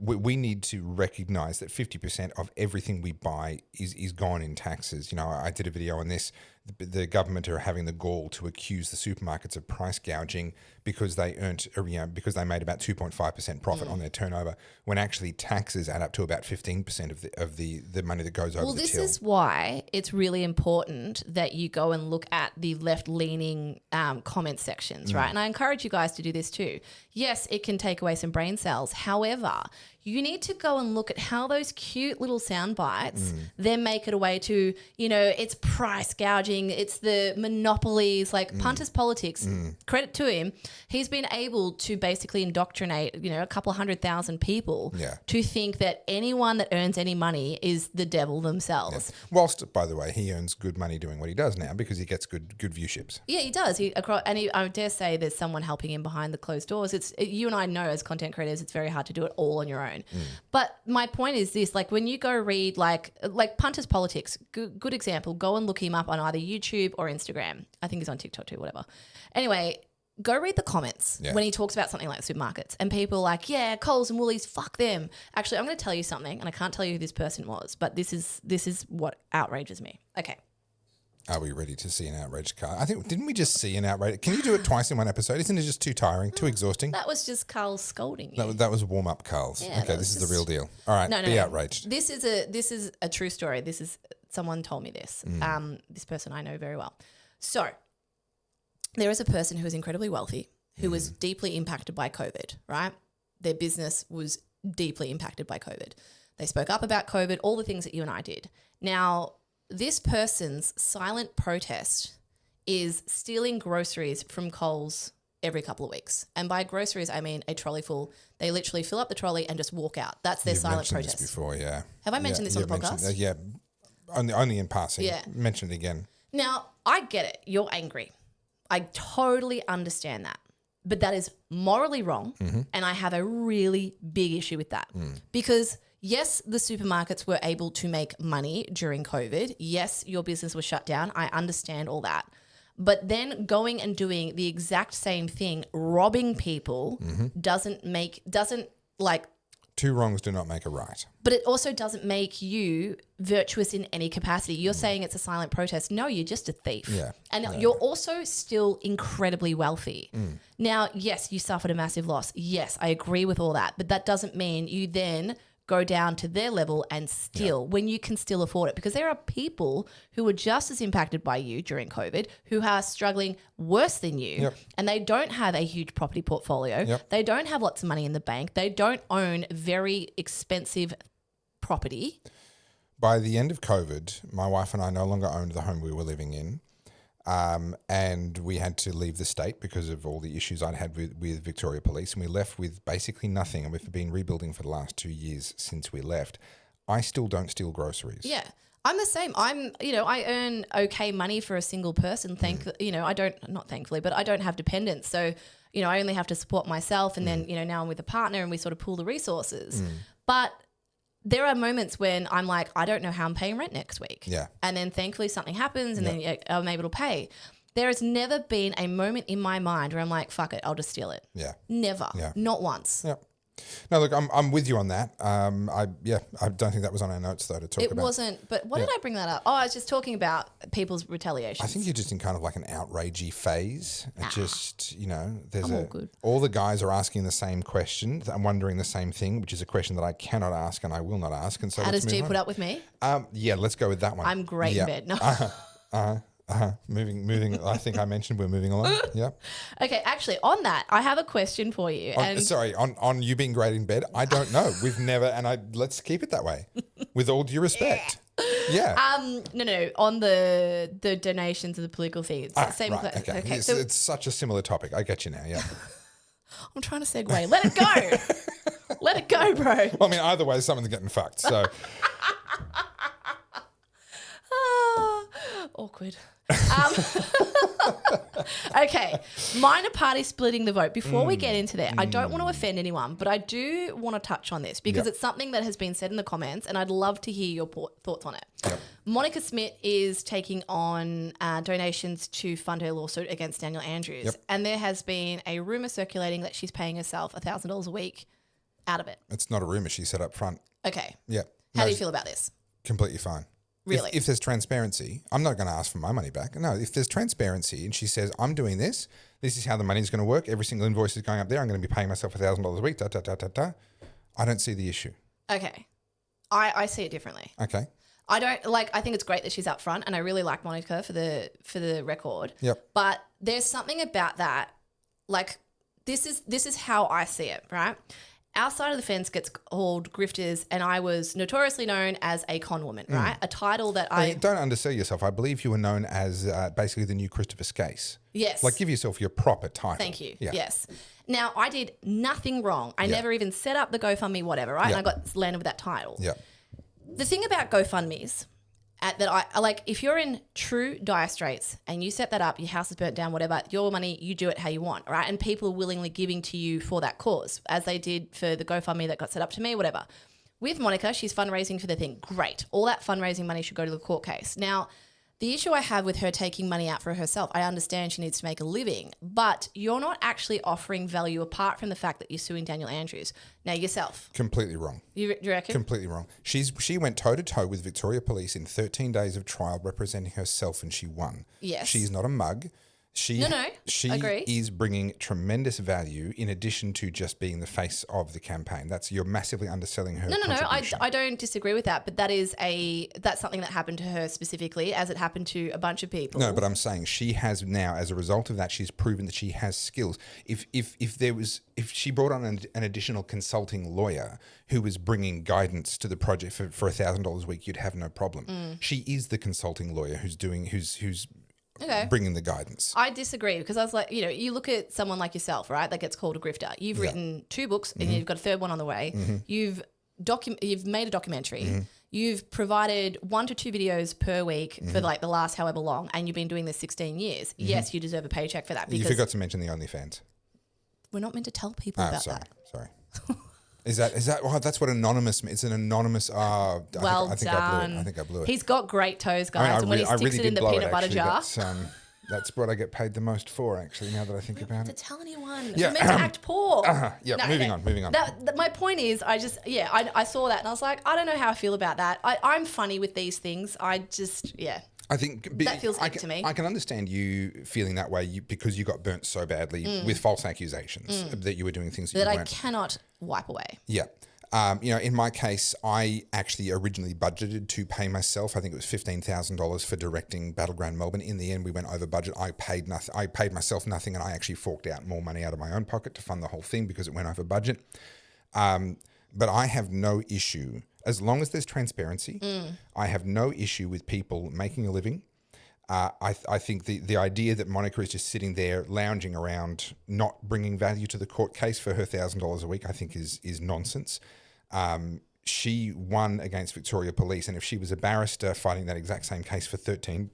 We need to recognise that 50% of everything we buy is gone in taxes. I did a video on this. the government are having the gall to accuse the supermarkets of price gouging because they earned, because they made about 2.5% profit on their turnover, when actually taxes add up to about 15% of the money that goes over the till. Well, this is why it's really important that you go and look at the left-leaning comment sections, right? And I encourage you guys to do this too. Yes, it can take away some brain cells. However, you need to go and look at how those cute little sound bites then make it away to, it's price gouging, it's the monopolies, like Punter's Politics, credit to him, he's been able to basically indoctrinate, a couple of 100,000 people to think that anyone that earns any money is the devil themselves. Yeah. Whilst, by the way, he earns good money doing what he does now because he gets good viewerships. Yeah, he does. I dare say there's someone helping him behind the closed doors. You and I know as content creators, it's very hard to do it all on your own. But my point is this, like when you go read like Punter's Politics, good example, go and look him up on either YouTube or Instagram. I think he's on TikTok too, whatever. Anyway, go read the comments when he talks about something like supermarkets and people are like, yeah, Carlz and Woolies, fuck them. Actually, I'm going to tell you something and I can't tell you who this person was, but this is what outrages me. Okay. Are we ready to see an outraged Carl? I think, didn't we just see an outrage? Can you do it twice in one episode? Isn't it just too tiring, too exhausting? That was just Carlz scolding you. That was warm-up Carlz. Yeah, okay, this is the real deal. All right, be outraged. This is a true story. Someone told me this. This person I know very well. So there is a person who is incredibly wealthy who was deeply impacted by COVID, right? Their business was deeply impacted by COVID. They spoke up about COVID, all the things that you and I did. Now, this person's silent protest is stealing groceries from Coles every couple of weeks. And by groceries, I mean a trolley full. They literally fill up the trolley and just walk out. That's their silent protest. This before, yeah. Have I mentioned this on the podcast? Yeah, only in passing. Yeah. Mention it again. Now, I get it. You're angry. I totally understand that. But that is morally wrong, and I have a really big issue with that. Because yes, the supermarkets were able to make money during COVID. Yes, your business was shut down. I understand all that. But then going and doing the exact same thing, robbing people, doesn't two wrongs do not make a right. But it also doesn't make you virtuous in any capacity. You're saying it's a silent protest. No, you're just a thief. Yeah. And you're also still incredibly wealthy. Now, yes, you suffered a massive loss. Yes, I agree with all that. But that doesn't mean you then go down to their level and steal when you can still afford it, because there are people who were just as impacted by you during COVID who are struggling worse than you, and they don't have a huge property portfolio. They don't have lots of money in the bank. They don't own very expensive property. By the end of COVID, my wife and I no longer owned the home we were living in. And we had to leave the state because of all the issues I'd had with Victoria Police, and we left with basically nothing. And we've been rebuilding for the last 2 years since we left. I still don't steal groceries. Yeah. I'm the same. I earn okay money for a single person. I don't have dependents. So, I only have to support myself. And then, now I'm with a partner and we sort of pool the resources. But there are moments when I'm like, I don't know how I'm paying rent next week. Yeah. And then thankfully something happens and then I'm able to pay. There has never been a moment in my mind where I'm like, fuck it, I'll just steal it. Yeah. Never. Yeah. Not once. Yeah. No, look, I'm with you on that. I don't think that was on our notes though to talk about. It wasn't, but why did I bring that up? Oh, I was just talking about people's retaliation. I think you're just in kind of like an outragey phase. It just, there's good. All the guys are asking the same question. I'm wondering the same thing, which is a question that I cannot ask and I will not ask. And so how does G put up with me? Let's go with that one. I'm great in bed. No. Moving. I think I mentioned we're moving along. Yeah. Okay. Actually, on that, I have a question for you. On you being great in bed, I don't know. We've never, let's keep it that way, with all due respect. Yeah. No. On the donations of the political things. Same. Right. Okay. It's such a similar topic. I get you now. Yeah. I'm trying to segue. Let it go. Let it go, bro. Well, I mean, either way, someone's getting fucked. So. Awkward. Okay, minor party splitting the vote. Before we get into that, I don't want to offend anyone, but I do want to touch on this because it's something that has been said in the comments and I'd love to hear your thoughts on it. Yep. Monica Smit is taking on donations to fund her lawsuit against Daniel Andrews, and there has been a rumour circulating that she's paying herself $1,000 a week out of it. It's not a rumour, she said up front. Okay. Yeah. How do you feel about this? Completely fine. Really? If there's transparency, I'm not going to ask for my money back. No, if there's transparency and she says, I'm doing this is how the money's going to work. Every single invoice is going up there. I'm going to be paying myself $1,000 a week, I don't see the issue. Okay. I see it differently. Okay. I think it's great that she's up front, and I really like Monica for the record. Yep. But there's something about that, like this is how I see it, right? Our side of the fence gets called grifters, and I was notoriously known as a con woman, right? A title that Don't undersell yourself. I believe you were known as basically the new Christopher Skase. Yes. Like, give yourself your proper title. Thank you. Yeah. Yes. Now, I did nothing wrong. I never even set up the GoFundMe, whatever, right? Yeah. And I got landed with that title. Yeah. The thing about GoFundMes that I like, if you're in true dire straits and you set that up, your house is burnt down, whatever, your money, you do it how you want, right? And people are willingly giving to you for that cause, as they did for the GoFundMe that got set up to me, whatever. With Monica, she's fundraising for the thing. Great. All that fundraising money should go to the court case. Now, the issue I have with her taking money out for herself, I understand she needs to make a living, but you're not actually offering value apart from the fact that you're suing Daniel Andrews. Now, yourself. Completely wrong. You reckon? Completely wrong. She went toe-to-toe with Victoria Police in 13 days of trial representing herself, and she won. Yes. She's not a mug. She agree. is bringing tremendous value in addition to just being the face of the campaign. You're massively underselling her. No. I don't disagree with that, but that's something that happened to her specifically, as it happened to a bunch of people. No, but I'm saying she has now, as a result of that, she's proven that she has skills. If she brought on an additional consulting lawyer who was bringing guidance to the project for $1,000 a week, you'd have no problem. She is the consulting lawyer who's bringing the guidance. I disagree, because I was like, you look at someone like yourself, right, that gets called a grifter. You've written 2 books and you've got a third one on the way. You've made a documentary. You've provided 1 to 2 videos per week for like the last however long, and you've been doing this 16 years. Yes, you deserve a paycheck for that. You forgot to mention the OnlyFans. We're not meant to tell people about that. Sorry. Is that? Well, that's what anonymous. It's an anonymous. I think I blew it. He's got great toes, guys. And when he sticks it in the peanut butter jar. That's what I get paid the most for, actually. Now that I think about it. To tell anyone, Yeah. you're meant to act poor. Moving on. My point is, I saw that and I was like, I don't know how I feel about that. I'm funny with these things. I think that feels ick to me. I can understand you feeling that way because you got burnt so badly with false accusations that you were doing things that you weren't. I cannot wipe away. Yeah. In my case, I actually originally budgeted to pay myself, I think it was $15,000 for directing Battleground Melbourne. In the end, we went over budget. I paid nothing. I paid myself nothing, and I actually forked out more money out of my own pocket to fund the whole thing because it went over budget. But I have no issue, as long as there's transparency, I have no issue with people making a living. I think the idea that Monica is just sitting there lounging around, not bringing value to the court case for her $1,000 a week, I think is nonsense. She won against Victoria Police, and if she was a barrister fighting that exact same case for 13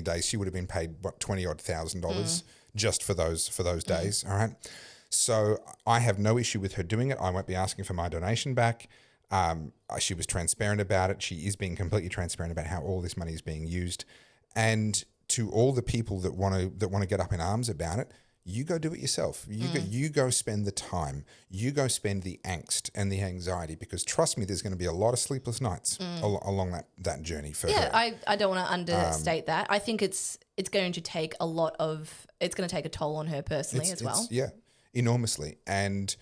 days, she would have been paid $20,000 just for those days. All right. So I have no issue with her doing it. I won't be asking for my donation back. She was transparent about it. She is being completely transparent about how all this money is being used. And to all the people that want to get up in arms about it, you go do it yourself. You go spend the time. You go spend the angst and the anxiety, because trust me, there's going to be a lot of sleepless nights along that journey for her. Yeah, I don't want to understate that. I think it's going to take it's going to take a toll on her personally as well. Yeah, enormously. And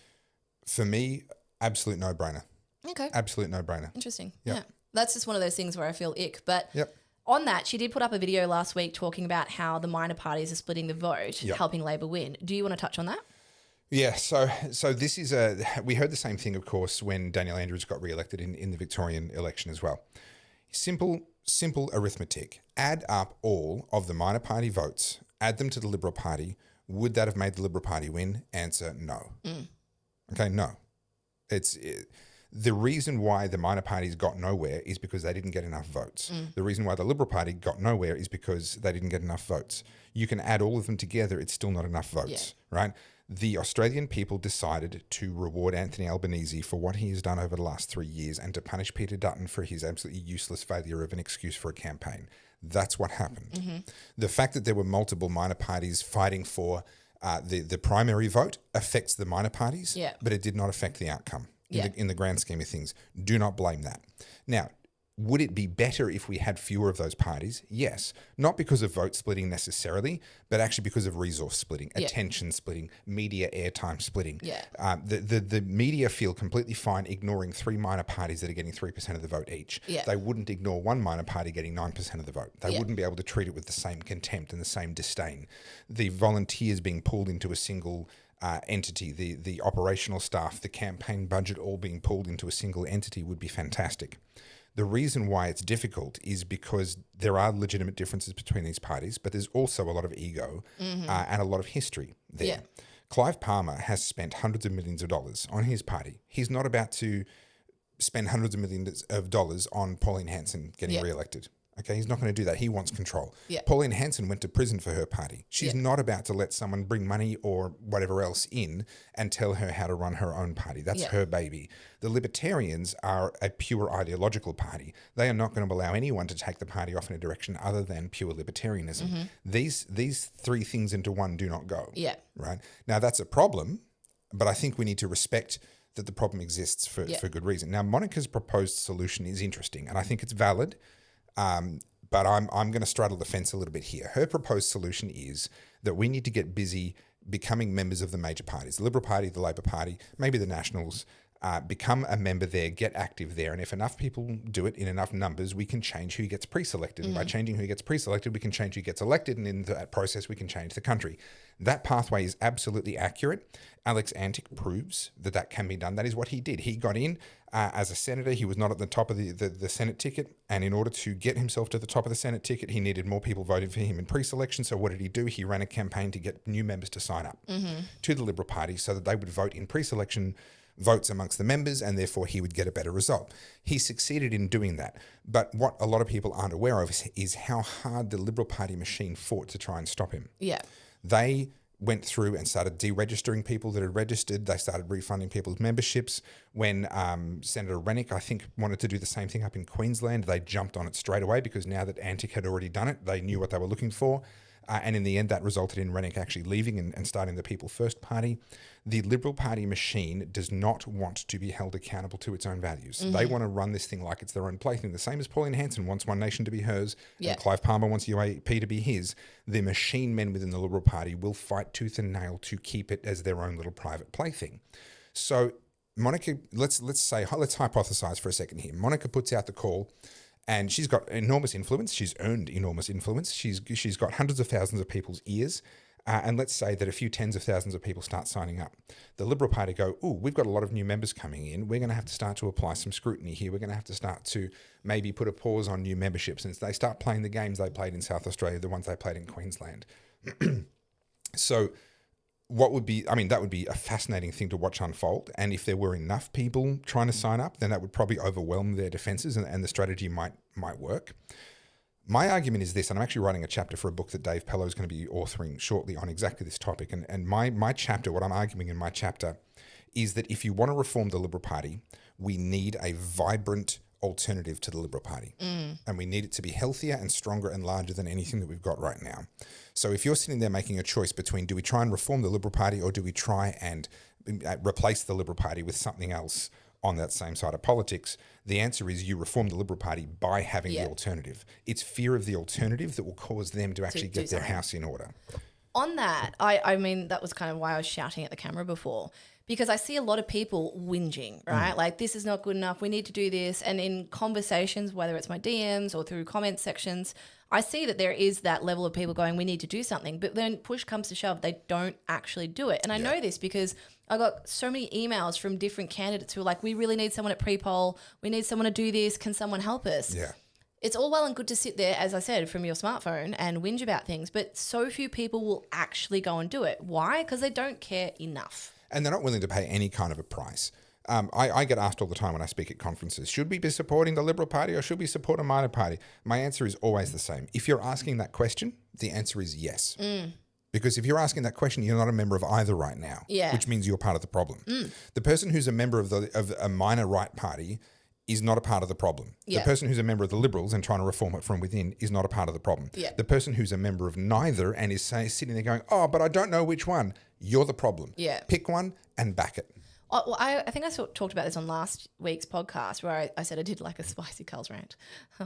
for me, absolute no-brainer. Okay. Absolute no-brainer. Interesting. Yep. Yeah. That's just one of those things where I feel ick. But yep. On that, she did put up a video last week talking about how the minor parties are splitting the vote, helping Labor win. Do you want to touch on that? Yeah, so this is we heard the same thing, of course, when Daniel Andrews got re-elected in the Victorian election as well. Simple arithmetic. Add up all of the minor party votes, add them to the Liberal Party. Would that have made the Liberal Party win? Answer, no. Okay, no. The reason why the minor parties got nowhere is because they didn't get enough votes. The reason why the Liberal Party got nowhere is because they didn't get enough votes. You can add all of them together, it's still not enough votes, right? The Australian people decided to reward Anthony Albanese for what he has done over the last 3 years and to punish Peter Dutton for his absolutely useless failure of an excuse for a campaign. That's what happened. The fact that there were multiple minor parties fighting for the primary vote affects the minor parties, but it did not affect the outcome. In the grand scheme of things. Do not blame that. Now, Would it be better if we had fewer of those parties? Yes. Not because of vote splitting necessarily, but actually because of resource splitting, attention splitting, media airtime splitting. The media feel completely fine ignoring 3 minor parties that are getting 3% of the vote each. They wouldn't ignore 1 minor party getting 9% of the vote. They wouldn't be able to treat it with the same contempt and the same disdain. The volunteers being pulled into a single entity, the operational staff, the campaign budget all being pulled into a single entity would be fantastic. The reason why it's difficult is because there are legitimate differences between these parties, but there's also a lot of ego and a lot of history there. Clive Palmer has spent hundreds of millions of dollars on his party. He's not about to spend hundreds of millions of dollars on Pauline Hanson getting re-elected. Okay, he's not going to do that. He wants control. Pauline Hanson went to prison for her party. She's not about to let someone bring money or whatever else in and tell her how to run her own party. That's her baby. The Libertarians are a pure ideological party. They are not going to allow anyone to take the party off in a direction other than pure libertarianism. These 3 things into one do not go. Right? Now, that's a problem, but I think we need to respect that the problem exists for good reason. Now, Monica's proposed solution is interesting, and I think it's valid. But I'm going to straddle the fence a little bit here. Her proposed solution is that we need to get busy becoming members of the major parties, the Liberal Party, the Labor Party, maybe the Nationals, become a member there, get active there. And if enough people do it in enough numbers, we can change who gets pre-selected. And by changing who gets pre-selected, we can change who gets elected. And in that process, we can change the country. That pathway is absolutely accurate. Alex Antic proves that that can be done. That is what he did. He got in as a senator. He was not at the top of the Senate ticket. And in order to get himself to the top of the Senate ticket, he needed more people voting for him in pre-selection. So what did he do? He ran a campaign to get new members to sign up to the Liberal Party so that they would vote in pre-selection votes amongst the members, and therefore he would get a better result. He succeeded in doing that. But what a lot of people aren't aware of is how hard the Liberal Party machine fought to try and stop him. They went through and started deregistering people that had registered. They started refunding people's memberships. When Senator Rennick, I think, wanted to do the same thing up in Queensland, they jumped on it straight away because now that Antic had already done it, they knew what they were looking for. And in the end, that resulted in Rennick actually leaving and starting the People First Party. The Liberal Party machine does not want to be held accountable to its own values. They want to run this thing like it's their own plaything. The same as Pauline Hanson wants One Nation to be hers, and Clive Palmer wants UAP to be his. The machine men within the Liberal Party will fight tooth and nail to keep it as their own little private plaything. So Monica, let's hypothesize for a second here. Monica puts out the call. And she's got enormous influence. She's earned enormous influence. She's got hundreds of thousands of people's ears. And let's say that a few tens of thousands of people start signing up. The Liberal Party go, we've got a lot of new members coming in. We're going to have to start to apply some scrutiny here. We're going to have to start to maybe put a pause on new memberships. And they start playing the games they played in South Australia, the ones they played in Queensland. So that would be a fascinating thing to watch unfold. And if there were enough people trying to sign up, then that would probably overwhelm their defenses and the strategy might work. My argument is this, and I'm actually writing a chapter for a book that Dave Pello is going to be authoring shortly on exactly this topic. And my chapter, what I'm arguing in my chapter, is that if you want to reform the Liberal Party, we need a vibrant alternative to the Liberal Party. And we need it to be healthier and stronger and larger than anything that we've got right now. So if you're sitting there making a choice between do we try and reform the Liberal Party or do we try and replace the Liberal Party with something else on that same side of politics, the answer is you reform the Liberal Party by having the alternative. It's fear of the alternative that will cause them to actually get their house in order. On that, I mean, that was kind of why I was shouting at the camera before, because I see a lot of people whinging, right? Like, this is not good enough. We need to do this. And in conversations, whether it's my DMs or through comment sections, I see that there is that level of people going, we need to do something. But then push comes to shove, they don't actually do it. And I know this because I got so many emails from different candidates who are like, we really need someone at pre-poll. We need someone to do this. Can someone help us? Yeah. It's all well and good to sit there, as I said, from your smartphone and whinge about things, but so few people will actually go and do it. Why? Because they don't care enough. And they're not willing to pay any kind of a price. I get asked all the time when I speak at conferences, should we be supporting the Liberal Party or should we support a minor party? My answer is always the same. If you're asking that question, the answer is yes. Because if you're asking that question, you're not a member of either right now, which means you're part of the problem. The person who's a member of a minor right party is not a part of the problem. The person who's a member of the Liberals and trying to reform it from within is not a part of the problem. The person who's a member of neither and is sitting there going, but I don't know which one, you're the problem. Pick one and back it. Well, I think I talked about this on last week's podcast where I said I did like a spicy Carlz rant.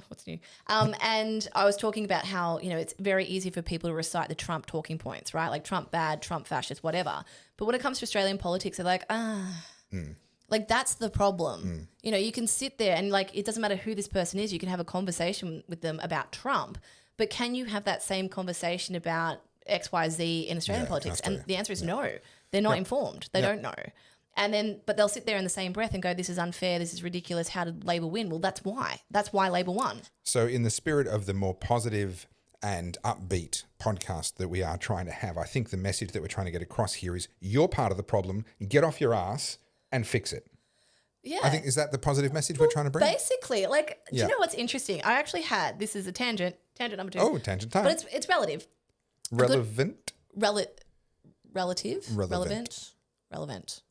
What's new? And I was talking about how, it's very easy for people to recite the Trump talking points, right? Like Trump bad, Trump fascist, whatever. But when it comes to Australian politics, they're like, like that's the problem. You can sit there and like it doesn't matter who this person is. You can have a conversation with them about Trump, but can you have that same conversation about X, Y, Z in Australian politics? And the answer is no. They're not informed. They don't know. And but they'll sit there in the same breath and go, this is unfair, this is ridiculous, how did Labor win? Well, that's why. That's why Labor won. So in the spirit of the more positive and upbeat podcast that we are trying to have, I think the message that we're trying to get across here is you're part of the problem, get off your ass and fix it. Yeah. I think, is that the positive message we're trying to bring? Basically, like, do you know what's interesting? I actually had, this is a tangent number 2. Oh, tangent time. But it's relative. Relevant? Relative? Relevant. Relevant.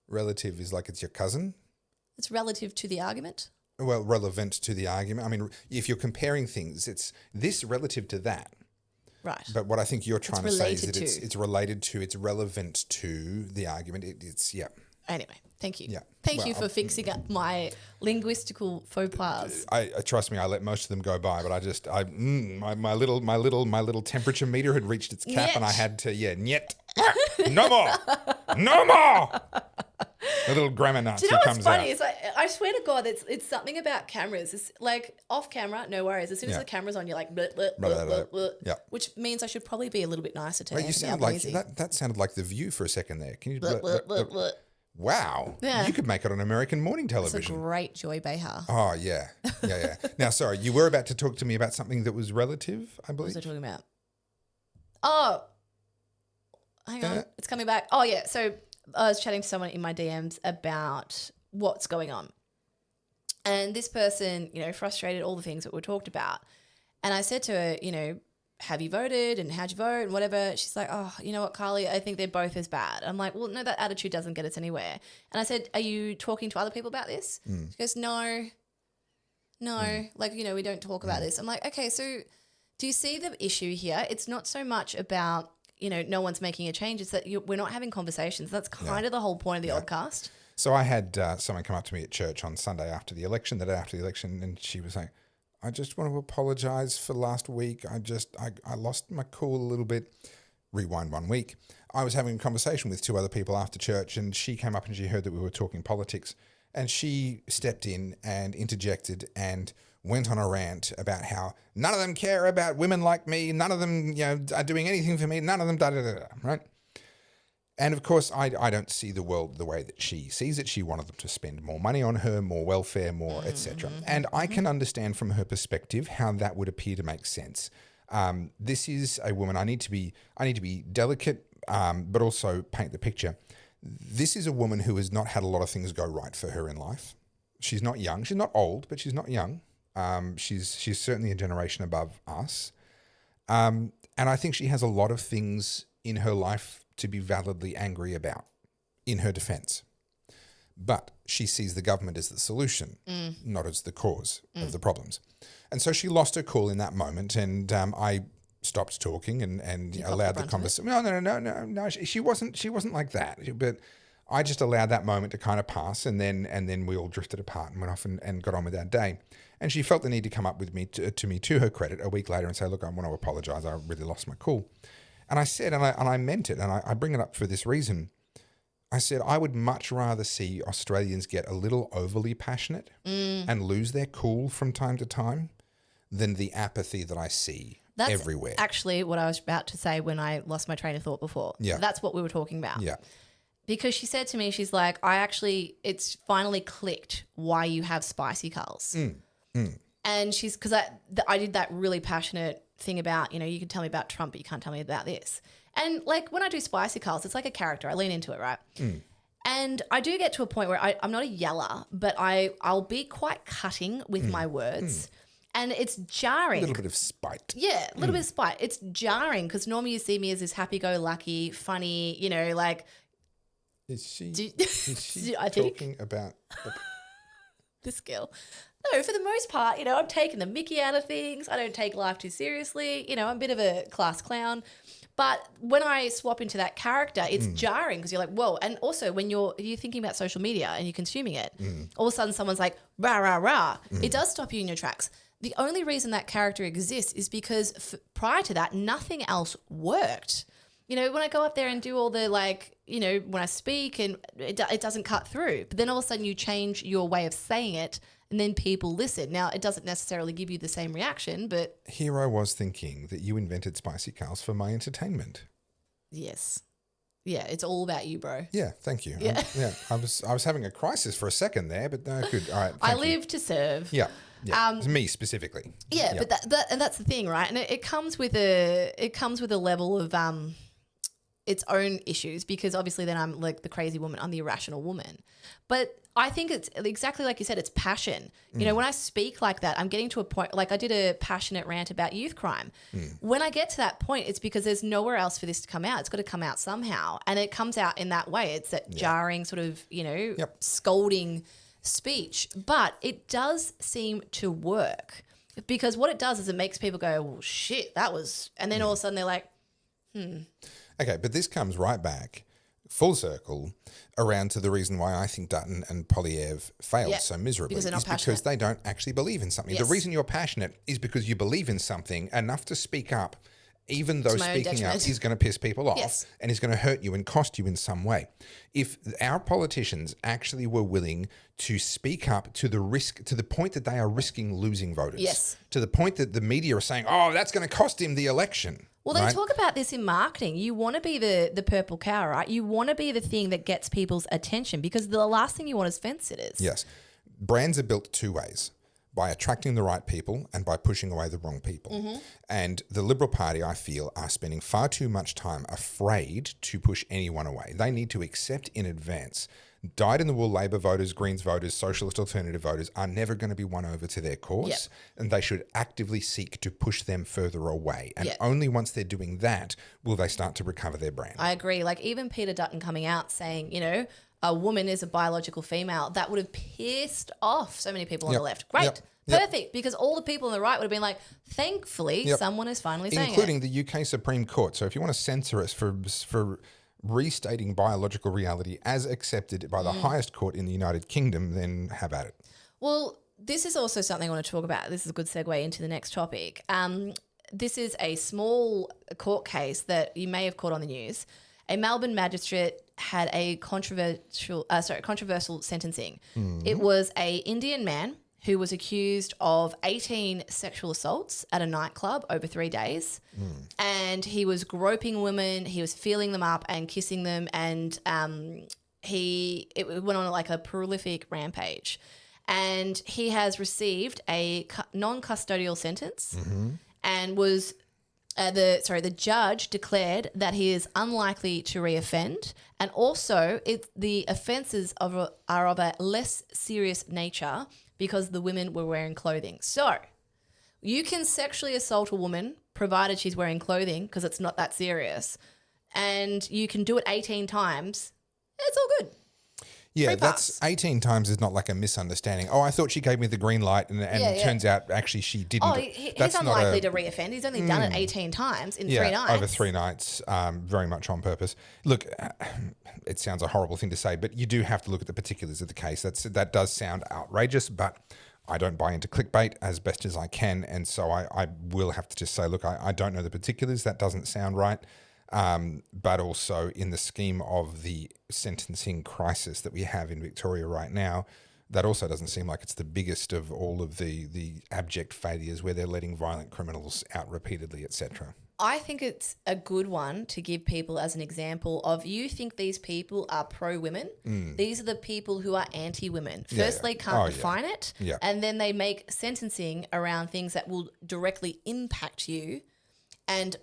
Relative is like it's your cousin? It's relative to the argument. Well, relevant to the argument. I mean, if you're comparing things, it's this relative to that. Right. But what I think you're trying to say is that it's related to, it's relevant to the argument. It's. Anyway, thank you. Yeah. Thank you for fixing up my linguistical faux pas. I trust me, I let most of them go by, but my little temperature meter had reached its cap, and I had to niet. No more. The little grammar Nazi Do you know comes what's funny? out. It's like, I swear to God, it's something about cameras. It's like off camera, no worries. As soon as the camera's on, you're like, bleh, bleh, bleh, bleh, bleh. Yeah. Which means I should probably be a little bit nicer to You sound like that sounded like The View for a second there. Can you? Bleh, bleh, bleh, bleh. Wow. Yeah. You could make it on American morning It's television. a great Joy Behar. Oh, yeah. Now, sorry, you were about to talk to me about something that was relative, I What believe. was I talking about? Oh, hang on. It's coming back. Oh, yeah. So I was chatting to someone in my DMs about what's going on. And this person, frustrated, all the things that were talked about. And I said to her, have you voted and how'd you vote and whatever? She's like, oh, you know what, Carly, I think they're both as bad. I'm like, well, no, that attitude doesn't get us anywhere. And I said, are you talking to other people about this? She goes, no, like, we don't talk about this. I'm like, okay, so do you see the issue here? It's not so much about, no one's making a change. It's that we're not having conversations. That's kind of the whole point of the Oddcast. So I had someone come up to me at church on Sunday after the election, the day after the election, and she was saying, I just want to apologise for last week. I lost my cool a little bit. Rewind 1 week. I was having a conversation with 2 other people after church, and she came up and she heard that we were talking politics, and she stepped in and interjected and went on a rant about how none of them care about women like me, none of them are doing anything for me, none of them da-da-da-da, right? And of course, I don't see the world the way that she sees it. She wanted them to spend more money on her, more welfare, more etc. And I can understand from her perspective how that would appear to make sense. This is a woman. I need to be delicate, but also paint the picture. This is a woman who has not had a lot of things go right for her in life. She's not young. She's not old, but she's not young. She's certainly a generation above us. And I think she has a lot of things in her life to be validly angry about, in her defence. But she sees the government as the solution, not as the cause of the problems. And so she lost her cool in that moment, and I stopped talking and allowed the conversation. No. She wasn't like that. But I just allowed that moment to kind of pass, and then we all drifted apart and went off and got on with our day. And she felt the need to come up with me to her credit a week later and say, look, I want to apologise. I really lost my cool. And I said, and I meant it, and I bring it up for this reason. I said, I would much rather see Australians get a little overly passionate and lose their cool from time to time than the apathy that I see everywhere. That's actually what I was about to say when I lost my train of thought before. Yeah. That's what we were talking about. Yeah. Because she said to me, she's like, it's finally clicked why you have spicy Carlz. And because I did that really passionate thing about, you can tell me about Trump, but you can't tell me about this. And like when I do spicy Carlz, it's like a character. I lean into it, right? And I do get to a point where I'm not a yeller, but I'll be quite cutting with my words. And it's jarring. A little bit of spite. Yeah, a little bit of spite. It's jarring because normally you see me as this happy-go-lucky, funny, like... Is she I think talking about... this girl. No, for the most part, I'm taking the mickey out of things. I don't take life too seriously. I'm a bit of a class clown. But when I swap into that character, it's jarring because you're like, whoa. And also when you're thinking about social media and you're consuming it, all of a sudden someone's like, rah, rah, rah. It does stop you in your tracks. The only reason that character exists is because prior to that, nothing else worked. You know, when I go up there and do all the like, you know, when I speak and it doesn't cut through. But then all of a sudden you change your way of saying it and then people listen. Now, it doesn't necessarily give you the same reaction, but... Here I was thinking that you invented spicy Carlz for my entertainment. Yes. Yeah, it's all about you, bro. Yeah, thank you. Yeah. I was having a crisis for a second there, but no, good. All right, I live to serve. Yeah. It's me specifically. Yeah, but and that's the thing, right? And it comes with a level of its own issues because obviously then I'm like the crazy woman, I'm the irrational woman. But I think it's exactly like you said, it's passion. You know, when I speak like that, I'm getting to a point, like I did a passionate rant about youth crime. When I get to that point, it's because there's nowhere else for this to come out. It's got to come out somehow. And it comes out in that way. It's that jarring sort of, you know, scolding speech. But it does seem to work because what it does is it makes people go, well, shit, that was, and then all of a sudden they're like, Okay, but this comes right back full circle around to the reason why I think Dutton and Polyev failed so miserably because they're not because they don't actually believe in something. Yes. The reason you're passionate is because you believe in something enough to speak up, even though speaking up is going to piss people off and is going to hurt you and cost you in some way. If our politicians actually were willing to speak up to the risk, to the point that they are risking losing voters, to the point that the media are saying, oh, that's going to cost him the election. Well, they talk about this in marketing. You want to be the purple cow, right? You want to be the thing that gets people's attention because the last thing you want is fence sitters. Yes. Brands are built two ways, by attracting the right people and by pushing away the wrong people. And the Liberal Party, I feel, are spending far too much time afraid to push anyone away. They need to accept in advance dyed-in-the-wool Labor voters, Greens voters, Socialist Alternative voters are never going to be won over to their cause, and they should actively seek to push them further away. And only once they're doing that will they start to recover their brand. I agree. Like even Peter Dutton coming out saying, you know, a woman is a biological female, that would have pissed off so many people on the left. Great. Perfect. Because all the people on the right would have been like, thankfully, someone is finally saying it. Including the UK Supreme Court. So if you want to censor us for restating biological reality as accepted by the highest court in the United Kingdom, then have at it. Well, this is also something I want to talk about. This is a good segue into the next topic. This is a small court case that you may have caught on the news. A Melbourne magistrate had a controversial sentencing. It was a Indian man who was accused of 18 sexual assaults at a nightclub over 3 days. And he was groping women, he was feeling them up and kissing them, and it went on like a prolific rampage. And he has received a non-custodial sentence and was... the judge declared that he is unlikely to reoffend, and also the offences are of a less serious nature because the women were wearing clothing. So you can sexually assault a woman provided she's wearing clothing because it's not that serious, and you can do it 18 times. It's all good. Yeah, that's 18 times is not like a misunderstanding. Oh, I thought she gave me the green light, and it turns out actually she didn't. Oh, he's unlikely to reoffend. He's only done it 18 times in 3 nights. Over 3 nights, very much on purpose. Look, it sounds a horrible thing to say, but you do have to look at the particulars of the case. That does sound outrageous, but I don't buy into clickbait as best as I can, and so I will have to just say, look, I don't know the particulars. That doesn't sound right. But also in the scheme of the sentencing crisis that we have in Victoria right now, that also doesn't seem like it's the biggest of all of the abject failures where they're letting violent criminals out repeatedly, etc. I think it's a good one to give people as an example of, you think these people are pro-women. These are the people who are anti-women. First, they can't define it, and then they make sentencing around things that will directly impact you and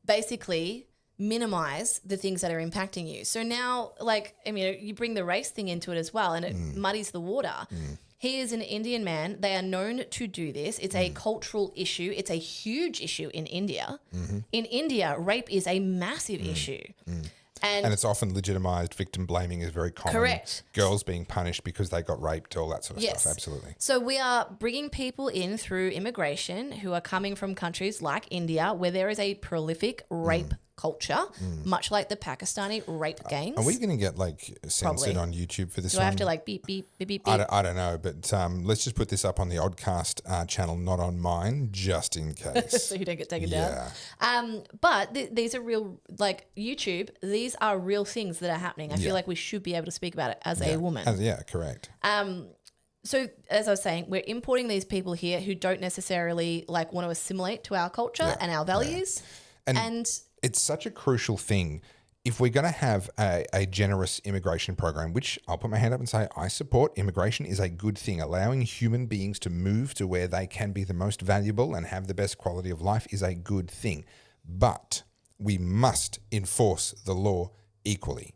basically minimize the things that are impacting you. So now, like, I mean, you bring the race thing into it as well, and it muddies the water. He is an Indian man. They are known to do this. It's a cultural issue. It's a huge issue in India. In India, rape is a massive issue. And it's often legitimised. Victim blaming is very common. Correct. Girls being punished because they got raped, all that sort of stuff. Absolutely. So we are bringing people in through immigration who are coming from countries like India, where there is a prolific rape culture, much like the Pakistani rape gangs. Are we going to get like censored on YouTube for this Do one? I have to like beep, beep, beep, beep, beep? I don't know, but let's just put this up on the Oddcast channel, not on mine, just in case. So you don't get taken down. But these are real, like YouTube, these are real things that are happening. I feel like we should be able to speak about it as a woman. Correct. So as I was saying, we're importing these people here who don't necessarily like want to assimilate to our culture and our values. And it's such a crucial thing. If we're going to have a generous immigration program, which I'll put my hand up and say I support, immigration is a good thing. Allowing human beings to move to where they can be the most valuable and have the best quality of life is a good thing. But we must enforce the law equally.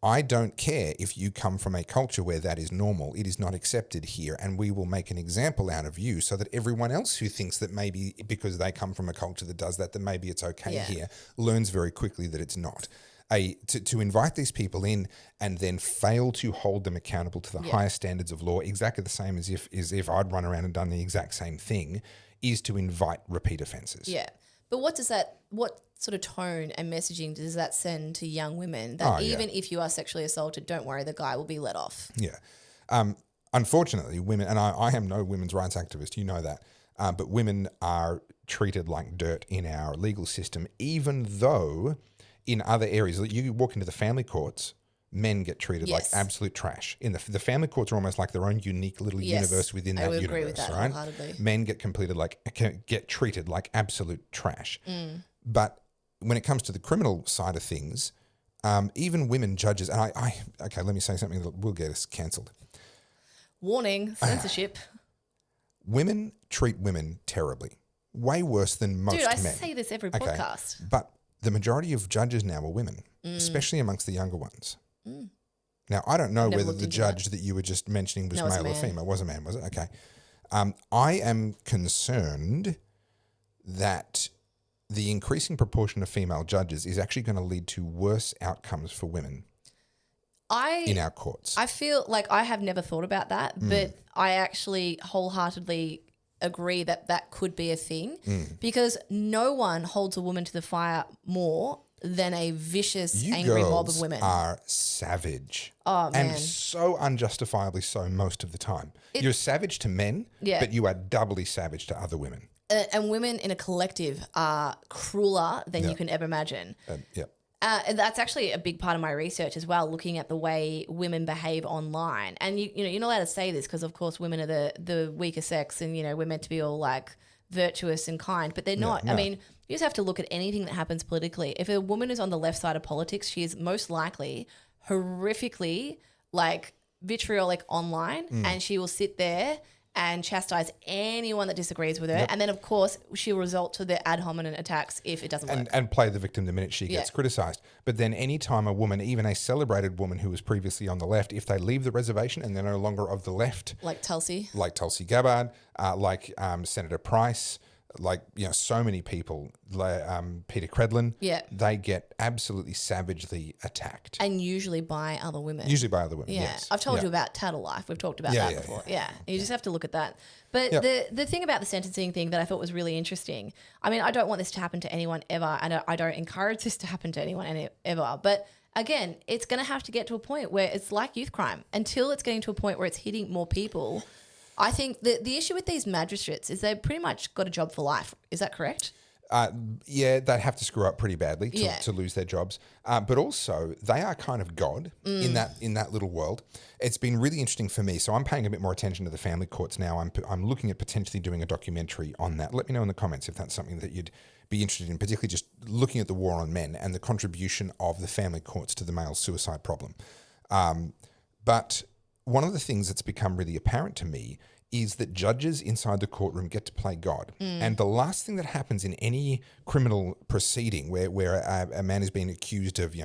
I don't care if you come from a culture where that is normal. It is not accepted here, and we will make an example out of you so that everyone else who thinks that maybe because they come from a culture that does that maybe it's okay here, learns very quickly that it's not. To invite these people in and then fail to hold them accountable to the highest standards of law, exactly the same as if I'd run around and done the exact same thing, is to invite repeat offences. Yeah. But what sort of tone and messaging does that send to young women that even if you are sexually assaulted, don't worry, the guy will be let off? Yeah. Unfortunately, women, and I am no women's rights activist, you know that, but women are treated like dirt in our legal system, even though in other areas, you walk into the family courts, men get treated like absolute trash. In the family courts are almost like their own unique little universe within that universe. I would agree with that wholeheartedly. Men get treated like absolute trash. But when it comes to the criminal side of things, even women judges, and okay, let me say something that will get us cancelled. Warning, censorship. Women treat women terribly, way worse than most men. Dude, I say this every podcast. But the majority of judges now are women, especially amongst the younger ones. Now, I don't know whether the judge that you were just mentioning was male or female. It was a man, was it? Okay. I am concerned that the increasing proportion of female judges is actually going to lead to worse outcomes for women in our courts. I feel like I have never thought about that, but I actually wholeheartedly agree that could be a thing because no one holds a woman to the fire more than a vicious, angry mob of women. Are savage. Oh, man. And so unjustifiably so most of the time. You're savage to men, but you are doubly savage to other women. And women in a collective are crueler than you can ever imagine. And that's actually a big part of my research as well, looking at the way women behave online. And you're not allowed to say this because, of course, women are the weaker sex, and we're meant to be all like virtuous and kind, but they're not. No. I mean, you just have to look at anything that happens politically. If a woman is on the left side of politics, she is most likely horrifically like vitriolic online, and she will sit there and chastise anyone that disagrees with her. And then, of course, she'll result to the ad hominem attacks if it doesn't work. And play the victim the minute she gets criticised. But then any time a woman, even a celebrated woman who was previously on the left, if they leave the reservation and they're no longer of the left. Like Tulsi Gabbard, like Senator Price, like, so many people, Peter Credlin, they get absolutely savagely attacked. And usually by other women. Yes. I've told you about Tattle Life. We've talked about that before. You just have to look at that. But the thing about the sentencing thing that I thought was really interesting, I mean, I don't want this to happen to anyone ever, and I don't encourage this to happen to anyone ever, but again, it's going to have to get to a point where it's like youth crime. Until it's getting to a point where it's hitting more people, I think the issue with these magistrates is they've pretty much got a job for life. Is that correct? They have to screw up pretty badly to lose their jobs. But also, they are kind of God in that little world. It's been really interesting for me. So I'm paying a bit more attention to the family courts now. I'm looking at potentially doing a documentary on that. Let me know in the comments if that's something that you'd be interested in, particularly just looking at the war on men and the contribution of the family courts to the male suicide problem. But one of the things that's become really apparent to me is that judges inside the courtroom get to play God. And the last thing that happens in any criminal proceeding where a man is being accused of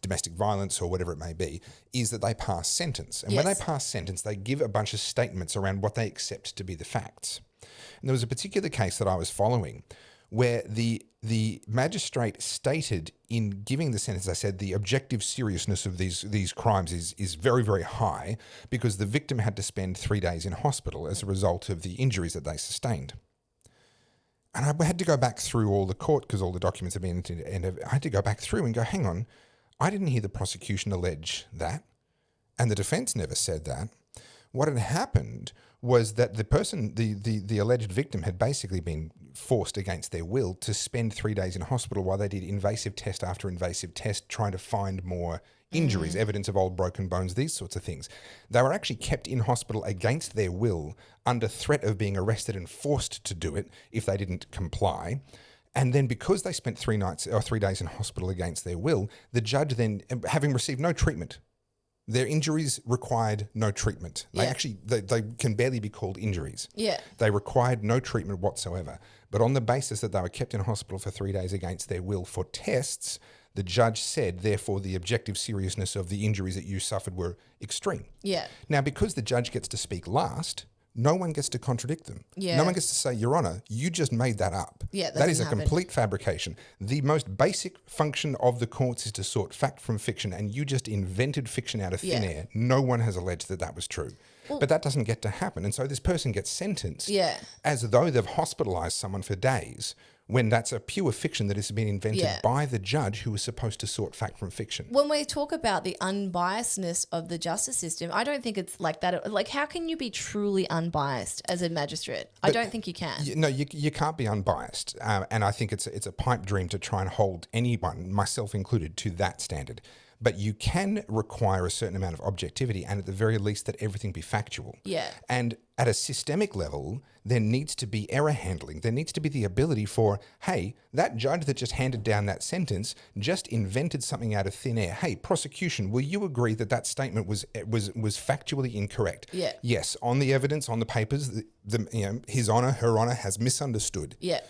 domestic violence or whatever it may be is that they pass sentence. And when they pass sentence, they give a bunch of statements around what they accept to be the facts. And there was a particular case that I was following where the magistrate stated in giving the sentence, I said the objective seriousness of these crimes is very, very high because the victim had to spend 3 days in hospital as a result of the injuries that they sustained. And I had to go back through all the court because all the documents have been entered, and I had to go back through and go, hang on, I didn't hear the prosecution allege that, and the defence never said that. What had happened was that the person, the alleged victim, had basically been forced against their will to spend 3 days in hospital while they did invasive test after invasive test trying to find more injuries, evidence of old broken bones, these sorts of things. They were actually kept in hospital against their will under threat of being arrested and forced to do it if they didn't comply. And then because they spent 3 days in hospital against their will, the judge then, having received no treatment, their injuries required no treatment. They actually, they can barely be called injuries. Yeah. They required no treatment whatsoever. But on the basis that they were kept in hospital for 3 days against their will for tests, the judge said, therefore, the objective seriousness of the injuries that you suffered were extreme. Yeah. Now, because the judge gets to speak last, no one gets to contradict them. Yeah. No one gets to say, Your Honour, you just made that up. Yeah, that is a happen. complete fabrication. The most basic function of the courts is to sort fact from fiction, and you just invented fiction out of thin air. No one has alleged that that was true. Well, but that doesn't get to happen. And so this person gets sentenced as though they've hospitalised someone for days, when that's a pure fiction that has been invented by the judge who was supposed to sort fact from fiction. When we talk about the unbiasedness of the justice system, I don't think it's like that. Like, how can you be truly unbiased as a magistrate? I don't think you can. No, you can't be unbiased. And I think it's a pipe dream to try and hold anyone, myself included, to that standard. But you can require a certain amount of objectivity and at the very least that everything be factual. Yeah. And at a systemic level, there needs to be error handling. There needs to be the ability for, hey, that judge that just handed down that sentence just invented something out of thin air. Hey, prosecution, will you agree that that statement was factually incorrect? Yeah. Yes, on the evidence, on the papers, His Honour, Her Honour has misunderstood. Yeah.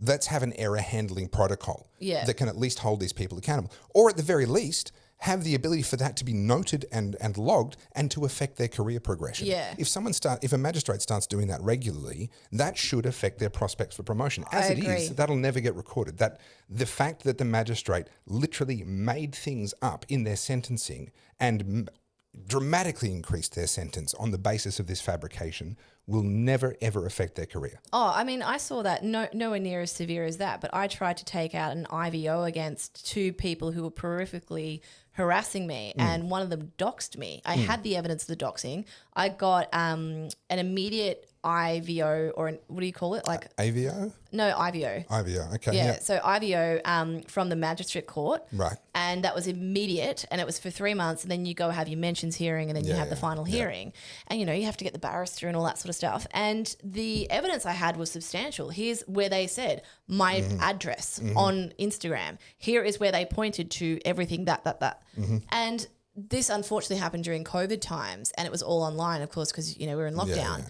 Let's have an error handling protocol that can at least hold these people accountable. Or at the very least, have the ability for that to be noted and logged and to affect their career progression. Yeah. If a magistrate starts doing that regularly, that should affect their prospects for promotion. As I it agree. is, that'll never get recorded. That the fact that the magistrate literally made things up in their sentencing and dramatically increased their sentence on the basis of this fabrication will never, ever affect their career. Oh, I mean, I saw that nowhere near as severe as that, but I tried to take out an IVO against 2 people who were horrifically harassing me, and one of them doxed me. I had the evidence of the doxing. I got an immediate IVO, or what do you call it? Like AVO? No, IVO. IVO, okay. Yeah, so IVO from the magistrate court. Right. And that was immediate, and it was for 3 months, and then you go have your mentions hearing, and then you have the final hearing. And, you have to get the barrister and all that sort of stuff. And the evidence I had was substantial. Here's where they said, my address on Instagram. Here is where they pointed to everything that. And this unfortunately happened during COVID times, and it was all online, of course, because, we were in lockdown. Yeah.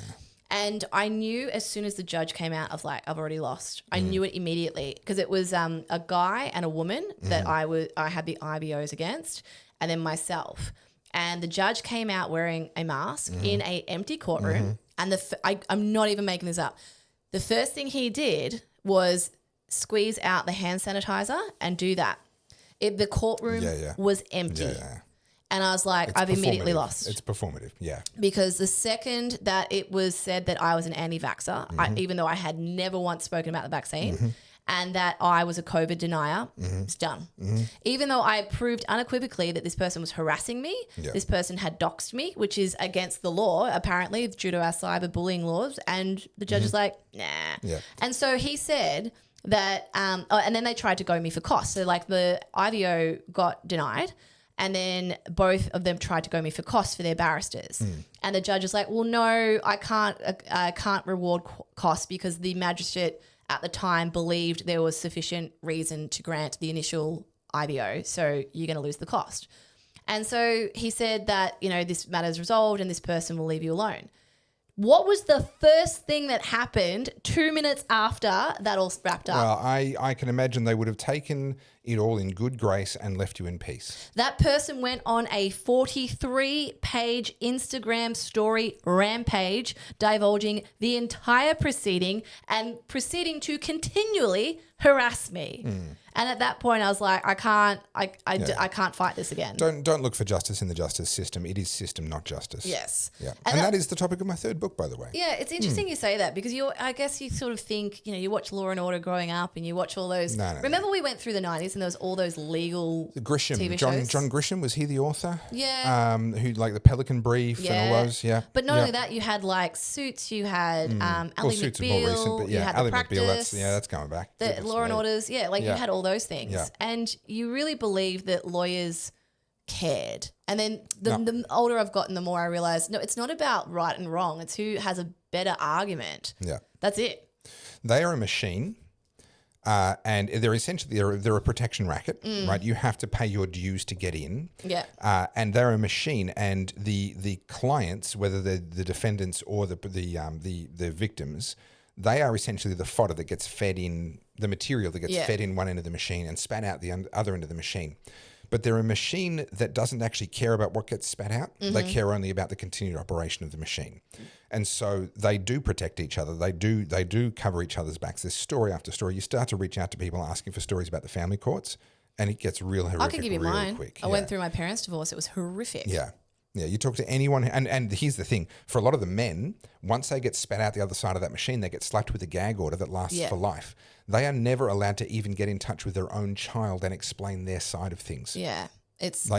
And I knew as soon as the judge came out of I've already lost. I knew it immediately because it was a guy and a woman that I had the IBOs against, and then myself. And the judge came out wearing a mask in a empty courtroom, and I'm not even making this up. The first thing he did was squeeze out the hand sanitizer and do that. The courtroom was empty. Yeah. And I was like, I've immediately lost. It's performative, yeah. Because the second that it was said that I was an anti-vaxxer, even though I had never once spoken about the vaccine, and that I was a COVID denier, it's done. Even though I proved unequivocally that this person was harassing me, this person had doxed me, which is against the law, apparently, due to our cyberbullying laws, and the judge is like, nah. Yeah. And so he said that, and then they tried to go me for costs. So the IVO got denied, and then both of them tried to go me for costs for their barristers. And the judge is like, well, no, I can't reward costs because the magistrate at the time believed there was sufficient reason to grant the initial IVO, so you're going to lose the cost. And so he said that, this matter is resolved and this person will leave you alone. What was the first thing that happened 2 minutes after that all wrapped up? Well, I can imagine they would have taken it all in good grace and left you in peace. That person went on a 43-page Instagram story rampage divulging the entire proceeding and proceeding to continually harass me. And at that point, I was like, I can't fight this again. Don't look for justice in the justice system. It is system, not justice. Yes. Yeah. And that is the topic of my third book, by the way. Yeah, it's interesting you say that because I guess you sort of think, you watch Law and Order growing up and you watch all those. Remember we went through the 90s and there was all those legal Grisham, TV shows? John Grisham, was he the author? Yeah. Who like the Pelican Brief and all those, yeah. But not only that, you had like Suits, you had Ally Suits are McBeal, more recent, but you had Ally The Practice. that's going back. The Law and Orders, you had all those things. Yeah. And you really believe that lawyers cared. And then the older I've gotten, the more I realize, no, it's not about right and wrong. It's who has a better argument. Yeah. That's it. They are a machine. And they're essentially they're a protection racket, right? You have to pay your dues to get in. Yeah. And they're a machine, and the clients, whether they're the defendants or the victims, they are essentially the fodder that gets fed in, the material that gets fed in one end of the machine and spat out the other end of the machine. But they're a machine that doesn't actually care about what gets spat out. They care only about the continued operation of the machine. And so they do protect each other. They do cover each other's backs. There's story after story. You start to reach out to people asking for stories about the family courts, and it gets real horrific. I can give you really mine. Quick. I went through my parents' divorce. It was horrific. Yeah. Yeah, you talk to anyone, and here's the thing. For a lot of the men, once they get spat out the other side of that machine, they get slapped with a gag order that lasts for life. They are never allowed to even get in touch with their own child and explain their side of things. Yeah. It's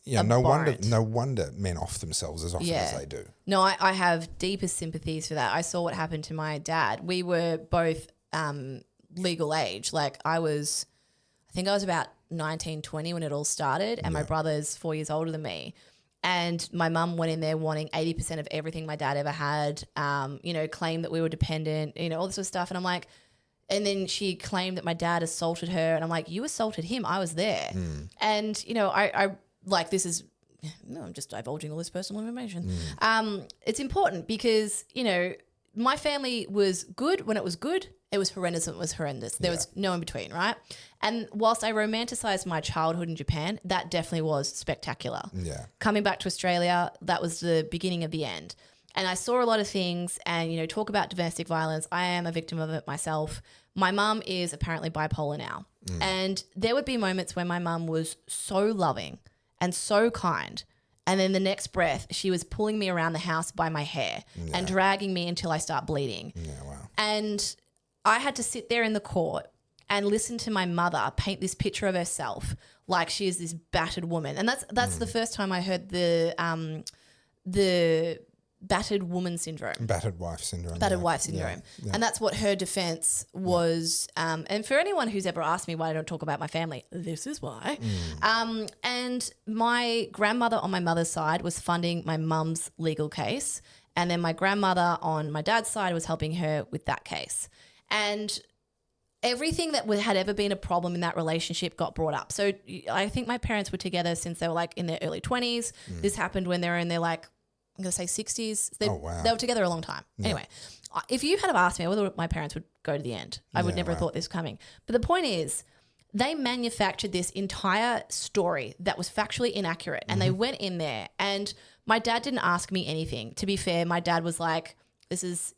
no wonder men off themselves as often as they do. No, I have deepest sympathies for that. I saw what happened to my dad. We were both legal age. Like I think I was about 19, 20 when it all started, and my brother's 4 years older than me. And my mum went in there wanting 80% of everything my dad ever had, claimed that we were dependent, all this sort of stuff. And I'm like, and then she claimed that my dad assaulted her. And I'm like, you assaulted him. I was there. And, I like, this is, I'm just divulging all this personal information. It's important because, my family was good when it was good. It was horrendous when it was horrendous. There was no in between, right? And whilst I romanticized my childhood in Japan, that definitely was spectacular. Yeah. Coming back to Australia, that was the beginning of the end. And I saw a lot of things and, talk about domestic violence. I am a victim of it myself. My mum is apparently bipolar now. And there would be moments when my mum was so loving and so kind. And then the next breath, she was pulling me around the house by my hair and dragging me until I start bleeding. Yeah, wow. And I had to sit there in the court and listen to my mother paint this picture of herself like she is this battered woman. And that's the first time I heard the battered woman syndrome. Battered wife syndrome. Battered wife syndrome. Yeah. And that's what her defense was. And for anyone who's ever asked me why I don't talk about my family, this is why. And my grandmother on my mother's side was funding my mum's legal case. And then my grandmother on my dad's side was helping her with that case. And everything that had ever been a problem in that relationship got brought up. So I think my parents were together since they were like in their early 20s. This happened when they were in their I'm going to say 60s. They were together a long time. Yeah. Anyway, if you had have asked me whether my parents would go to the end, I would never have thought this was coming. But the point is, they manufactured this entire story that was factually inaccurate, and they went in there, and my dad didn't ask me anything. To be fair, my dad was like, this is,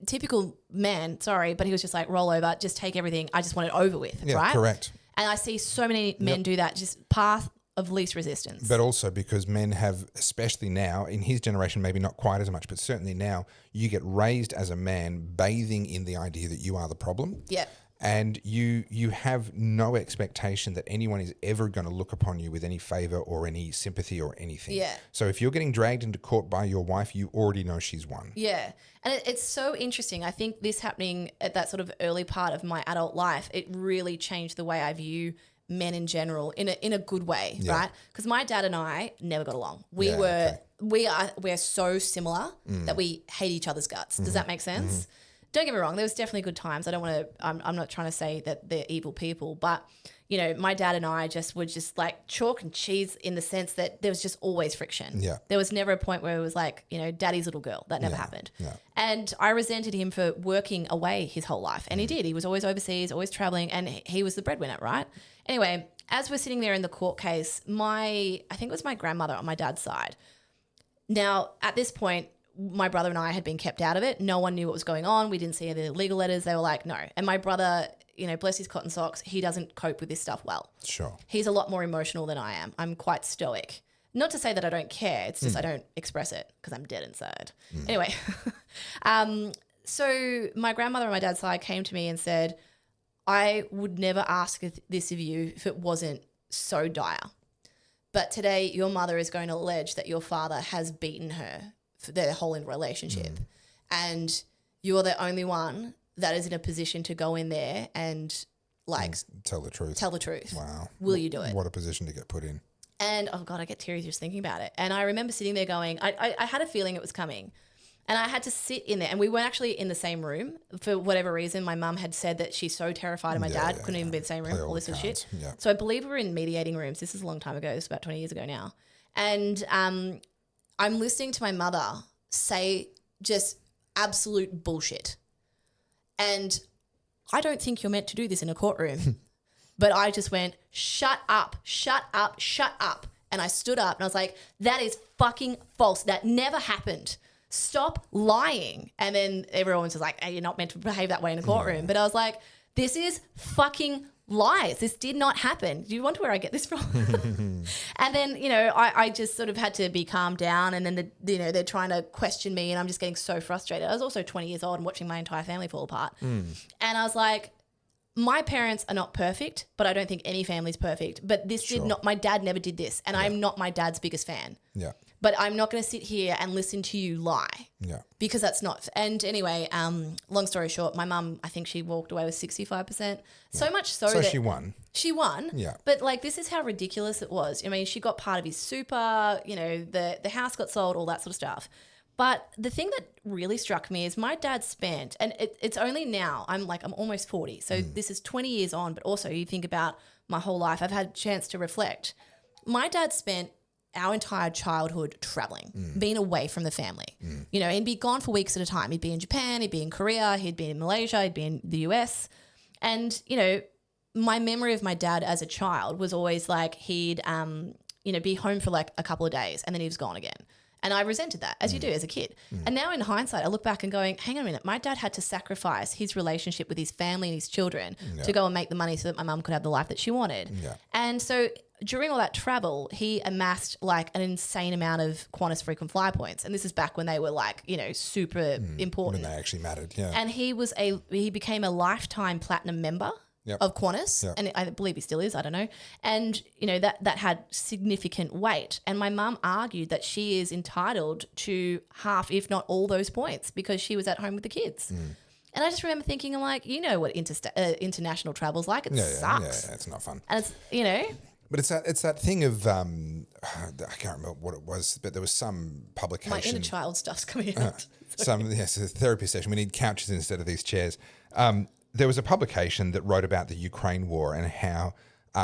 typical man, sorry, but he was just like, roll over, just take everything. I just want it over with, right? Correct. And I see so many men do that, just path of least resistance. But also because men have, especially now, in his generation, maybe not quite as much, but certainly now, you get raised as a man bathing in the idea that you are the problem. Yeah. And you have no expectation that anyone is ever going to look upon you with any favor or any sympathy or anything. Yeah. So if you're getting dragged into court by your wife, you already know she's won. Yeah. And it's so interesting. I think this happening at that sort of early part of my adult life, it really changed the way I view men in general in a good way, right? Because my dad and I never got along. We're so similar that we hate each other's guts. Does that make sense? Don't get me wrong, there was definitely good times. I don't want to, I'm not trying to say that they're evil people, but, my dad and I were just like chalk and cheese in the sense that there was just always friction. Yeah. There was never a point where it was like, daddy's little girl. That never happened. Yeah. And I resented him for working away his whole life. And he did. He was always overseas, always traveling, and he was the breadwinner, right? Anyway, as we're sitting there in the court case, I think it was my grandmother on my dad's side. Now, at this point, my brother and I had been kept out of it. No one knew what was going on. We didn't see any legal letters. They were like, no. And my brother, bless his cotton socks, he doesn't cope with this stuff well. Sure. He's a lot more emotional than I am. I'm quite stoic. Not to say that I don't care. It's just I don't express it because I'm dead inside. Anyway, so my grandmother on my dad's side came to me and said, I would never ask this of you if it wasn't so dire. But today your mother is going to allege that your father has beaten her for their whole relationship. And you're the only one that is in a position to go in there and tell the truth. Tell the truth. Wow. Will you do it? What a position to get put in. And, oh, God, I get teary just thinking about it. And I remember sitting there going, I had a feeling it was coming. And I had to sit in there. And we weren't actually in the same room. For whatever reason, my mum had said that she's so terrified of my dad, couldn't even be in the same room, all this sort of shit. Yeah. So I believe we were in mediating rooms. This is a long time ago. This is about 20 years ago now. And I'm listening to my mother say just absolute bullshit. And I don't think you're meant to do this in a courtroom. But I just went, shut up, shut up, shut up. And I stood up and I was like, that is fucking false. That never happened. Stop lying. And then everyone was just like, hey, you're not meant to behave that way in a courtroom. Yeah. But I was like, this is fucking lies. This did not happen. Do you wonder where I get this from? And then, I just sort of had to be calmed down. And then, they're trying to question me and I'm just getting so frustrated. I was also 20 years old and watching my entire family fall apart. And I was like, my parents are not perfect, but I don't think any family's perfect. But this did not, my dad never did this. And I'm not my dad's biggest fan. Yeah. But I'm not going to sit here and listen to you lie. Yeah. Because that's not. And anyway, long story short, my mum, I think she walked away with 65%. So much so that she won. She won. Yeah. But this is how ridiculous it was. I mean, she got part of his super, the house got sold, all that sort of stuff. But the thing that really struck me is my dad spent, and it's only now, I'm almost 40. So this is 20 years on, but also you think about my whole life, I've had a chance to reflect. My dad spent our entire childhood traveling, being away from the family. He'd be gone for weeks at a time. He'd be in Japan, he'd be in Korea, he'd be in Malaysia, he'd be in the US. And, my memory of my dad as a child was always he'd, be home for a couple of days and then he was gone again. And I resented that, as you do as a kid. And now in hindsight, I look back and going, hang on a minute, my dad had to sacrifice his relationship with his family and his children to go and make the money so that my mum could have the life that she wanted. Yeah. And so during all that travel, he amassed an insane amount of Qantas frequent flyer points. And this is back when they were super important. When they actually mattered, yeah. And he became a lifetime platinum member. Yep. Of Qantas, yep. And I believe he still is, I don't know. And, that had significant weight. And my mum argued that she is entitled to half, if not all those points because she was at home with the kids. And I just remember thinking, what international travel's like. It sucks. Yeah, it's not fun. And it's, But it's that thing of, I can't remember what it was, but there was some publication. My inner child stuff's coming out. It's a therapy session. We need couches instead of these chairs. There was a publication that wrote about the Ukraine war and how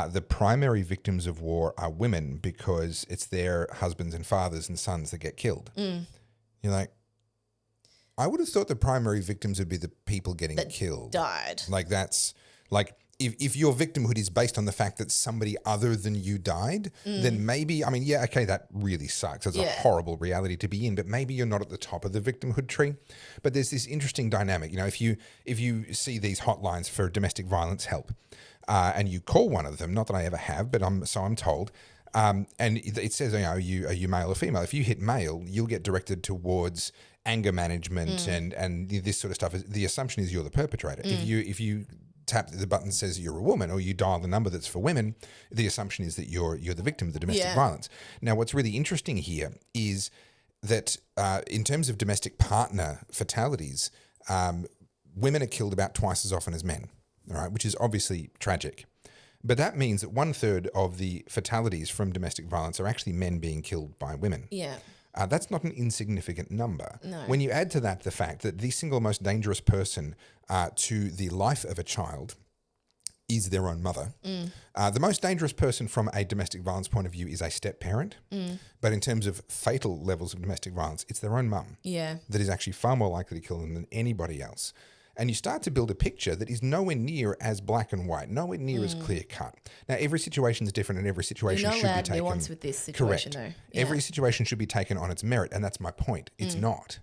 the primary victims of war are women because it's their husbands and fathers and sons that get killed. You're like, I would have thought the primary victims would be the people getting killed. Died. If your victimhood is based on the fact that somebody other than you died, then maybe, that really sucks. It's a horrible reality to be in, but maybe you're not at the top of the victimhood tree. But there's this interesting dynamic. if you see these hotlines for domestic violence help and you call one of them, not that I ever have, but I'm told, and it says, are you male or female? If you hit male, you'll get directed towards anger management and this sort of stuff. The assumption is you're the perpetrator. If you tap the button that says you're a woman or you dial the number that's for women, the assumption is that you're the victim of the domestic violence. Now, what's really interesting here is that in terms of domestic partner fatalities, women are killed about twice as often as men, all right, which is obviously tragic. But that means that 1/3 of the fatalities from domestic violence are actually men being killed by women. Yeah. That's not an insignificant number. No. When you add to that the fact that the single most dangerous person to the life of a child is their own mother. The most dangerous person from a domestic violence point of view is a step-parent. But in terms of fatal levels of domestic violence, it's their own mum that is actually far more likely to kill them than anybody else. And you start to build a picture that is nowhere near as black and white, nowhere near as clear cut. Now, every situation is different and every situation should be taken. Nuance with this situation, correct. Every situation should be taken on its merit, and that's my point. It's not.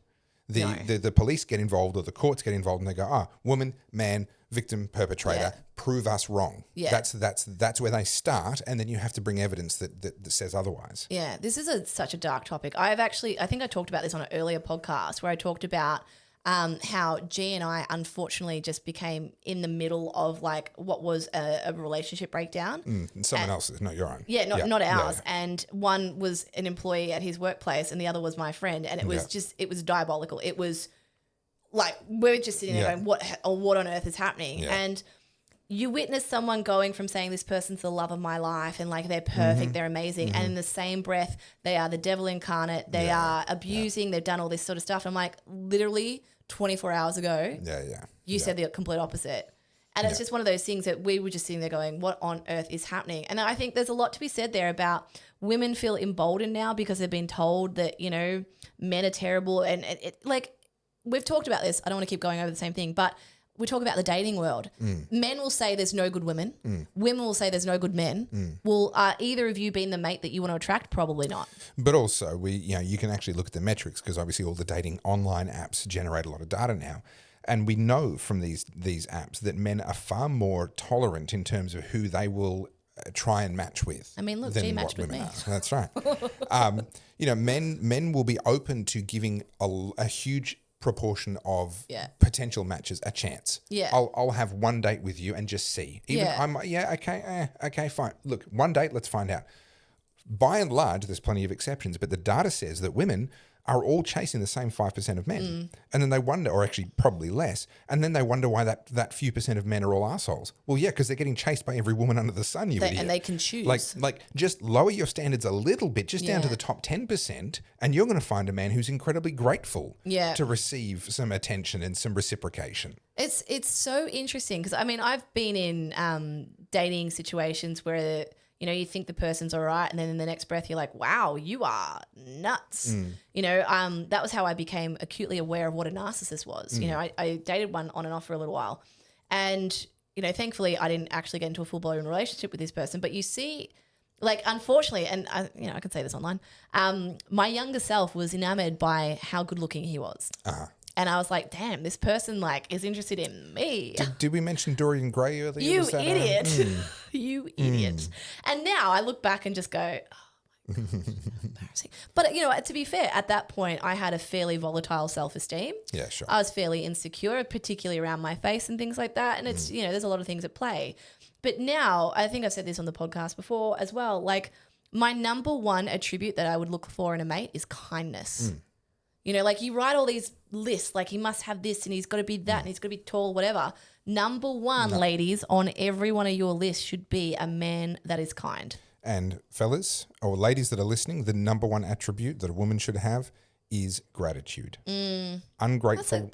The police get involved or the courts get involved and they go, woman, man, victim, perpetrator, prove us wrong. Yeah. That's where they start, and then you have to bring evidence that says otherwise. Yeah, this is such a dark topic. I think I talked about this on an earlier podcast where I talked about how G and I unfortunately just became in the middle of like what was a relationship breakdown. Someone else's, not your own. Yeah, not ours. Yeah. And one was an employee at his workplace and the other was my friend. And it was it was diabolical. It was like we're just sitting there going, what on earth is happening? Yeah. And you witness someone going from saying this person's the love of my life and like they're perfect, they're amazing. And in the same breath, they are the devil incarnate. They are abusing. They've done all this sort of stuff. I'm like, literally 24 hours ago, you said the complete opposite. And it's just one of those things that we were just sitting there going, what on earth is happening? And I think there's a lot to be said there about women feel emboldened now because they've been told that, you know, men are terrible. And it like we've talked about this. I don't want to keep going over the same thing, but we talk about the dating world. Men will say there's no good women. Women will say there's no good men. Well, are either of you being the mate that you want to attract? Probably not. But also, you can actually look at the metrics because obviously all the dating online apps generate a lot of data now. And we know from these apps that men are far more tolerant in terms of who they will try and match with. I mean, look, G matched with me. That's right. Men will be open to giving a huge proportion of potential matches a chance. Yeah, I'll have one date with you and just see. Okay, fine. Look, one date, let's find out. By and large, there's plenty of exceptions, but the data says that women are all chasing the same 5% of men. And then they wonder, or actually probably less, and then they wonder why that few percent of men are all assholes. Well, yeah, because they're getting chased by every woman under the sun, you idiot. And they can choose. Like just lower your standards a little bit, just down to the top 10%, and you're going to find a man who's incredibly grateful to receive some attention and some reciprocation. It's so interesting because, I mean, I've been in dating situations where you think the person's all right, and then in the next breath you're like, wow, you are nuts. That was how I became acutely aware of what a narcissist was. I dated one on and off for a little while, and thankfully I didn't actually get into a full-blown relationship with this person. But you see, like, unfortunately, and I can say this online, my younger self was enamored by how good-looking he was. And I was like, damn, this person is interested in me. Did we mention Dorian Gray earlier? You idiot. You idiot. And now I look back and just go, oh my God, embarrassing. But, to be fair, at that point, I had a fairly volatile self-esteem. Yeah, sure. I was fairly insecure, particularly around my face and things like that. And it's, there's a lot of things at play. But now, I think I've said this on the podcast before as well, like my number one attribute that I would look for in a mate is kindness. You write all these lists, like he must have this and he's got to be that and he's got to be tall, whatever. Number one, ladies, on every one of your lists should be a man that is kind. And fellas or ladies that are listening, the number one attribute that a woman should have is gratitude. Ungrateful.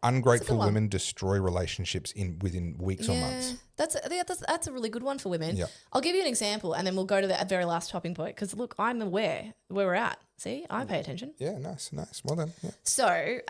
Ungrateful women destroy relationships within weeks or months. That's a really good one for women. Yep. I'll give you an example, and then we'll go to the very last topping point. Because look, I'm aware where we're at. See, I pay attention. Yeah, nice. Well done. Yeah. So,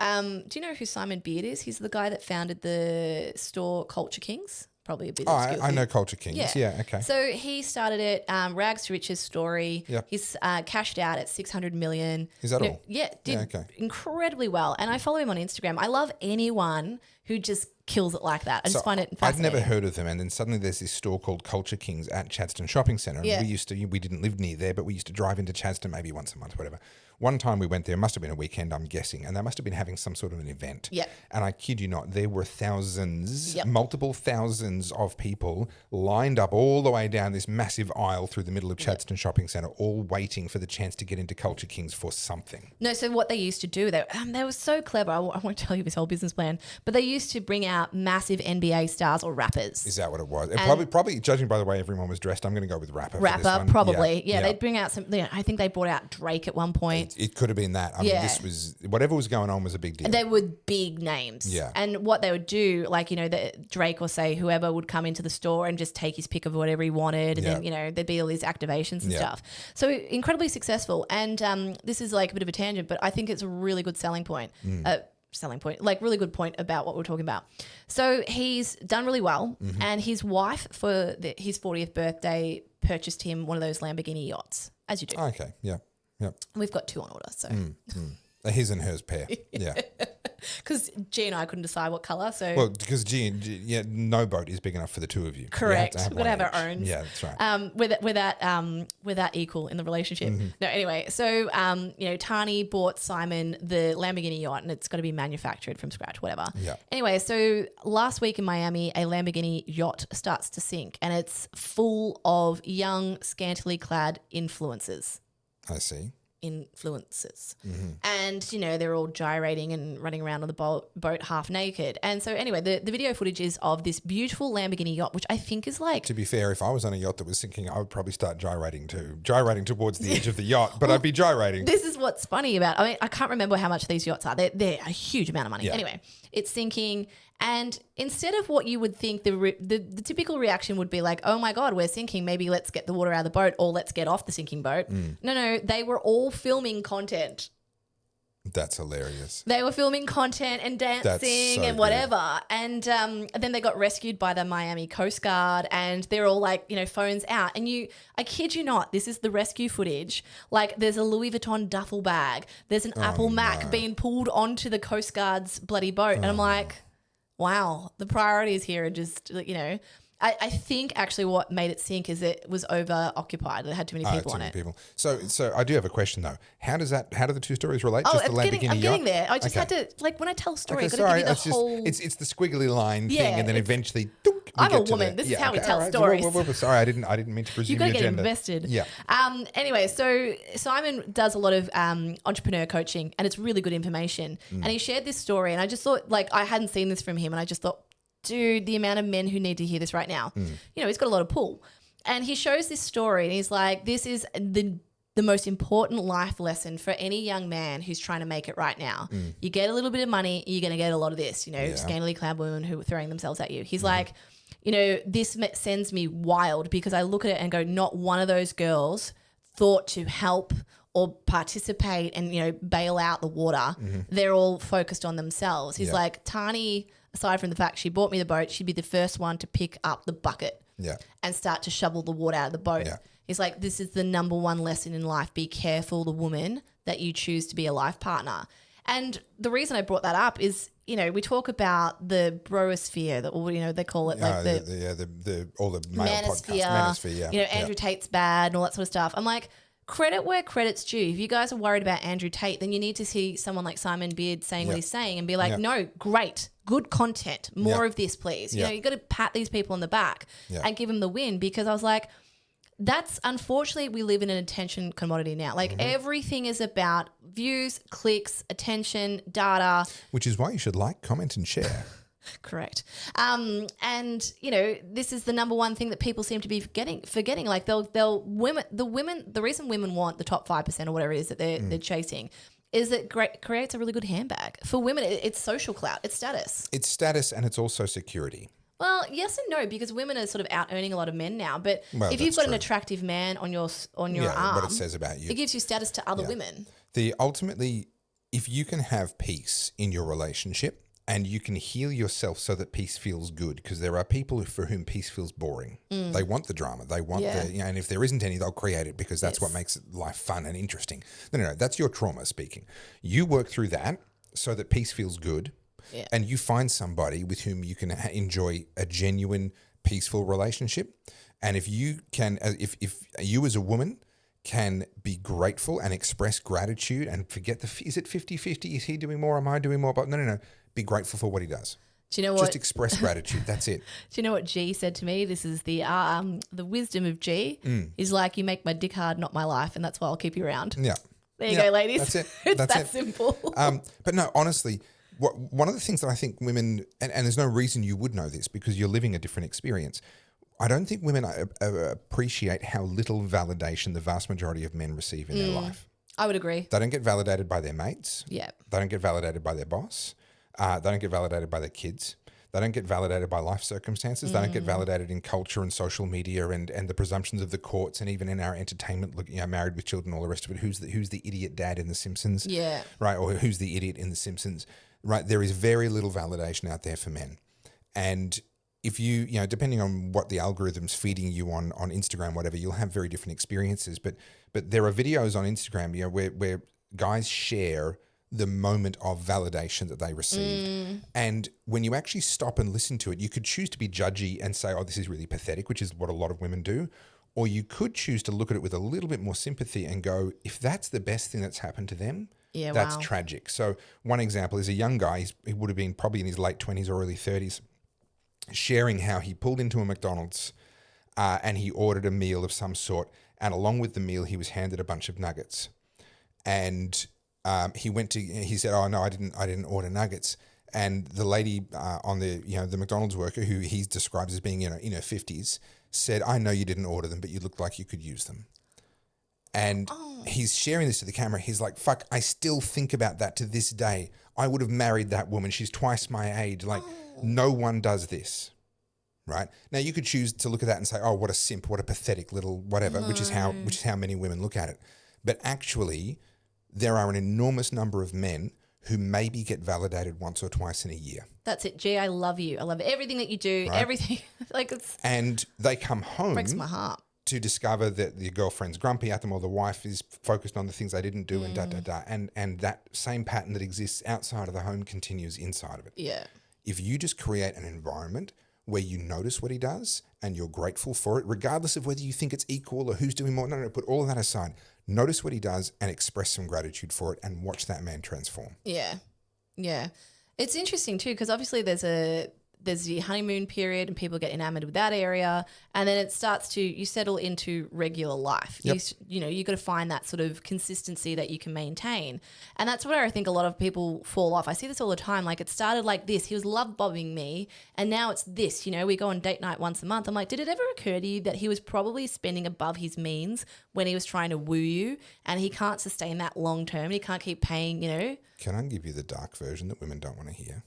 do you know who Simon Beard is? He's the guy that founded the store Culture Kings. Probably a bit of skill. I know Culture Kings. Yeah, okay. So he started it, rags to riches story. Yep. He's cashed out at $600 million. Is that all? Yeah, did incredibly well. And I follow him on Instagram. I love anyone who just kills it like that. I just find it fascinating. I'd never heard of them, and then suddenly there's this store called Culture Kings at Chadstone Shopping Centre. Yeah. We didn't live near there, but we used to drive into Chadstone maybe once a month, whatever. One time we went there, must have been a weekend, I'm guessing, and they must have been having some sort of an event. Yeah. And I kid you not, there were thousands, multiple thousands of people lined up all the way down this massive aisle through the middle of Chadstone Shopping Centre, all waiting for the chance to get into Culture Kings for something. No, so what they used to do, they were so clever. I won't tell you this whole business plan, but they used to bring out massive NBA stars or rappers. Is that what it was? Probably, judging by the way everyone was dressed, I'm going to go with rapper. Rapper, probably. Yeah, they'd bring out some, I think they brought out Drake at one point. It could have been that. I mean, this was, whatever was going on was a big deal. They were big names. Yeah. And what they would do, the Drake or say whoever would come into the store and just take his pick of whatever he wanted. And then, there'd be all these activations and stuff. So incredibly successful. And this is a bit of a tangent, but I think it's a really good selling point. Really good point about what we're talking about. So he's done really well, and his wife for his 40th birthday purchased him one of those Lamborghini yachts, as you do. Okay, yeah. Yep. We've got 2 on order, so A his and hers pair. Yeah. Because G and I couldn't decide what colour. So Well, because no boat is big enough for the two of you. correct. You have to We're have gonna one have our each. own. Yeah, that's right. We're that equal in the relationship. Mm-hmm. No, anyway. So Tani bought Simon the Lamborghini yacht, and it's got to be manufactured from scratch, whatever. Yeah. Anyway, so last week in Miami, a Lamborghini yacht starts to sink, and it's full of young, scantily clad influencers. I see. Influences. Mm-hmm. And, they're all gyrating and running around on the boat half naked. And so anyway, the video footage is of this beautiful Lamborghini yacht, which I think is like... To be fair, if I was on a yacht that was sinking, I would probably start gyrating too. Gyrating towards the edge of the yacht, but I'd be gyrating. This is what's funny about... I mean, I can't remember how much these yachts are. They're a huge amount of money. Yeah. Anyway, it's sinking... And instead of what you would think the typical reaction would be like, oh my God, we're sinking. Maybe let's get the water out of the boat or let's get off the sinking boat. No, they were all filming content. That's hilarious. They were filming content and dancing and whatever. Good. And then they got rescued by the Miami Coast Guard and they're all like, phones out. And I kid you not, this is the rescue footage. Like there's a Louis Vuitton duffel bag. There's an Apple Mac being pulled onto the Coast Guard's bloody boat. And I'm like... Wow, the priorities here are just, I think actually what made it sink is it was over occupied. It had too many people on it. So I do have a question though. How do the two stories relate? Oh, just the I'm getting there. I just had to, when I tell a story, I've got to give you the whole... It's the squiggly line thing and then eventually... I'm a woman. This is how we tell stories. Sorry, I didn't mean to presume your gender. You've got to get invested. Yeah. Anyway, so Simon does a lot of entrepreneur coaching and it's really good information. And he shared this story and I just thought, I hadn't seen this from him and I just thought, dude, the amount of men who need to hear this right now. He's got a lot of pull. And he shows this story and he's like, this is the most important life lesson for any young man who's trying to make it right now. You get a little bit of money, you're going to get a lot of this, scantily clad women who are throwing themselves at you. He's like, this sends me wild because I look at it and go, not one of those girls thought to help or participate and, bail out the water. They're all focused on themselves. He's like, Tani, aside from the fact she bought me the boat, she'd be the first one to pick up the bucket and start to shovel the water out of the boat. Yeah. He's like, this is the number one lesson in life. Be careful the woman that you choose to be a life partner. And the reason I brought that up is, we talk about the brosphere, they call it like all the male manosphere, podcasts. Manosphere, Andrew Tate's bad and all that sort of stuff. I'm like, credit where credit's due. If you guys are worried about Andrew Tate, then you need to see someone like Simon Beard saying what he's saying and be like, no, great, good content, more of this, please. You've got to pat these people on the back and give them the win because I was like, that's unfortunately we live in an attention commodity now. Like everything is about views, clicks, attention, data. Which is why you should like, comment and share. Correct. And this is the number one thing that people seem to be forgetting. Like the reason women want the top 5% or whatever it is that they're chasing is that creates a really good handbag. For women, it's social clout, it's status. It's status and it's also security. Well, yes and no, because women are sort of out earning a lot of men now. But if you've got an attractive man on your arm, what it says about you, it gives you status to other women. Ultimately, if you can have peace in your relationship and you can heal yourself so that peace feels good, because there are people for whom peace feels boring. They want the drama. They want and if there isn't any, they'll create it because that's what makes life fun and interesting. No, that's your trauma speaking. You work through that so that peace feels good. Yeah. And you find somebody with whom you can enjoy a genuine, peaceful relationship. And if you can, if you as a woman can be grateful and express gratitude and forget is it 50-50? Is he doing more? Am I doing more? But no. Be grateful for what he does. Do you know what? Just express gratitude. That's it. Do you know what G said to me? This is the wisdom of G. He's like, you make my dick hard, not my life. And that's why I'll keep you around. Yeah. There you go, ladies. That's it. It's that's that simple. But no, honestly, one of the things that I think women, and there's no reason you would know this because you're living a different experience, I don't think women appreciate how little validation the vast majority of men receive in their life. I would agree. They don't get validated by their mates. Yeah. They don't get validated by their boss. They don't get validated by their kids. They don't get validated by life circumstances. They don't get validated in culture and social media and the presumptions of the courts and even in our entertainment, Married with Children, all the rest of it. Who's the idiot dad in The Simpsons? Yeah. Right, or who's the idiot in The Simpsons? Right, there is very little validation out there for men. And if you depending on what the algorithm's feeding you on Instagram, whatever, you'll have very different experiences. But there are videos on Instagram, where guys share the moment of validation that they received. And when you actually stop and listen to it, you could choose to be judgy and say, oh, this is really pathetic, which is what a lot of women do. Or you could choose to look at it with a little bit more sympathy and go, if that's the best thing that's happened to them, that's tragic. So one example is a young guy, he would have been probably in his late 20s or early 30s, sharing how he pulled into a McDonald's and he ordered a meal of some sort. And along with the meal, he was handed a bunch of nuggets. And he said, oh, no, I didn't order nuggets. And the lady on the McDonald's worker, who he describes as being, in her 50s, said, I know you didn't order them, but you looked like you could use them. And he's sharing this to the camera. He's like, fuck, I still think about that to this day. I would have married that woman. She's twice my age. Like, no one does this. Right? Now, you could choose to look at that and say, oh, what a simp, what a pathetic little whatever, which is how many women look at it. But actually, there are an enormous number of men who maybe get validated once or twice in a year. That's it. Gee, I love you. I love everything that you do, right? Everything. And they come home. Breaks my heart. To discover that the girlfriend's grumpy at them or the wife is focused on the things they didn't do and da. And that same pattern that exists outside of the home continues inside of it. Yeah. If you just create an environment where you notice what he does and you're grateful for it, regardless of whether you think it's equal or who's doing more. No, put all of that aside. Notice what he does and express some gratitude for it and watch that man transform. Yeah. Yeah. It's interesting too, because obviously there's the honeymoon period and people get enamored with that area, and then it starts to, you settle into regular life. Yep. You got to find that sort of consistency that you can maintain. And that's where I think a lot of people fall off. I see this all the time. Like, it started like this. He was love bombing me, and now it's this, we go on date night once a month. I'm like, did it ever occur to you that he was probably spending above his means when he was trying to woo you, and he can't sustain that long term? He can't keep paying, Can I give you the dark version that women don't want to hear?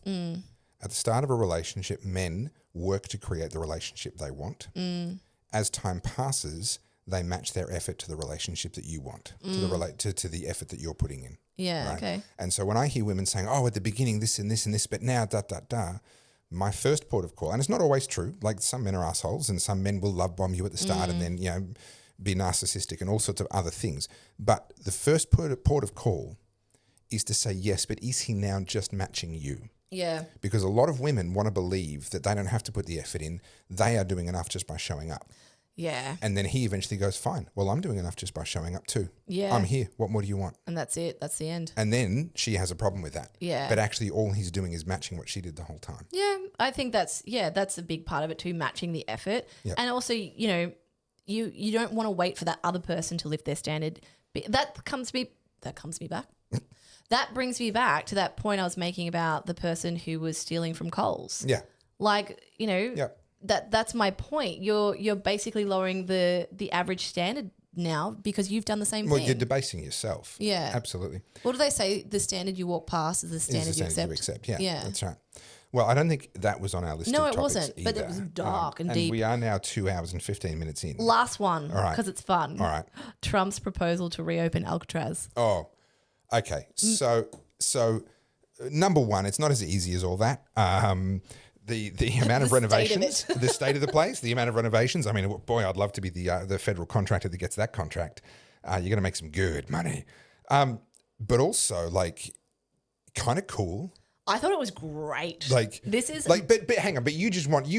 At the start of a relationship, men work to create the relationship they want. As time passes, they match their effort to the relationship that you want, to the effort that you're putting in. Yeah, right? okay. And so when I hear women saying, oh, at the beginning, this and this and this, but now, my first port of call, and it's not always true, like some men are assholes and some men will love bomb you at the start and then, be narcissistic and all sorts of other things. But the first port of call is to say, yes, but is he now just matching you? Yeah. Because a lot of women want to believe that they don't have to put the effort in. They are doing enough just by showing up. Yeah. And then he eventually goes, fine, well, I'm doing enough just by showing up too. Yeah. I'm here. What more do you want? And that's it. That's the end. And then she has a problem with that. Yeah. But actually all he's doing is matching what she did the whole time. Yeah. I think that's a big part of it too, matching the effort. Yep. And also, you don't want to wait for that other person to lift their standard. That comes me back. That brings me back to that point I was making about the person who was stealing from Carlz. Yeah. Like, Yep. that's my point. You're basically lowering the average standard now because you've done the same Well, thing. you're debasing yourself. Yeah. Absolutely. What do they say? The standard you walk past is the standard, you accept. Yeah, Yeah. That's right. Well, I don't think that was on our list No, of it topics wasn't, but it was dark and deep. We are now 2 hours and 15 minutes in. Last one, All right. because it's fun. All right. Trump's proposal to reopen Alcatraz. Oh, okay. So number one, it's not as easy as all that. The amount of renovations, the state of the place, the amount of renovations. I mean, boy, I'd love to be the federal contractor that gets that contract. You're going to make some good money. But also, like, kind of cool. I thought it was great. Like, this is like, but hang on, but you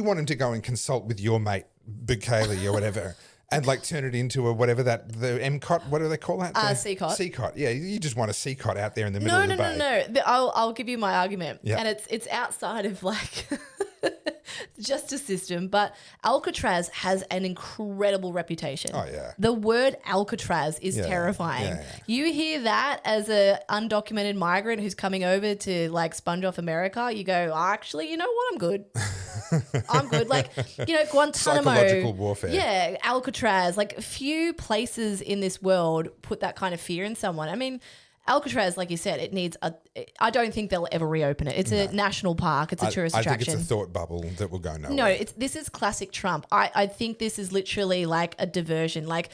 want him to go and consult with your mate Bukele or whatever. And like turn it into the MCOT, what do they call that? CCOT. CCOT, yeah. You just want a CCOT out there in the middle of the bay. No. I'll give you my argument. Yep. And it's outside of like the justice system, but Alcatraz has an incredible reputation. Oh, yeah. The word Alcatraz is terrifying. Yeah. You hear that as a undocumented migrant who's coming over to like sponge off America, you go, actually, you know what? I'm good. I'm good. Like, Guantanamo. Psychological warfare. Yeah, Alcatraz. Like, few places in this world put that kind of fear in someone. I mean, Alcatraz, like you said, I don't think they'll ever reopen it. It's a national park. It's a tourist attraction. I think it's a thought bubble that will go nowhere. No, this is classic Trump. I think this is literally like a diversion. Like,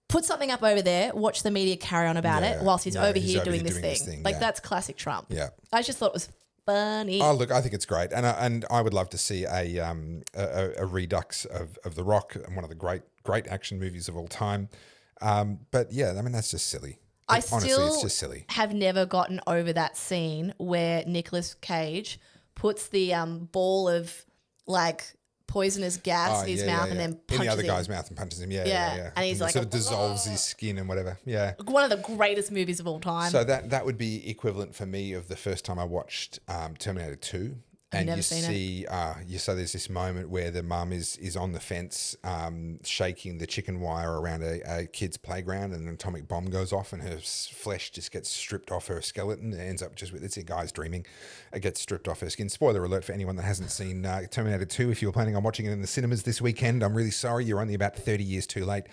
put something up over there, watch the media carry on about it whilst he's over here doing this thing. Like, that's classic Trump. Yeah. I just thought it was funny. Oh, look, I think it's great. And I would love to see a redux of The Rock, one of the great action movies of all time. But yeah, I mean, that's just silly. Honestly, it's just silly. Have never gotten over that scene where Nicolas Cage puts the ball of like poisonous gas in his mouth and then punches in the other him. guy's mouth and punches him. Yeah. And he's like, sort of dissolves his skin and whatever. Yeah. One of the greatest movies of all time. So that would be equivalent for me of the first time I watched Terminator 2. And never seen it. So there's this moment where the mum is on the fence shaking the chicken wire around a kid's playground, and an atomic bomb goes off and her flesh just gets stripped off her skeleton. It ends up just with, it's a guy's dreaming. It gets stripped off her skin. Spoiler alert for anyone that hasn't seen Terminator 2. If you were planning on watching it in the cinemas this weekend, I'm really sorry. You're only about 30 years too late.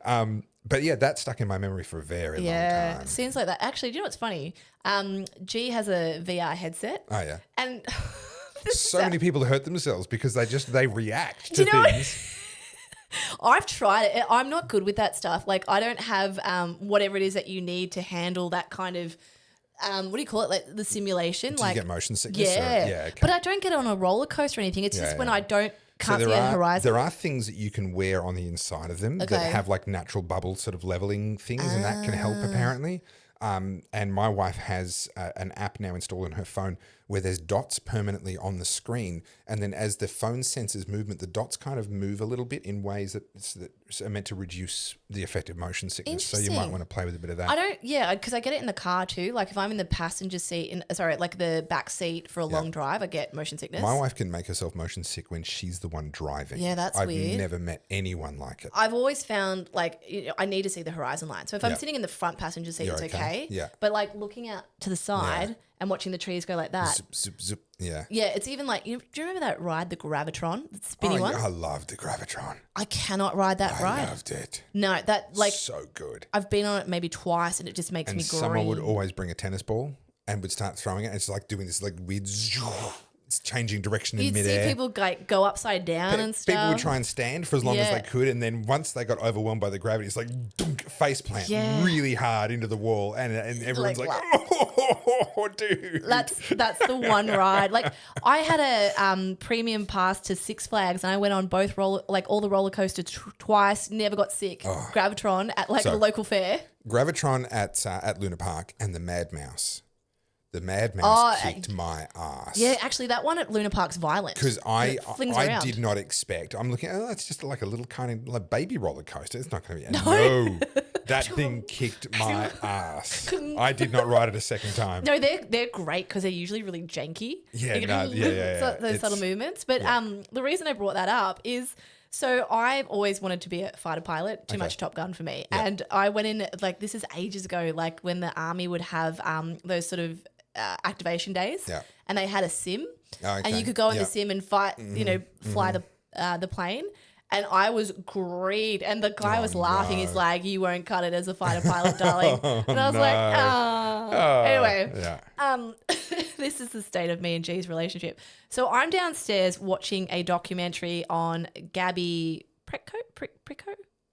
But yeah, that stuck in my memory for a very long time. Yeah, scenes like that. Actually, do you know what's funny? G has a VR headset. Oh, yeah. And... so many people hurt themselves because they react to things. I've tried it. I'm not good with that stuff. Like, I don't have whatever it is that you need to handle that kind of what do you call it? Like the simulation. Do like, you get motion sickness? Yeah. Okay. But I don't get it on a roller coaster or anything. It's just when I can't see a horizon. There are things that you can wear on the inside of them that have like natural bubble sort of leveling things, and that can help apparently. And my wife has an app now installed on her phone where there's dots permanently on the screen, and then as the phone senses movement, the dots kind of move a little bit in ways that are meant to reduce the effect of motion sickness. So you might want to play with a bit of that. Because I get it in the car too. Like if I'm in the passenger seat, like the back seat for a long drive, I get motion sickness. My wife can make herself motion sick when she's the one driving. Yeah, that's weird. I've never met anyone like it. I've always found like I need to see the horizon line. So if I'm sitting in the front passenger seat, it's okay. Yeah. But like looking out to the side and watching the trees go like that. Zip, zip, zip. Yeah. Yeah, it's even like, do you remember that ride, the Gravitron, the spinny one? I loved the Gravitron. I cannot ride that ride. I loved it. No, that like so good. I've been on it maybe twice and it just makes me green. Someone would always bring a tennis ball and would start throwing it. And it's like doing this like weird, it's changing direction in midair. You'd see people like go upside down and stuff. People would try and stand for as long as they could, and then once they got overwhelmed by the gravity, it's like dunk, face plant really hard into the wall, and everyone's like oh, dude. That's the one ride. Like I had a premium pass to Six Flags, and I went on both all the roller coasters twice. Never got sick. Gravitron at the local fair. Gravitron at Luna Park and the Mad Mouse. The Mad Mouse kicked my ass. Yeah, actually, that one at Luna Park's violent. Because I did not expect. I'm looking, it's just like a little kind of like baby roller coaster. It's not going to be. No, that thing kicked my ass. I did not ride it a second time. No, they're great because they're usually really janky. Those subtle movements. But the reason I brought that up is. So I've always wanted to be a fighter pilot, too much Top Gun for me. Yeah. And I went in, like this is ages ago, like when the army would have those sort of activation days and they had a sim and you could go in the sim and fight, fly the plane. And I was green, and the guy was laughing. He's like, "You won't cut it as a fighter pilot, darling." And I was anyway, this is the state of me and G's relationship. So I'm downstairs watching a documentary on Gabby Prico.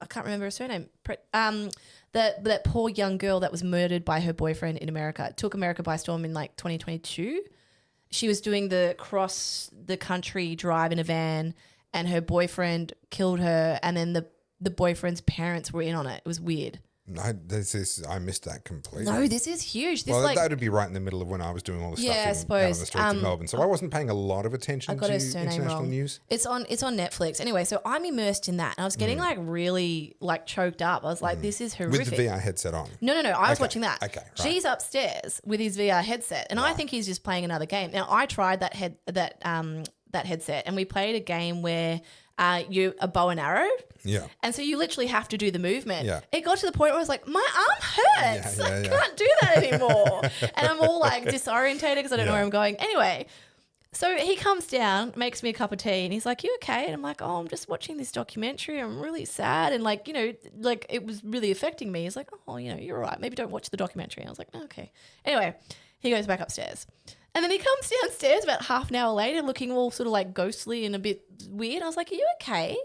I can't remember her surname. That poor young girl that was murdered by her boyfriend in America. It took America by storm in like 2022. She was doing the cross the country drive in a van, and her boyfriend killed her, and then the boyfriend's parents were in on it. It was weird. No, I missed that completely. No, this is huge. That would be right in the middle of when I was doing all the stuff out on the streets of Melbourne. So I wasn't paying a lot of attention to international news. It's on Netflix. Anyway, so I'm immersed in that, and I was getting like really like choked up. I was like, this is horrific. With the VR headset on? No. I was watching that. Okay, right. She's upstairs with his VR headset, and I think he's just playing another game. Now, I tried that headset, and we played a game where you a bow and arrow. Yeah. And so you literally have to do the movement. Yeah. It got to the point where I was like, my arm hurts. I can't do that anymore. And I'm all like disorientated because I don't know where I'm going. Anyway, so he comes down, makes me a cup of tea, and he's like, "You okay?" And I'm like, "Oh, I'm just watching this documentary. I'm really sad." And like, it was really affecting me. He's like, "Oh, you're all right. Maybe don't watch the documentary." And I was like, "Okay." Anyway, he goes back upstairs. And then he comes downstairs about half an hour later looking all sort of like ghostly and a bit weird. I was like, "Are you okay?"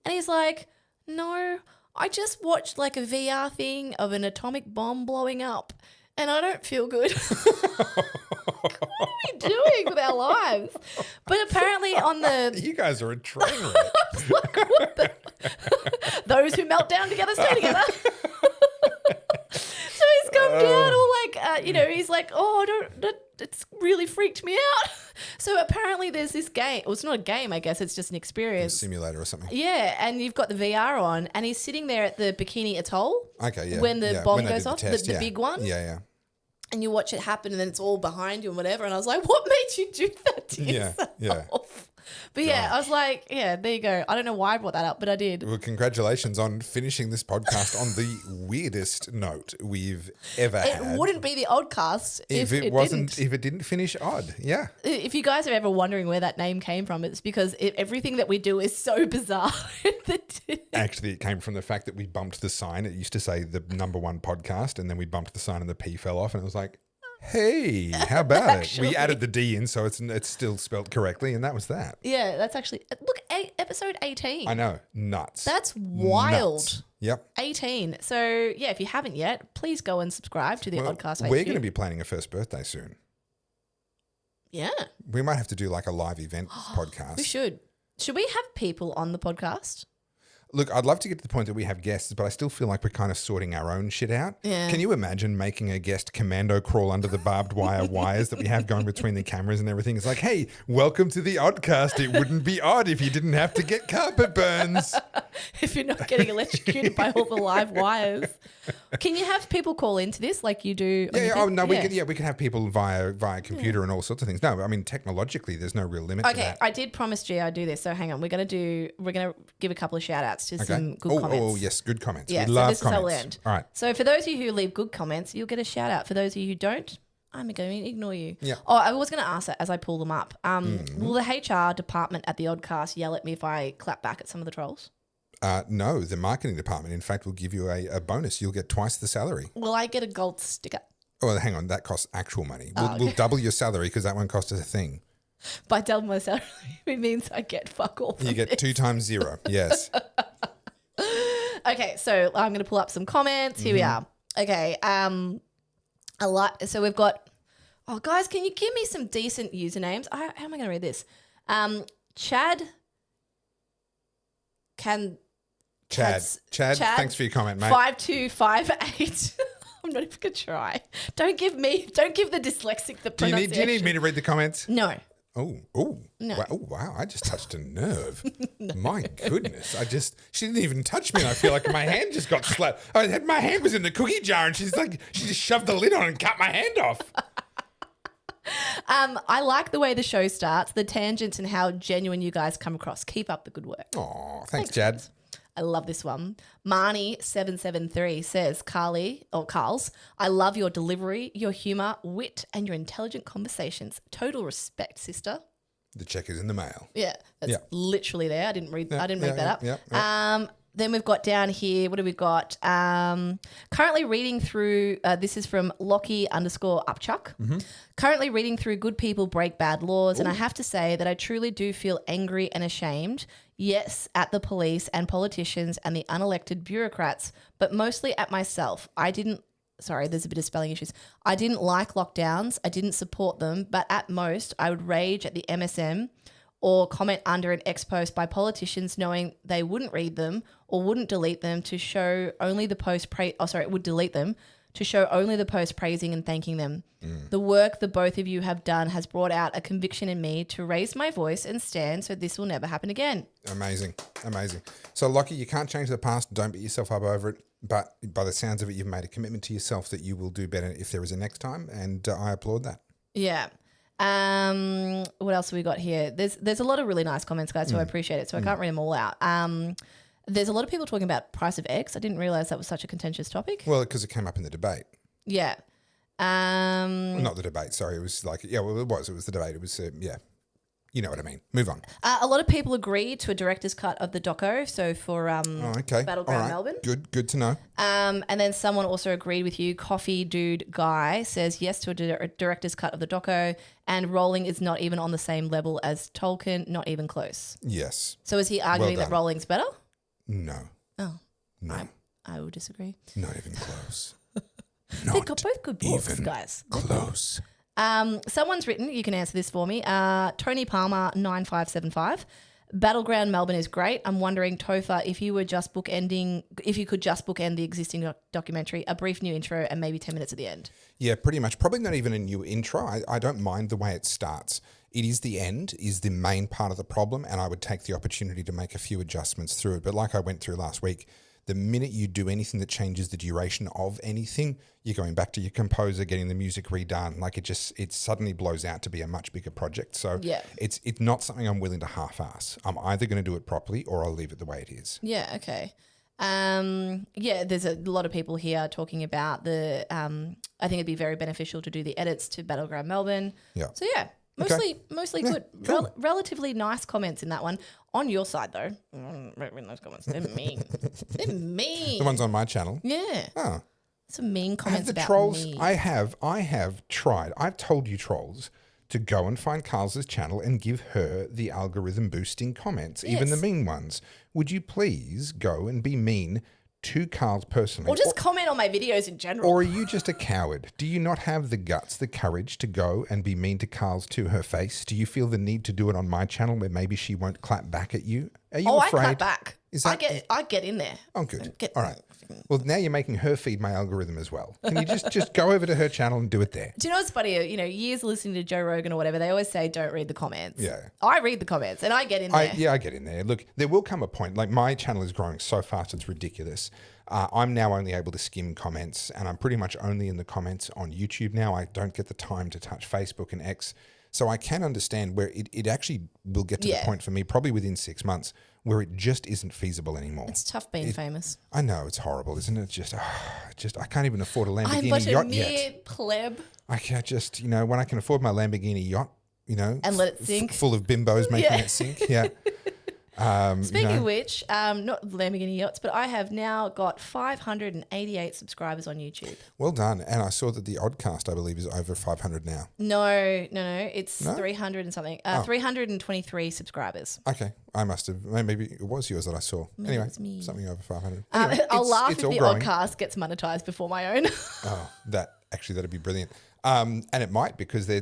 And he's like, "No, I just watched like a VR thing of an atomic bomb blowing up and I don't feel good." What are we doing with our lives? But apparently on the... You guys are a train wreck. Those who melt down together stay together. So he's come he's like, it's really freaked me out. So apparently there's this game. Well, it's not a game, I guess. It's just an experience. A simulator or something. Yeah, and you've got the VR on, and he's sitting there at the Bikini Atoll. Okay, yeah. When the bomb goes off, test, the big one. Yeah, yeah. And you watch it happen, and then it's all behind you and whatever. And I was like, what made you do that to yourself? Yeah. But yeah, I was like, yeah, there you go. I don't know why I brought that up, but I did. Well, congratulations on finishing this podcast on the weirdest note we've ever had. It wouldn't be the Oddcast if it didn't finish odd. Yeah. If you guys are ever wondering where that name came from, it's because everything that we do is so bizarre. Actually, it came from the fact that we bumped the sign. It used to say the #1 podcast, and then we bumped the sign and the P fell off, and it was like, hey, how about it? We added the D in, so it's still spelt correctly, and that was that. Yeah, that's actually... Look, episode 18. I know. Nuts. That's wild. Nuts. Yep. 18. So, yeah, if you haven't yet, please go and subscribe to the Oddcast. We're going to be planning a first birthday soon. Yeah. We might have to do like a live event podcast. We should. Should we have people on the podcast? Look, I'd love to get to the point that we have guests, but I still feel like we're kind of sorting our own shit out. Yeah. Can you imagine making a guest commando crawl under the barbed wire wires that we have going between the cameras and everything? It's like, hey, welcome to the Oddcast. It wouldn't be odd if you didn't have to get carpet burns. If you're not getting electrocuted by all the live wires. Can you have people call into this like you do? We can have people via computer and all sorts of things. No, I mean, technologically, there's no real limit to that. Okay, I did promise G I'd do this, so hang on. We're gonna give a couple of shout outs to some good comments. Oh, yes, good comments. Yeah, we love this comments. Is how we'll end. All right. So for those of you who leave good comments, you'll get a shout out. For those of you who don't, I'm going to ignore you. Yeah. Oh, I was going to ask that as I pull them up. Will the HR department at the Oddcast yell at me if I clap back at some of the trolls? No, the marketing department, in fact, will give you a bonus. You'll get twice the salary. Will I get a gold sticker? Oh, hang on. That costs actual money. We'll double your salary because that won't cost us a thing. By double my salary, it means I get fuck all. You get 2 times 0. Yes. Okay, so I'm going to pull up some comments. Here we are. Okay, so we've got. Oh, guys, can you give me some decent usernames? How am I going to read this? Chad. Chad, thanks for your comment, mate. 5258. I'm not even going to try. Don't give the dyslexic the pronunciation. Do you need me to read the comments? No. Oh, no. Wow, I just touched a nerve. No. My goodness. She didn't even touch me and I feel like my hand just got slapped. My hand was in the cookie jar and she just shoved the lid on and cut my hand off. I like the way the show starts, the tangents and how genuine you guys come across. Keep up the good work. Oh, thanks, Chad. I love this one. Marnie773 says, Carlz, I love your delivery, your humour, wit, and your intelligent conversations. Total respect, sister. The check is in the mail. Yeah, that's literally there. I didn't make that up. Yeah. Then we've got down here, what have we got? Currently reading through, this is from Lockie_Upchuck. Mm-hmm. Currently reading through Good People Break Bad Laws, and I have to say that I truly do feel angry and ashamed, yes, at the police and politicians and the unelected bureaucrats, but mostly at myself. There's a bit of spelling issues. I didn't like lockdowns. I didn't support them, but at most I would rage at the MSM or comment under an ex post by politicians knowing they wouldn't read them or wouldn't delete them to show only the post would delete them to show only the post praising and thanking them. The work the both of you have done has brought out a conviction in me to raise my voice and stand so this will never happen again. Amazing. So, Lockie, you can't change the past. Don't beat yourself up over it. But by the sounds of it, you've made a commitment to yourself that you will do better if there is a next time. And I applaud that. Yeah. What else have we got here? There's a lot of really nice comments, guys, so I appreciate it. So I can't read them all out. There's a lot of people talking about price of eggs. I didn't realize that was such a contentious topic. Well, because it came up in the debate. Yeah. Not the debate, sorry. It was like, it was the debate. It was, you know what I mean. Move on. A lot of people agreed to a director's cut of the doco. So for Battleground Melbourne. Good to know. And then someone also agreed with you. Coffee Dude Guy says yes to a director's cut of the doco, and Rolling is not even on the same level as Tolkien, not even close. Yes. So is he arguing that Rolling's better? No. Oh. No. I would disagree. Not even close. They've got both good books, guys. Close. Someone's written, you can answer this for me, Tony Palmer 9575. Battleground Melbourne is great. I'm wondering, Topher, if you could just bookend the existing documentary, a brief new intro and maybe 10 minutes at the end. Yeah, pretty much. Probably not even a new intro. I don't mind the way it starts. It is the end, is the main part of the problem, and I would take the opportunity to make a few adjustments through it. But like I went through last week, the minute you do anything that changes the duration of anything, you're going back to your composer, getting the music redone. Like it suddenly blows out to be a much bigger project. So it's not something I'm willing to half-ass. I'm either going to do it properly or I'll leave it the way it is. Yeah, okay. There's a lot of people here talking about I think it'd be very beneficial to do the edits to Battleground Melbourne. Yeah. So yeah, mostly good. Cool. Relatively nice comments in that one. On your side though, reading those comments, they're mean. They're mean. The ones on my channel? Yeah. Oh. Some mean comments about trolls, me. I have tried. I've told you trolls to go and find Carlz's channel and give her the algorithm boosting comments, even the mean ones. Would you please go and be mean to Carlz personally? Or just comment on my videos in general. Or are you just a coward? Do you not have the guts, the courage to go and be mean to Carlz to her face? Do you feel the need to do it on my channel where maybe she won't clap back at you? Are you afraid? I clap back. I get in there. Oh, good. All right. Well, now you're making her feed my algorithm as well. Can you just go over to her channel and do it there? Do you know what's funny? Years listening to Joe Rogan or whatever, they always say don't read the comments. Yeah. I read the comments and I get in there. I get in there. Look, there will come a point, like my channel is growing so fast, it's ridiculous. I'm now only able to skim comments and I'm pretty much only in the comments on YouTube now. I don't get the time to touch Facebook and X. So I can understand where it actually will get to the point for me, probably within 6 months, where it just isn't feasible anymore. It's tough being famous. I know, it's horrible, isn't it? Just I can't even afford a Lamborghini I'm but yacht a mere yet. pleb. I can't just, when I can afford my Lamborghini yacht, and let it sink. Full of bimbos making it sink. Yeah. Speaking of which, not Lamborghini yachts, but I have now got 588 subscribers on YouTube. Well done. And I saw that the Oddcast, I believe, is over 500 now. No. It's 300 and something. 323 subscribers. Okay. I must have. Maybe it was yours that I saw. Maybe anyway, it was me. Something over 500. Anyway, I'll laugh if the growing. Oddcast gets monetized before my own. That'd be brilliant. And it might because they're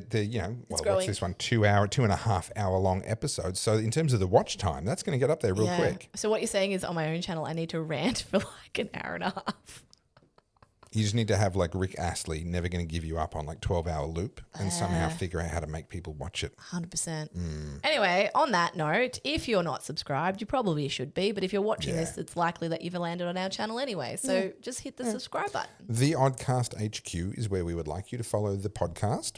what's this one? 2.5 hour long episodes. So in terms of the watch time, that's going to get up there real quick. So what you're saying is on my own channel, I need to rant for like an hour and a half. You just need to have like Rick Astley, never going to give you up on like 12-hour loop and somehow figure out how to make people watch it. 100%. Anyway, on that note, if you're not subscribed, you probably should be. But if you're watching this, it's likely that you've landed on our channel anyway. So just hit the subscribe button. The Oddcast HQ is where we would like you to follow the podcast.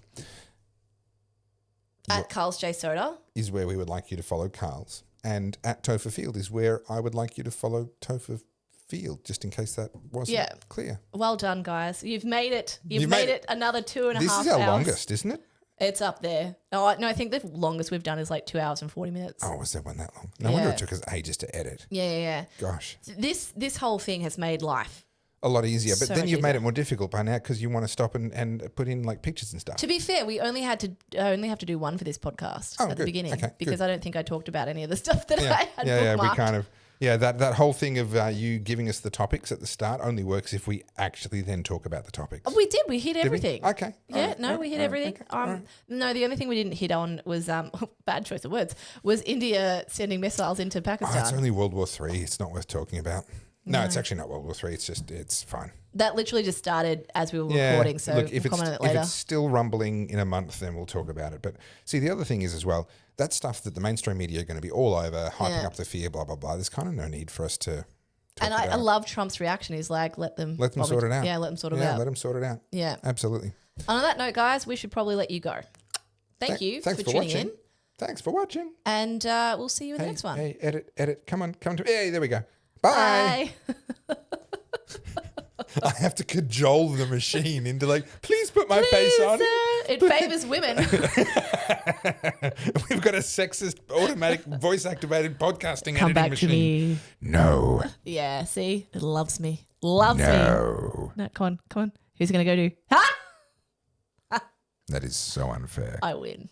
At Carlz J Soda. Is where we would like you to follow Carlz. And at Topher Field is where I would like you to follow Topher Field, just in case that wasn't clear. Well done, guys. You've made it. You've made it another 2.5 hours. This is our longest, isn't it? It's up there. Oh, no, I think the longest we've done is like 2 hours and 40 minutes. Oh, was that one that long? No wonder it took us ages to edit. Yeah. Gosh. This whole thing has made life a lot easier. But so then you've easier. made it more difficult by now because you want to stop and put in like pictures and stuff. To be fair, we only have to do one for this podcast at the beginning because I don't think I talked about any of the stuff that I had bookmarked. We kind of... Yeah, that whole thing of you giving us the topics at the start only works if we actually then talk about the topics. Oh, we did. We hit everything. Okay. Yeah, we hit everything. Okay. No, the only thing we didn't hit on was, bad choice of words, was India sending missiles into Pakistan. It's only World War III. It's not worth talking about. No, it's actually not World War III. It's fine. That literally just started as we were recording, so look, if we'll comment on it later. If it's still rumbling in a month, then we'll talk about it. But see, the other thing is as well, that stuff that the mainstream media are going to be all over, hyping up the fear, blah, blah, blah. There's kind of no need for us to talk about I love Trump's reaction. He's like, let them sort it out. Yeah, let them sort it out. Yeah, let them sort it out. Yeah. Absolutely. And on that note, guys, we should probably let you go. Thanks for tuning watching. in. Thanks for watching. And we'll see you in the next one. Hey, edit. Come to... Hey, there we go. Bye. I have to cajole the machine into like, please put my face on. It favours women. We've got a sexist, automatic, voice-activated podcasting Come editing back machine. to me. No. Yeah, see? It loves me. Loves me. No. No, come on. Who's going to go do? Ha! That is so unfair. I win.